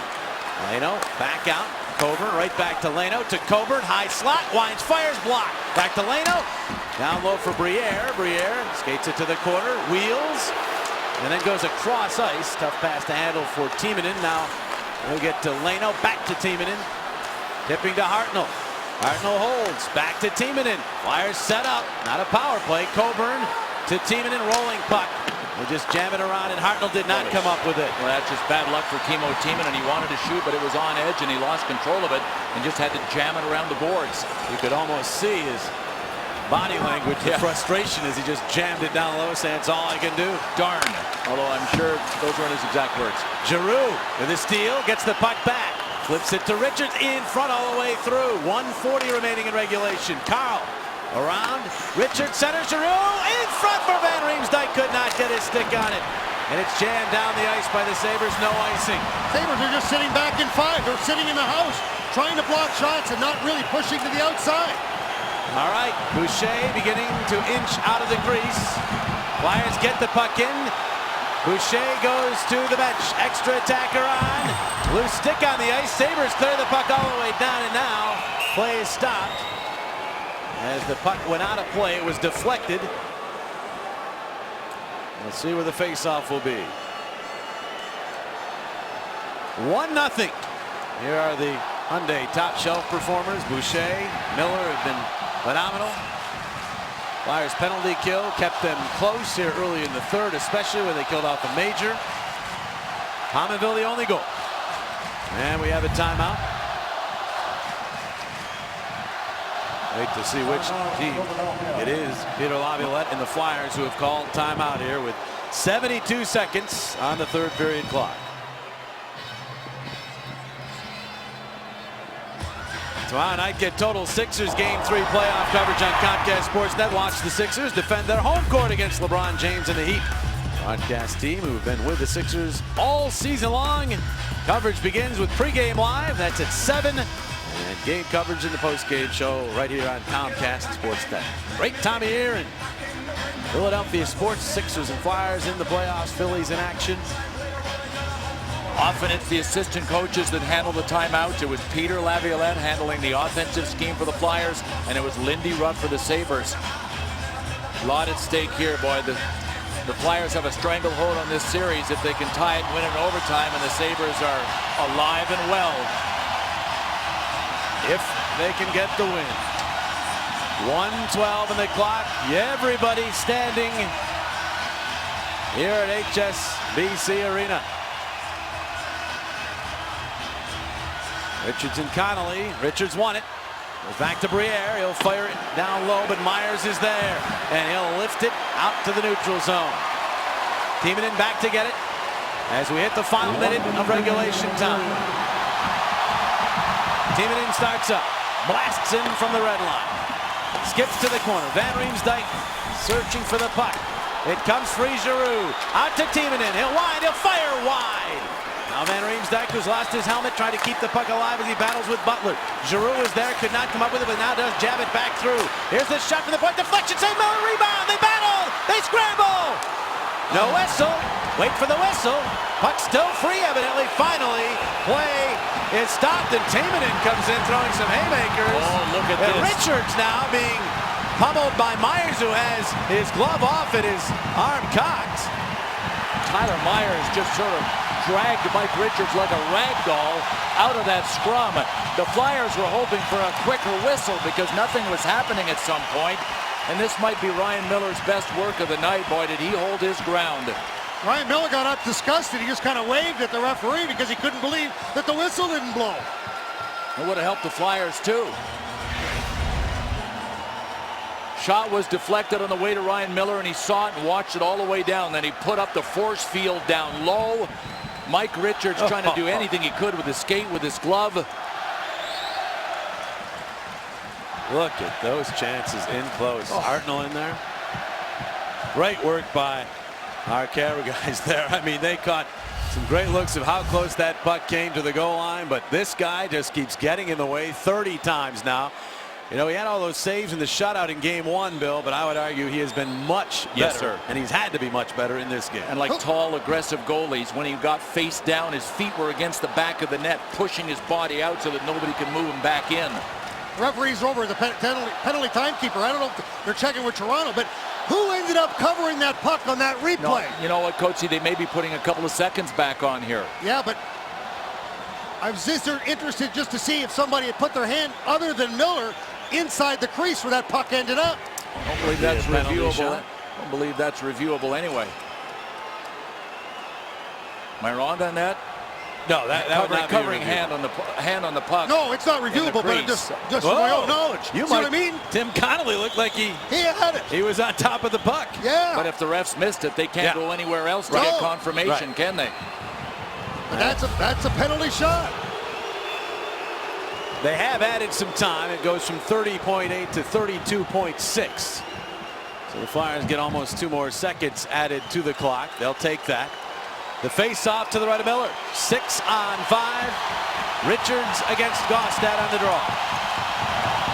Leno back out. Coburn right back to Leno. To Coburn. High slot. Wines fires. Blocked. Back to Leno. Down low for Briere. Briere skates it to the corner. Wheels. And then goes across ice. Tough pass to handle for Timonen. Now we'll get to Leno. Back to Timonen. Tipping to Hartnell. Hartnell holds. Back to Timonen. Flyers set up. Not a power play. Coburn to Timonen. Rolling puck. They just jam it around, and Hartnell did not come up with it. Well, that's just bad luck for Timo Timonen, and he wanted to shoot, but it was on edge, and he lost control of it and just had to jam it around the boards. You could almost see his body language, the frustration as he just jammed it down low, saying it's all I can do. Darn. Although I'm sure those weren't his exact words. Giroux with a steal, gets the puck back. Flips it to Richards, in front all the way through. 1:40 remaining in regulation. Carl around. Richards centers. Giroux in front for Van Riemsdyk. Could not get his stick on it. And it's jammed down the ice by the Sabres. No icing. Sabres are just sitting back in 5. They're sitting in the house trying to block shots and not really pushing to the outside. All right. Boucher beginning to inch out of the crease. Flyers get the puck in. Boucher goes to the bench. Extra attacker on. Loose stick on the ice. Sabres clear the puck all the way down, and now play is stopped. As the puck went out of play, it was deflected. Let's see where the faceoff will be. 1-0. Here are the Hyundai top shelf performers. Boucher, Miller have been phenomenal. Flyers penalty kill kept them close here early in the third, especially when they killed off a major. Pominville the only goal. And we have a timeout. Wait to see which team it is. Peter Laviolette and the Flyers who have called timeout here with 72 seconds on the third period clock. Tomorrow night, get total Sixers Game 3 playoff coverage on Comcast Sportsnet. Watch the Sixers defend their home court against LeBron James and the Heat. Broadcast team who've been with the Sixers all season long. Coverage begins with pregame live. That's at 7. And game coverage in the postgame show right here on Comcast Sportsnet. Great time of year in Philadelphia sports. Sixers and Flyers in the playoffs. Phillies in action. Often it's the assistant coaches that handle the timeouts. It was Peter Laviolette handling the offensive scheme for the Flyers, and it was Lindy Ruff for the Sabres. A lot at stake here, boy. The Flyers have a stranglehold on this series if they can tie it and win in overtime, and the Sabres are alive and well. If they can get the win. 1:12 on the clock. Everybody standing here at HSBC Arena. Richards and Connolly. Richards won it. Goes back to Briere. He'll fire it down low, but Myers is there. And he'll lift it out to the neutral zone. Timonen back to get it as we hit the final minute of regulation time. Timonen starts up. Blasts in from the red line. Skips to the corner. Van Riemsdyk searching for the puck. It comes free Giroux. Out to Timonen. He'll wind. He'll fire wide. Now Van Riemsdyk, who's lost his helmet, trying to keep the puck alive as he battles with Butler. Giroux is there, could not come up with it, but now does jab it back through. Here's the shot from the point, deflection, St. Miller, rebound, they battle, they scramble! No whistle, wait for the whistle. Puck still free, evidently. Finally, play is stopped, and Timonen comes in throwing some haymakers. Oh, look at and this. Richards now being pummeled by Myers, who has his glove off and his arm cocked. Tyler Myers just sort of dragged Mike Richards like a rag doll out of that scrum. The Flyers were hoping for a quicker whistle because nothing was happening at some point. And this might be Ryan Miller's best work of the night. Boy, did he hold his ground. Ryan Miller got up disgusted. He just kind of waved at the referee because he couldn't believe that the whistle didn't blow. It would have helped the Flyers too. Shot was deflected on the way to Ryan Miller, and he saw it and watched it all the way down. Then he put up the force field down low. Mike Richards trying to do anything he could with his skate, with his glove. Look at those chances in close. Hartnell in there. Great work by our camera guys there. I mean, they caught some great looks of how close that puck came to the goal line, but this guy just keeps getting in the way 30 times now. You know, he had all those saves in the shutout in game 1, Bill, but I would argue he has been much better. Yes, sir. And he's had to be much better in this game. And like tall, aggressive goalies, when he got face down, his feet were against the back of the net, pushing his body out so that nobody could move him back in. Referee's over the penalty timekeeper. I don't know if they're checking with Toronto, but who ended up covering that puck on that replay? No, you know what, Coachy, they may be putting a couple of seconds back on here. Yeah, but I was just interested just to see if somebody had put their hand other than Miller inside the crease where that puck ended up. I don't believe that's reviewable. I don't believe that's reviewable anyway. Am I wrong on that? No, that would not be covering reviewable. hand on the puck. No, it's not reviewable, but just for my own knowledge. You see might, what I mean? Tim Connolly looked like he had it. He was on top of the puck. Yeah. But if the refs missed it, they can't go anywhere else to get confirmation, can they? But that's a penalty shot. They have added some time. It goes from 30.8 to 32.6. So the Flyers get almost 2 more seconds added to the clock. They'll take that. The face-off to the right of Miller. 6 on 5. Richards against Gaustad on the draw.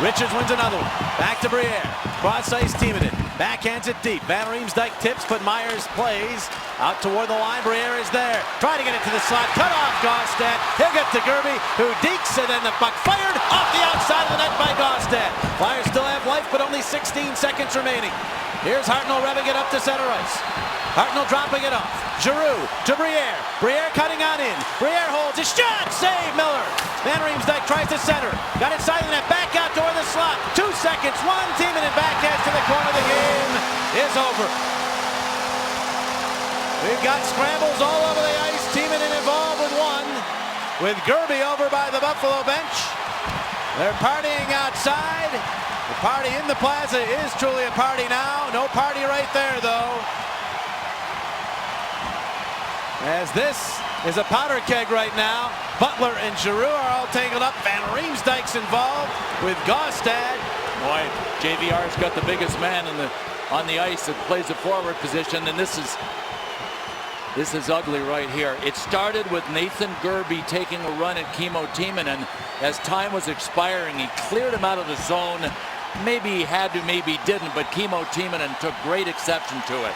Richards wins another one. Back to Briere. Cross-ice Timonen. Backhands it deep. Van Riemsdyk tips, but Myers plays. Out toward the line. Briere is there. Trying to get it to the slot. Cut off Gaustad. He'll get to Gerby, who dekes, and then the puck fired off the outside of the net by Gaustad. Flyers still have life, but only 16 seconds remaining. Here's Hartnell revving it up to center ice. Hartnell dropping it off. Giroux to Briere. Briere cutting on in. Briere holds his shot. Save Miller. Van Riemsdyk tries to center. Got inside the net. Back out toward the slot. 2 seconds. 1 team and backhands to the corner. The game is over. We've got scrambles all over the ice. Timonen involved with 1. With Gerby over by the Buffalo bench. They're partying outside. The party in the plaza is truly a party now. No party right there, though. As this is a powder keg right now. Butler and Giroux are all tangled up. Van Riemsdyk's involved with Gaustad. Boy, JVR's got the biggest man on the ice that plays the forward position, and this is ugly right here. It started with Nathan Gerby taking a run at Kimmo Timonen. As time was expiring, he cleared him out of the zone. Maybe he had to, maybe he didn't, but Kimmo Timonen took great exception to it.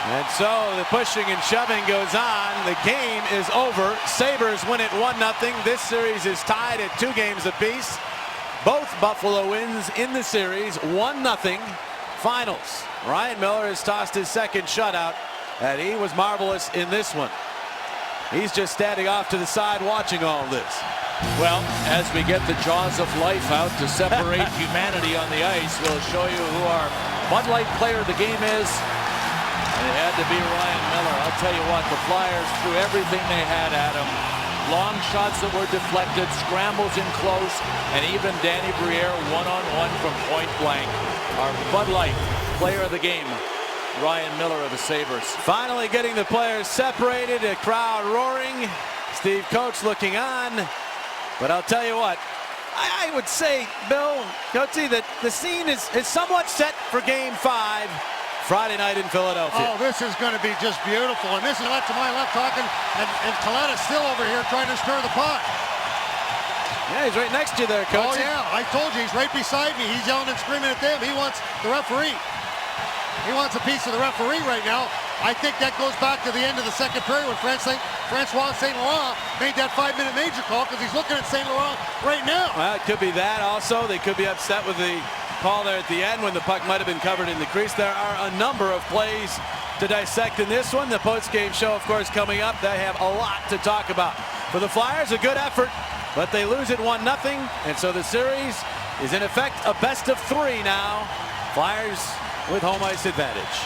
And so the pushing and shoving goes on. The game is over. Sabres win it 1-0. This series is tied at 2 games apiece. Both Buffalo wins in the series, 1-0 finals. Ryan Miller has tossed his second shutout, and he was marvelous in this one. He's just standing off to the side watching all this. Well, as we get the jaws of life out to separate humanity on the ice, we'll show you who our Bud Light player of the game is. It had to be Ryan Miller. I'll tell you what, the Flyers threw everything they had at him. Long shots that were deflected, scrambles in close, and even Danny Briere one-on-one from point blank. Our Bud Light player of the game, Ryan Miller of the Sabres. Finally getting the players separated, a crowd roaring. Steve Coates looking on. But I'll tell you what, I would say, Bill, Coatesy, that the scene is somewhat set for Game 5. Friday night in Philadelphia. Oh, this is going to be just beautiful. And this is left to my left talking, and Coletta's still over here trying to stir the pot. Yeah, he's right next to you there, Coach. Oh, yeah. I told you, he's right beside me. He's yelling and screaming at them. He wants the referee. He wants a piece of the referee right now. I think that goes back to the end of the second period when Francois St. Laurent made that 5-minute major call because he's looking at St. Laurent right now. Well, it could be that also. They could be upset with the call there at the end when the puck might have been covered in the crease. There are a number of plays to dissect in this one. The post-game show, of course, coming up. They have a lot to talk about. For the Flyers, a good effort, but they lose it 1-0, and so the series is in effect a best of 3 now. Flyers with home ice advantage.